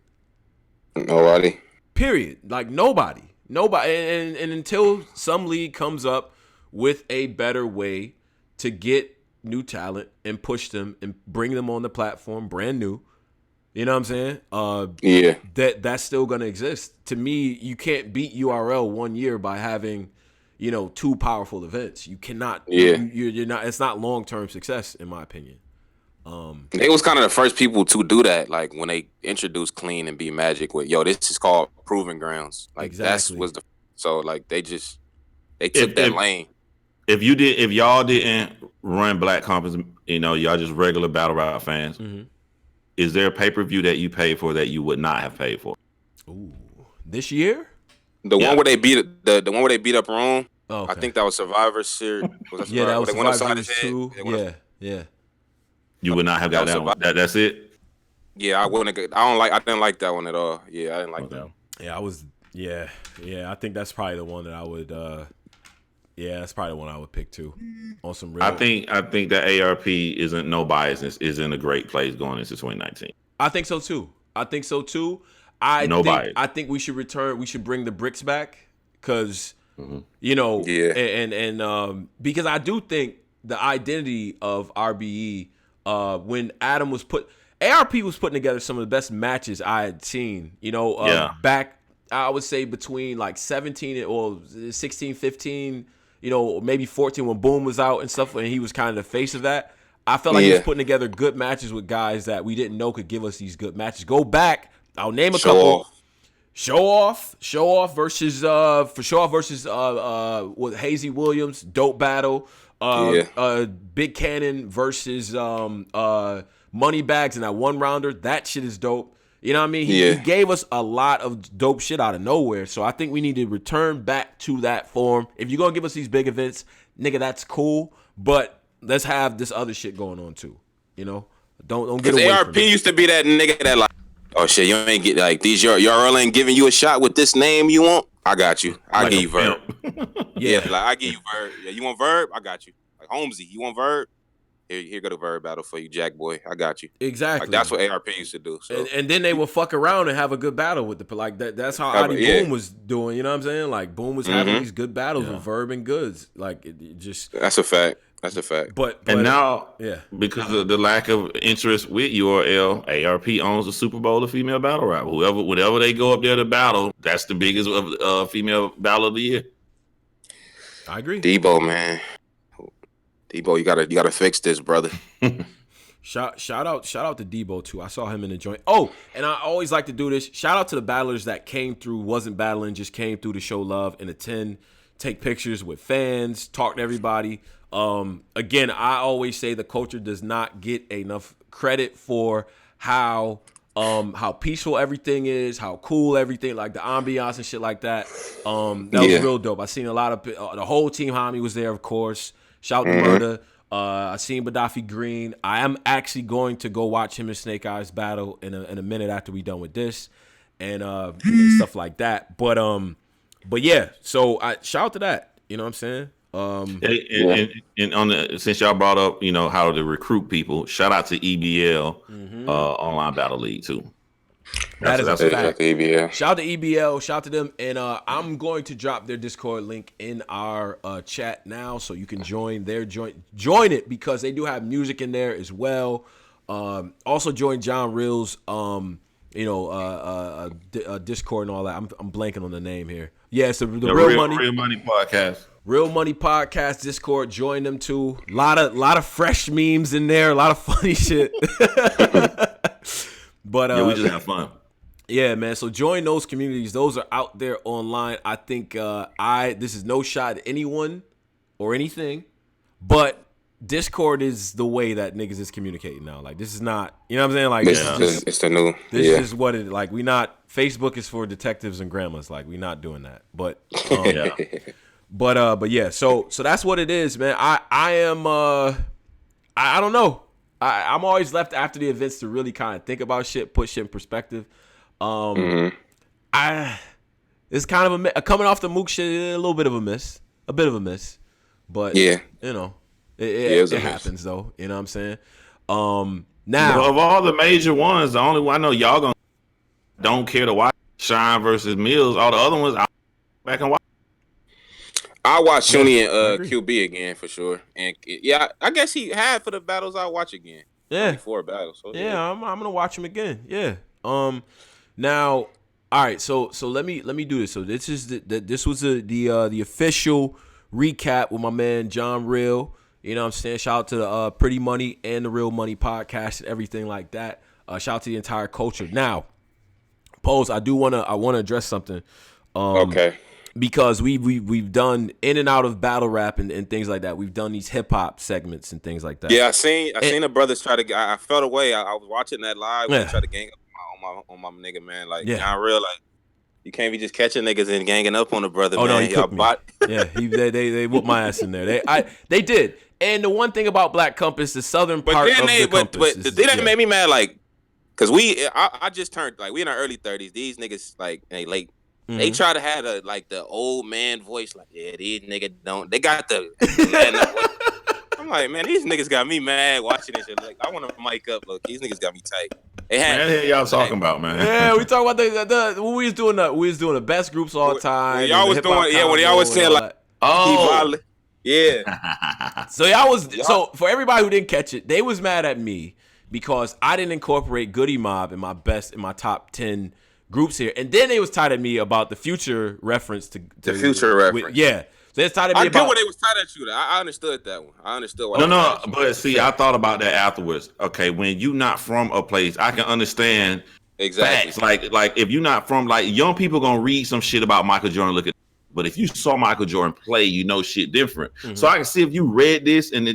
Nobody. Period. Like nobody. And until some league comes up with a better way to get new talent and push them and bring them on the platform brand new, you know what I'm saying? That's still gonna exist. To me, you can't beat URL 1 year by having, two powerful events. You cannot. You're not. It's not long-term success, in my opinion. They was kind of the first people to do that. Like when they introduced Clean and Be Magic with, this is called Proving Grounds. Like exactly. So like they took that lane. If y'all didn't run Black Compass, y'all just regular Battle Rap fans. Mm-hmm. Is there a pay-per-view that you paid for that you would not have paid for? Ooh, this year? The one where they beat the one where they beat up Rome. Oh, okay. I think that was Survivor Series. That was Survivor Series 2. Yeah. You would not have got that one. That's it. Yeah, I wouldn't. I didn't like that one at all. Yeah, I didn't like that one. Yeah, I was. Yeah. I think that's probably the one that I would. That's probably the one I would pick too. On some real. I think that ARP isn't no biasness. Is in a great place going into 2019. I think so too. I think we should return. We should bring the bricks back because and because I do think the identity of RBE when Adam was ARP was putting together some of the best matches I had seen. Back I would say between like 17 or 16, 15. Maybe 14 when Boom was out and stuff, and he was kind of the face of that. I felt like he was putting together good matches with guys that we didn't know could give us these good matches. Go back. I'll name a couple. Show off versus with Hazy Williams, dope battle. Big Cannon versus Moneybags in that one rounder. That shit is dope. You know what I mean? He gave us a lot of dope shit out of nowhere. So I think we need to return back to that form. If you're going to give us these big events, nigga, that's cool. But let's have this other shit going on too. You know? Don't get away ARP from it. used to be that nigga that like, oh shit, you ain't get like these. Your ain't giving you a shot with this name you want. I got you. I give you Verb. Yeah, like I give you Verb. Yeah, you want Verb? I got you. Like Holmesy, you want Verb? Here go the Verb battle for you, Jack Boy. I got you. Exactly. Like that's what ARP used to do. So. And then they will fuck around and have a good battle with the like that. That's how Adi Boom was doing. You know what I'm saying? Like Boom was having these good battles with Verb and Goods. Like it just. That's a fact. That's a fact. But and now, because of the lack of interest with URL, ARP owns the Super Bowl of female battle rap. Whenever they go up there to battle, that's the biggest female battle of the year. I agree. Debo, man. Debo, you gotta fix this, brother. Shout out to Debo too. I saw him in the joint. Oh, and I always like to do this. Shout out to the battlers that came through, wasn't battling, just came through to show love and attend, take pictures with fans, talk to everybody. Again, I always say the culture does not get enough credit for how peaceful everything is, how cool everything, like the ambiance and shit like that. That was real dope. I seen a lot of the whole team. Hami was there, of course. Shout to Murda. I seen Gaddafi Green. I am actually going to go watch him and Snake Eyes battle in a minute after we done with this, and stuff like that. But yeah. So I shout out to that. You know what I'm saying? And on the since y'all brought up, you know, how to recruit people, shout out to EBL Online Battle League too. That's a fact. EBL. Shout out to EBL, shout out to them, and I'm going to drop their Discord link in our chat now, so you can join it because they do have music in there as well. Also join John Reel's Discord and all that. I'm blanking on the name here. Yeah, it's the Real Money podcast. Real Money Podcast Discord. Join them too. A lot of fresh memes in there. A lot of funny shit. But we just have fun. Yeah, man. So join those communities. Those are out there online. I think this is no shot at anyone or anything, but Discord is the way that niggas is communicating now. Like this is not, you know what I'm saying? Like it's the new. This is what it like. We not Facebook is for detectives and grandmas. Like we not doing that. But But yeah, so that's what it is, man. I am I don't know. I'm always left after the events to really kind of think about shit, put shit in perspective. It's kind of coming off the Mook shit, a little bit of a miss, but you know, it happens though. You know what I'm saying? Now of all the major ones, the only one I know y'all don't care to watch Shine versus Mills. All the other ones, I'll back and watch. I watch Shuni and QB again for sure, and I guess he had for the battles. I'll watch again. Yeah, 4 battles. So, I'm gonna watch him again. Yeah. Now, all right. So let me do this. So this is this was the official recap with my man John Real. You know what I'm saying? Shout out to the Pretty Money and the Real Money podcast and everything like that. Shout out to the entire culture. Now, Pose, I wanna address something. Okay. Because we've done in and out of battle rap and things like that. We've done these hip hop segments and things like that. Yeah, I seen the brothers try to. I felt away. I was watching that live when they tried to gang up on my nigga, man. Like John Real, like you can't be just catching niggas and ganging up on the brother. Oh man. no, he cooked me. They whooped my ass in there. They did. And the one thing about Black Compass, the southern part of the Compass, that made me mad. Like, cause I just turned we in our early 30s. These niggas they late. Mm-hmm. They try to have the old man voice, like, yeah, these niggas don't. They got the. I'm like, man, these niggas got me mad watching this shit. Like, I want to mic up. Look, these niggas got me tight. What the hell y'all talking about, man? Yeah, we talk about the when we was doing the best groups all the time. When y'all was doing, when y'all was saying like, yeah. So y'all was so for everybody who didn't catch it, they was mad at me because I didn't incorporate Goody Mob in my top 10. Groups here, and then they was tied at me about the Future reference to the Future reference. Yeah, so it's tied at me. I get what they was tied at you. I understood that one. I understood. But see, I thought about that afterwards. Okay, when you not from a place, I can understand exactly. Facts. Like if you're not from young people gonna read some shit about Michael Jordan. But if you saw Michael Jordan play, you know shit different. Mm-hmm. So I can see if you read this and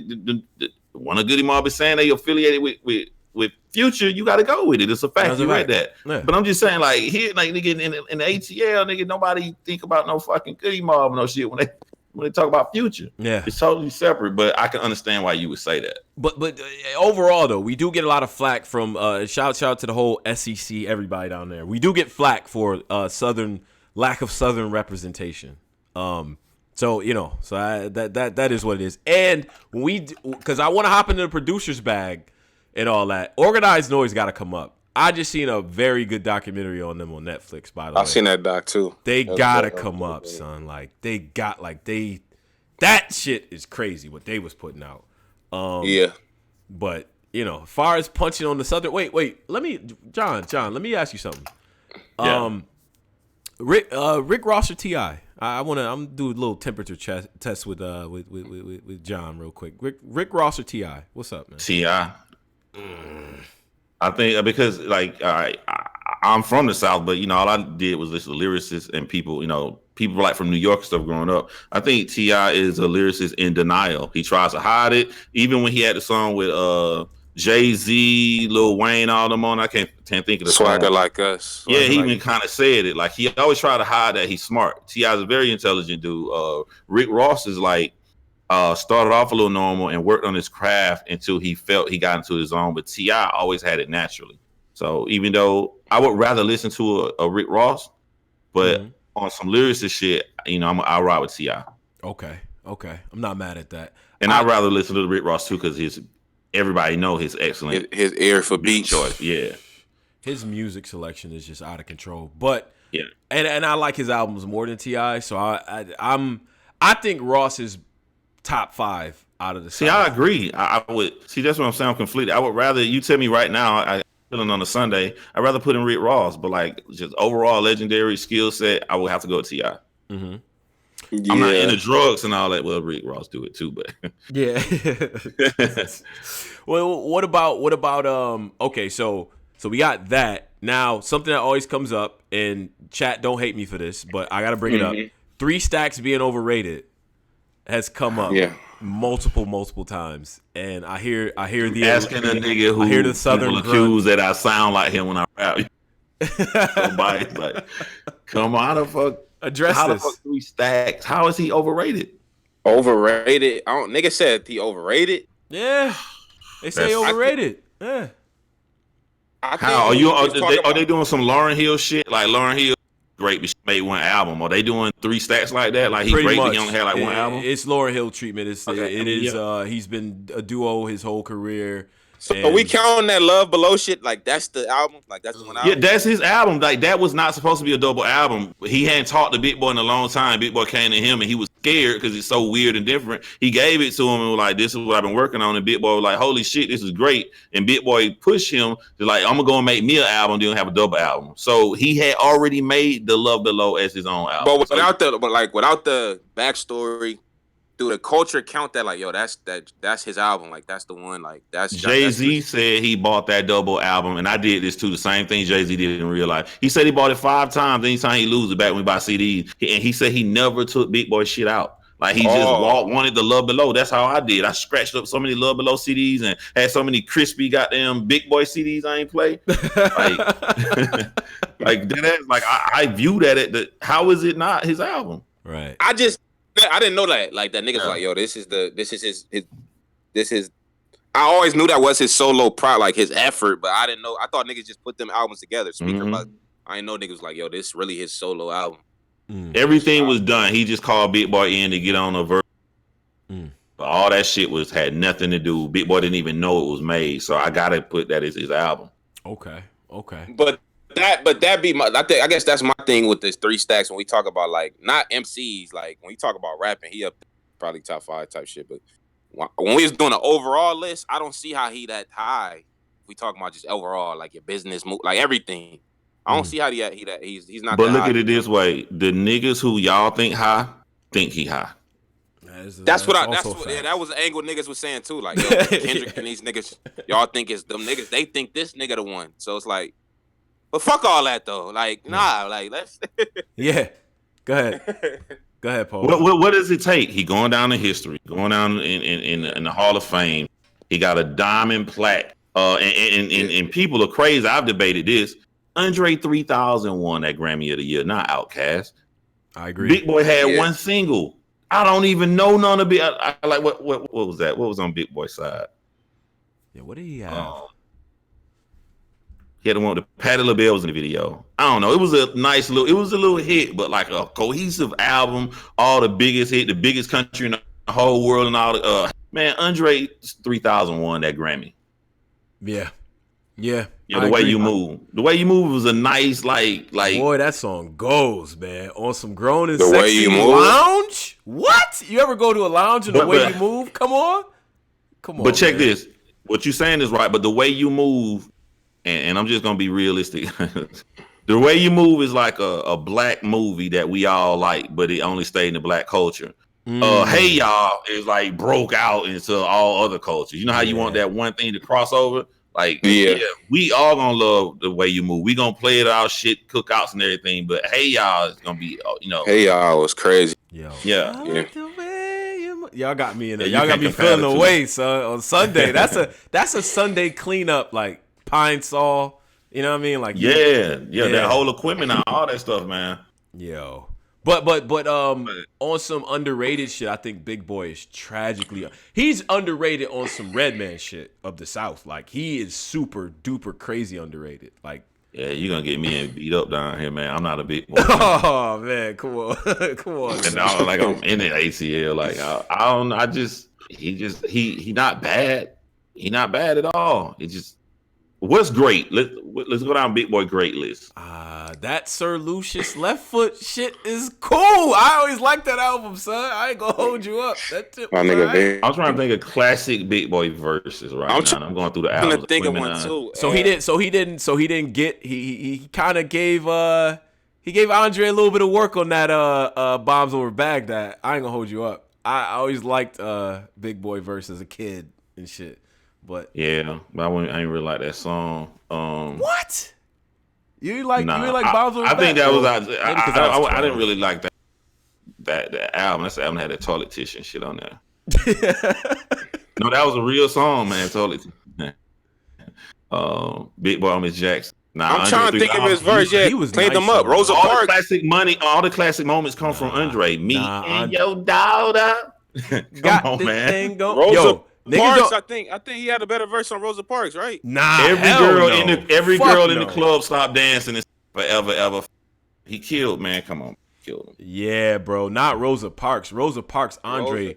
one of Goody Mob is saying they affiliated with with Future, you got to go with it. It's a fact. That's you a read fact. that. Yeah. But I'm just saying, like here, like nigga in the ATL, nigga, nobody think about no fucking Goody Mob, no shit when they talk about Future. Yeah, it's totally separate. But I can understand why you would say that. But overall though, we do get a lot of flack from shout out to the whole SEC, everybody down there. We do get flack for lack of Southern representation. So that is what it is. And because I want to hop into the producer's bag and all that, Organized Noise got to come up. I just seen a very good documentary on them on Netflix. By the way, I've seen that doc too. They gotta come up, son. Like that shit is crazy what they was putting out. Yeah. But as far as punching on the Southern, wait, John, let me ask you something. Yeah. Rick Ross or T.I.? I'm gonna do a little temperature test with John real quick. Rick Ross or T.I.? What's up, man? T.I. I think because like I'm from the South, but all I did was listen to lyricists and people, people like from New York and stuff growing up. I think T.I. is a lyricist in denial. He tries to hide it, even when he had the song with Jay-Z, Lil Wayne, all them on. I can't think of the Swagger song. Like Us. Yeah, he even kind of said it. Like he always tried to hide that he's smart. T.I. is a very intelligent dude. Rick Ross is like started off a little normal and worked on his craft until he felt he got into his own. But T.I. always had it naturally. So even though I would rather listen to a Rick Ross, but on some lyricist shit, I'll ride with T.I. Okay, I'm not mad at that. And I'd rather listen to the Rick Ross too because everybody know his excellent his ear for beat choice. Yeah, his music selection is just out of control. But yeah, and I like his albums more than T.I. So I think Ross is top 5 out of the. See, South. I agree. I would see. That's what I'm saying. I'm conflicted. I would rather you tell me right now. I feeling on a Sunday. I'd rather put in Rick Ross, but like just overall legendary skill set, I would have to go with T.I. Mm-hmm. Yeah. I'm not into drugs and all that. Well, Rick Ross do it too, but yeah. Well, what about okay, so we got that. Now, something that always comes up, and chat, don't hate me for this, but I got to bring it up. 3 Stacks being overrated has come up multiple times, and I hear the asking a nigga who I hear the Southern accused that I sound like him when I rap. Somebody's like, come on, how the fuck address how this? The fuck 3 Stacks? How is he overrated? Overrated? Nigga said he overrated. Yeah, they say overrated. Yeah. How are they doing some Lauryn Hill shit? Like Lauryn Hill, great, but she made one album. Are they doing 3 Stacks like that? Like he's great, but he only had like one album. It's Lauryn Hill treatment. He's been a duo his whole career. So are we counting that Love Below shit? Like that's the album? Like that's the one album? Yeah, that's his album. Like that was not supposed to be a double album. He hadn't talked to Big Boy in a long time. Big Boy came to him and he was scared because it's so weird and different. He gave it to him and was like, this is what I've been working on. And Big Boy was like, holy shit, this is great. And Big Boy pushed him to like, I'm gonna go and make me an album, then have a double album. So he had already made the Love Below as his own album. But without the backstory, do the culture count that like, yo, that's his album, like that's the one, like that's Jay-Z said he bought that double album, and I did this too. The same thing Jay-Z did in real life. He said he bought it 5 times. Anytime he loses it back when he buy CDs, and he said he never took Big Boy shit out. Like he just wanted the Love Below. That's how I did. I scratched up so many Love Below CDs and had so many crispy goddamn Big Boy CDs I ain't play. Like I view that. How is it not his album? Right. I didn't know that. Like that nigga's like, yo, this is. I always knew that was his solo like his effort, but I didn't know. I thought niggas just put them albums together. But I didn't know niggas was like, yo, this really his solo album. Everything was done. He just called Big Boy in to get on a verse. But all that shit had nothing to do. Big Boy didn't even know it was made, so I gotta put that as his album. Okay. But that be my. I guess that's my thing with this 3 Stacks when we talk about like not MCs. Like when we talk about rapping, he up probably top 5 type shit. But when we was doing an overall list, I don't see how he that high. We talking about just overall like your business move, like everything. I don't see how he's not. But look at it this way: the niggas who y'all think high think he high. That was the angle niggas was saying too. Like yo, Kendrick and these niggas, y'all think it's them niggas. They think this nigga the one. So it's like. But fuck all that though. Like, nah, like let's yeah. Go ahead, Paul. What does it take? He going down in history, going down in the Hall of Fame. He got a diamond plaque And people are crazy. I've debated this. Andre 3000 won that Grammy of the Year, not Outkast. I agree. Big Boy had one single. I don't even know none of it. I like what was that? What was on Big Boy's side? Yeah, what did he have? He had the one with the Patti LaBelle was in the video. I don't know. It was a nice little hit, but like a cohesive album, all the biggest hit, the biggest country in the whole world, and all the man, Andre 3000 won that Grammy. Yeah. The way you move. The way you move was a nice like. Boy, that song goes, man. On some grown and the sexy way you move. lounge. What? You ever go to a lounge and the way you move? Come on. But check this. What you're saying is right, but the way you move, and I'm just gonna be realistic. The way you move is like a black movie that we all like, but it only stayed in the black culture. Hey y'all is like broke out into all other cultures. You know how you want that one thing to cross over? Like, we all gonna love the way you move. We gonna play it out, shit, cookouts and everything. But hey y'all is gonna be, Hey y'all was crazy. Yo, yeah. Like the way y'all got me in there. Y'all got me feeling the way, son. On Sunday, that's a Sunday cleanup, like Pine Sol. You know what I mean? Like that whole equipment and all that stuff, man. Yo. But on some underrated shit, I think Big Boy is he's underrated on some Redman shit of the South. Like he is super duper crazy underrated. Like you're gonna get me beat up down here, man. I'm not a Big Boy. Oh man, come on. And I'm in the ACL. Like I don't. He not bad. He not bad at all. It just. What's great? Let's go down Big Boy great list. That Sir Lucius Left Foot shit is cool. I always liked that album, son. I ain't gonna hold you up. That tip, my nigga, right. I'm trying to think of classic Big Boy verses right now. I'm going through the albums. I'm think of one too. So he didn't get. He kind of gave he gave Andre a little bit of work on that Bombs Over Baghdad. I ain't gonna hold you up. I always liked Big Boy verse as a kid and shit. But yeah, but I ain't really like that song. What? You like Bombs Over Baghdad? I think that was I didn't really like that album. That album had that Toilet Tissue and shit on there. No, that was a real song, man. Toilet Tissue. Big Boy on Miss Jackson. I'm trying to think of his verse. He was played them up. Rosa Parks. All the classic moments come from Andre. Me and your daughter. Come on, man. Rosa Parks, I think he had a better verse on Rosa Parks, right? Nah, every girl in the club stopped dancing and forever, ever. He killed, man. Come on, killed him. Yeah, bro. Not Rosa Parks. Rosa Parks, Andre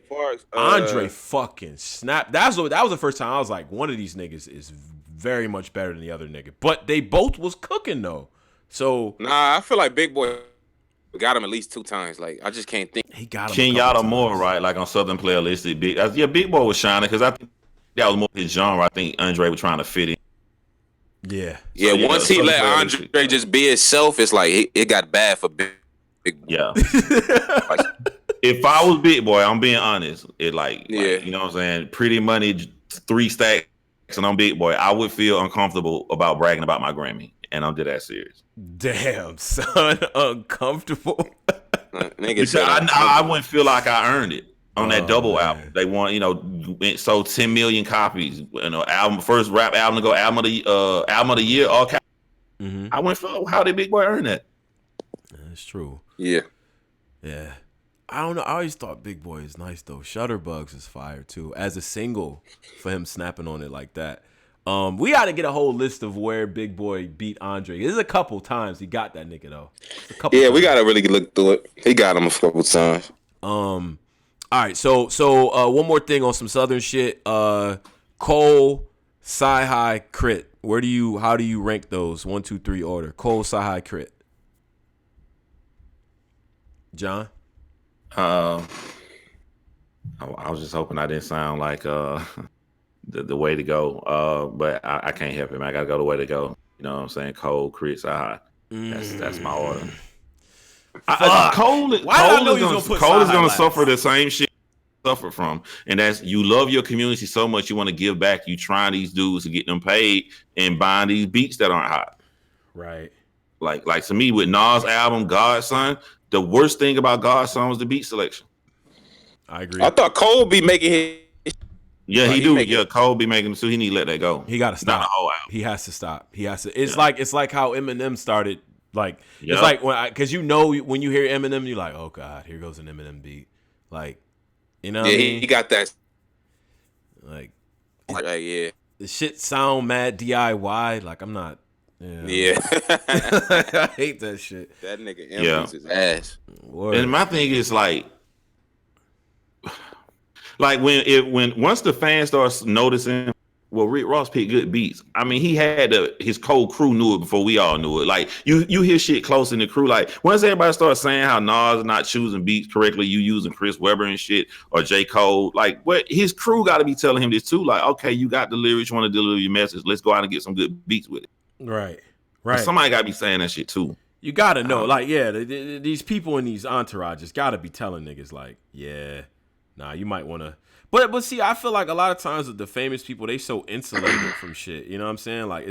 fucking snapped. That was the first time I was like, one of these niggas is very much better than the other nigga. But they both was cooking though. So I feel like Big Boy got him at least 2 times. Like I just can't think. He got him. Kenyatta Moore, right? Like on Southern Playlist, Big Boy was shining because I think that was more his genre. I think Andre was trying to fit in. Yeah. So, once he let Andre just be himself, it's like it got bad for Big Boy. Yeah. If I was Big Boy, I'm being honest. You know what I'm saying? Pretty Money, 3 stacks, and I'm Big Boy. I would feel uncomfortable about bragging about my Grammy, and I'm dead serious. Damn, son, uncomfortable. I wouldn't feel like I earned it on that double album. They sold 10 million copies. First rap album to go album of the year. All I went for how did Big Boy earn that? That's true. Yeah. I don't know. I always thought Big Boy is nice though. Shutterbugs is fire too. As a single, for him snapping on it like that. We got to get a whole list of where Big Boy beat Andre. There's a couple times he got that nigga though. We got to really look through it. He got him a couple times. All right, so one more thing on some Southern shit. Cole, Sci-Hi, Crit. How do you rank those? 1, 2, 3 order. Cole, Sci-Hi, Crit. John. I was just hoping I didn't sound like the way to go. But I can't help it, man. I gotta go the way to go. You know what I'm saying? Cole, Crit, Sci-Hi. That's my order. Cole is gonna suffer the same shit you suffer from, and that's you love your community so much you want to give back. You trying these dudes to get them paid and buying these beats that aren't hot. Right. Like to me with Nas' album Godson, the worst thing about Godson was the beat selection. I agree. I thought Cole would be making his Yeah, Like, he do. Yeah, Cole be making them too. He need to let that go. He got to stop. Not a whole album. He has to stop. He has to. It's like how Eminem started. Like Yep. it's like because when you hear Eminem, you're like, oh god, here goes an Eminem beat. Like, you know, what I mean? he got that. Like, Yeah, the shit sound mad DIY. Like I'm not. Yeah. I hate that shit. That nigga influences his ass. Word. And my thing is like when once the fans starts noticing, well, Rick Ross picked good beats. I mean, he had his whole crew knew it before we all knew it. Like you hear shit close in the crew. Like once everybody starts saying how Nas is not choosing beats correctly, you using Chris Webber and shit or J. Cole. Like what his crew got to be telling him this too. Like, okay, you got the lyrics, you want to deliver your message. Let's go out and get some good beats with it. Right. Somebody got to be saying that shit too. You got to know. Like, yeah, these people in these entourages got to be telling niggas like, yeah, nah, you might want to. But see, I feel like a lot of times with the famous people, they so insulated from shit. You know what I'm saying? Like,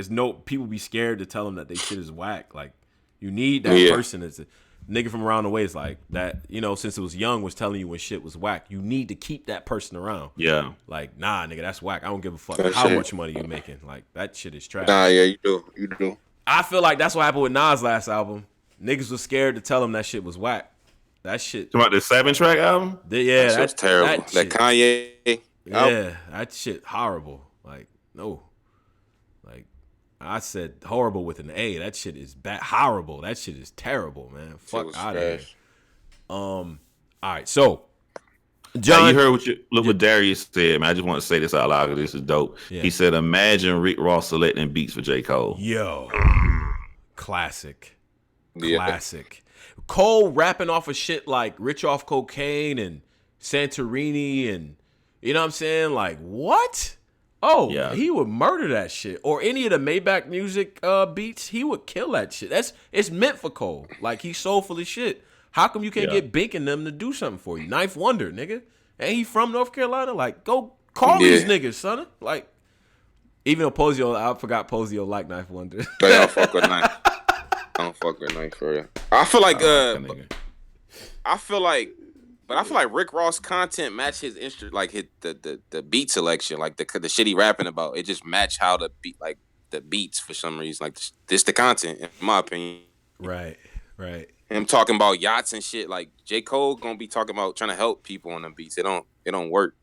people be scared to tell them that they shit is whack. Like, you need that person that's a nigga from around the way is like that. You know, since it was young, was telling you when shit was whack. You need to keep that person around. Yeah. Like, nah, nigga, that's whack. I don't give a fuck how much money you making. Like, that shit is trash. Nah, yeah, you do. I feel like that's what happened with Nas' last album. Niggas was scared to tell him that shit was whack. That shit. Talking about the 7-track album? Yeah, that's terrible. That Kanye. Yeah, that shit horrible. Like, no. Like, I said horrible with an A. That shit is bad. Horrible. That shit is terrible, man. Fuck out of here. All right, so John, you heard what Darius said, man. I just want to say this out loud because this is dope. Yeah. He said, imagine Rick Ross selecting beats for J. Cole. Yo. Classic. Classic. Cole rapping off of shit like Rich Off Cocaine and Santorini and, you know what I'm saying? Like, what? Oh, yeah. He would murder that shit. Or any of the Maybach music beats, he would kill that shit. It's meant for Cole. Like, he's soulful as shit. How come you can't get Bink and them to do something for you? Knife Wonder, nigga. Ain't he from North Carolina? Like, go call these niggas, son. Like, even though Posio, I forgot Posio like Knife Wonder. I don't fuck with Knife. I don't fuck with Knife for real. I feel like Rick Ross content match his interest, like the beat selection, like the shit he rapping about. It just match how the beats for some reason. Like this the content, in my opinion. Right. Him talking about yachts and shit. Like J. Cole gonna be talking about trying to help people on the beats. It don't work.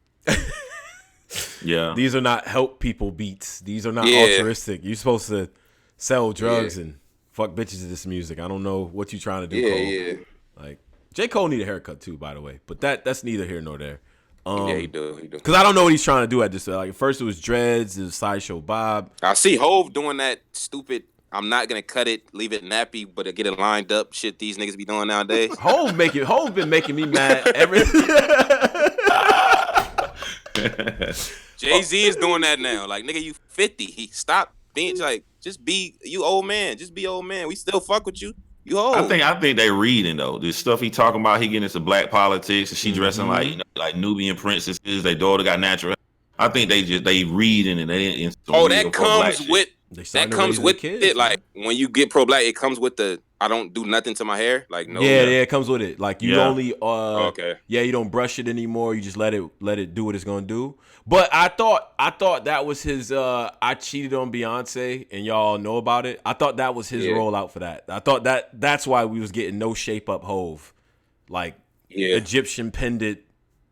Yeah. These are not help people beats. These are not altruistic. You're supposed to sell drugs and fuck bitches to this music. I don't know what you're trying to do, Cole. Yeah. Like, J. Cole need a haircut too, by the way. But that's neither here nor there. He do. Because I don't know what he's trying to do at this. Like, first it was dreads, it was Sideshow Bob. I see Hove doing that stupid, I'm not going to cut it, leave it nappy, but to get it lined up shit these niggas be doing nowadays. Hove been making me mad every... Jay-Z is doing that now. Like, nigga, you 50. He stopped being like, just be you old man. Just be old man. We still fuck with you. You old. I think they reading though. The stuff he talking about, he getting into black politics and she dressing like Nubian princesses. Their daughter got natural. I think they reading and they didn't. That comes with kids, it. Like when you get pro black, it comes with the I don't do nothing to my hair. Like no. Yeah, it comes with it. Like you only okay. Yeah, you don't brush it anymore. You just let it do what it's gonna do. But I thought that was his I cheated on Beyonce and y'all know about it. I thought that was his rollout for that. I thought that's why we was getting no shape up Hove. Like Egyptian pendant.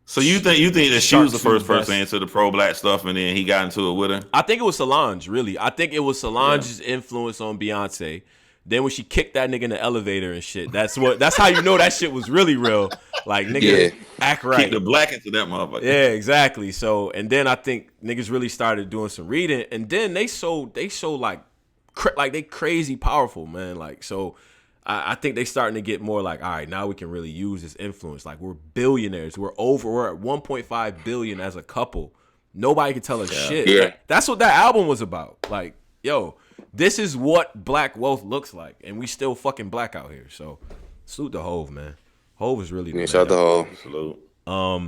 So you think that she was the first person into the pro black stuff and then he got into it with her? I think it was Solange, really. I think it was Solange's influence on Beyonce. Then when she kicked that nigga in the elevator and shit, that's how you know that shit was really real. Like, nigga, act right. Kick the black into that motherfucker. Yeah, exactly. So, and then I think niggas really started doing some reading, and then they so like they crazy powerful, man. Like, so I think they starting to get more like, all right, now we can really use this influence. Like, we're billionaires. We're at 1.5 billion as a couple. Nobody can tell us shit. Yeah. That's what that album was about. Like, yo, this is what black wealth looks like, and we still fucking black out here. So, salute to Hove, man. Hove is really shout out to Hove. Salute. All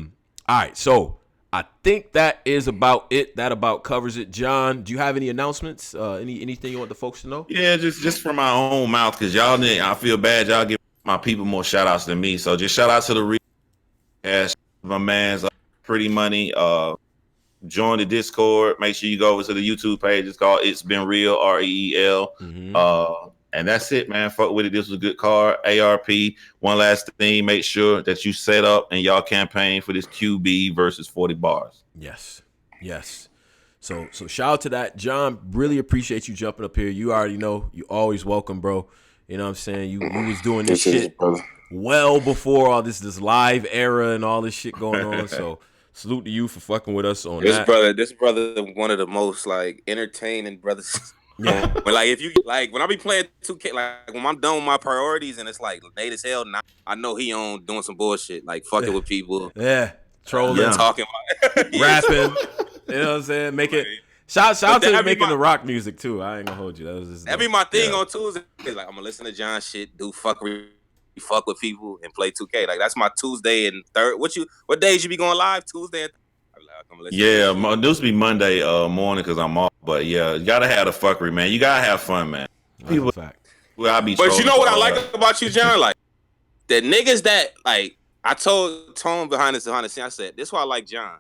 right, so I think that is about it. That about covers it. John, do you have any announcements? Anything you want the folks to know? Yeah, just from my own mouth, because y'all, I feel bad. Y'all give my people more shout outs than me. So just shout out to the my man's Pretty Money. join the Discord. Make sure you go over to the YouTube page. It's called It's Been Real, REEL. And that's it, man. Fuck with it. This was a good card. ARP. One last thing. Make sure that you set up and y'all campaign for this QB versus 40 bars. Yes. So shout out to that. John, really appreciate you jumping up here. You already know you always welcome, bro. You know what I'm saying? You was doing this shit well before all this live era and all this shit going on. So salute to you for fucking with us on that. This brother, one of the most like entertaining brothers. Yeah. But like if you like when I be playing 2K, like when I'm done with my priorities and it's like late as hell, now I know he on doing some bullshit, like fucking with people. Yeah. Trolling, talking about rapping. You know what I'm saying? Make it shout out to making the rock music too. I ain't gonna hold you. That was just that'd be my thing on Tuesday. Like I'm gonna listen to John shit, do fuckery, fuck with people, and play 2K. Like that's my Tuesday and third. What days you be going live? Tuesday and this will be Monday morning because I'm off. But yeah, you gotta have the fuckery, man. You gotta have fun, man. People, fact. Well, I be. But you know what I like about you, John? Like the niggas that like I told Tone behind the scene. I said this is why I like John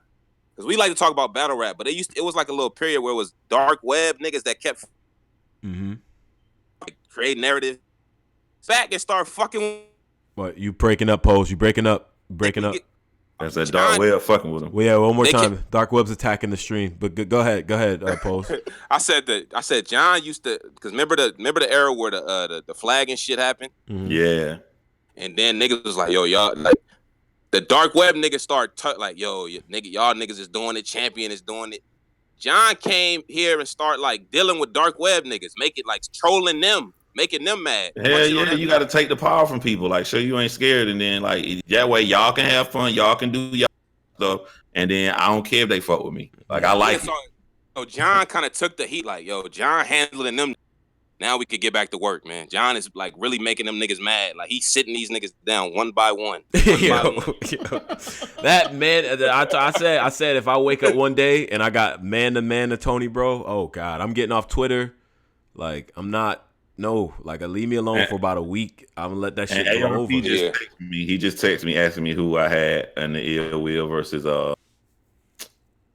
because we like to talk about battle rap, but it was like a little period where it was dark web niggas that kept like, create narrative back and start fucking. What you breaking up, Pose? You breaking up? That's that dark web fucking with him. Well, yeah, one more time. Dark web's attacking the stream. But go ahead, Pose. I said John used to because remember the era where the flag and shit happened. Yeah. And then niggas was like, yo, y'all like the dark web niggas start like, yo, y'all niggas is doing it. Champion is doing it. John came here and start like dealing with dark web niggas, make it like trolling them. Making them mad. Hell yeah, you got to take the power from people. Like, show you ain't scared, and then like that way y'all can have fun, y'all can do y'all stuff, and then I don't care if they fuck with me. Like I like it. So John kind of took the heat. Like, yo, John handling them. Now we could get back to work, man. John is like really making them niggas mad. Like he's sitting these niggas down one by one. That man, I said if I wake up one day and I got man to Tony, bro. Oh God, I'm getting off Twitter. Like I'm not. No, like leave me alone for about a week. I'm gonna let that shit go over. He just texted me asking me who I had in the Ill Will versus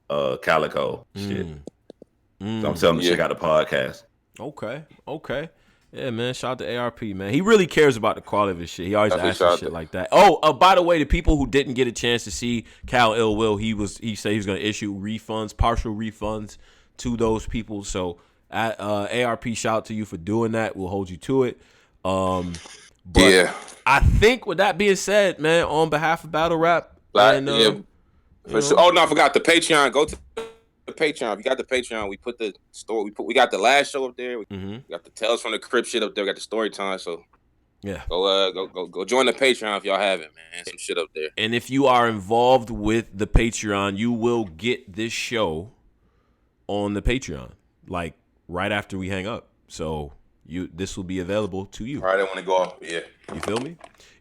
Calico shit. So I'm telling him to check out the podcast. Okay. Yeah, man. Shout out to ARP, man. He really cares about the quality of his shit. He always asks shit like that. Oh, by the way, the people who didn't get a chance to see Cal Ill Will, he said he was gonna issue partial refunds to those people. So ARP, shout out to you for doing that. We'll hold you to it. But yeah, I think with that being said, man, on behalf of Battle Rap, for sure. Oh no, I forgot the Patreon. Go to the Patreon. If you got the Patreon, we put the story. We got the last show up there. We got the Tales from the Crypt shit up there. We got the story time. So yeah, go join the Patreon if y'all haven't, man. Some shit up there. And if you are involved with the Patreon, you will get this show on the Patreon, like right after we hang up. So this will be available to you. All right, I want to go off. Yeah. You feel me?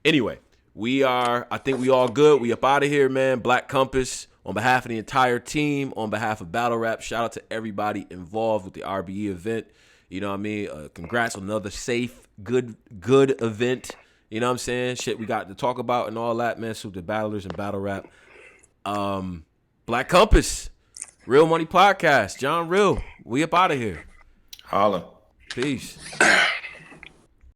Anyway, I think we all good. We up out of here, man. Black Compass, on behalf of the entire team, on behalf of Battle Rap, shout out to everybody involved with the RBE event. You know what I mean? Congrats on another safe, good event. You know what I'm saying? Shit we got to talk about and all that, man. So the battlers and Battle Rap. Black Compass, Real Money Podcast. John Real, we up out of here. Holla. Peace.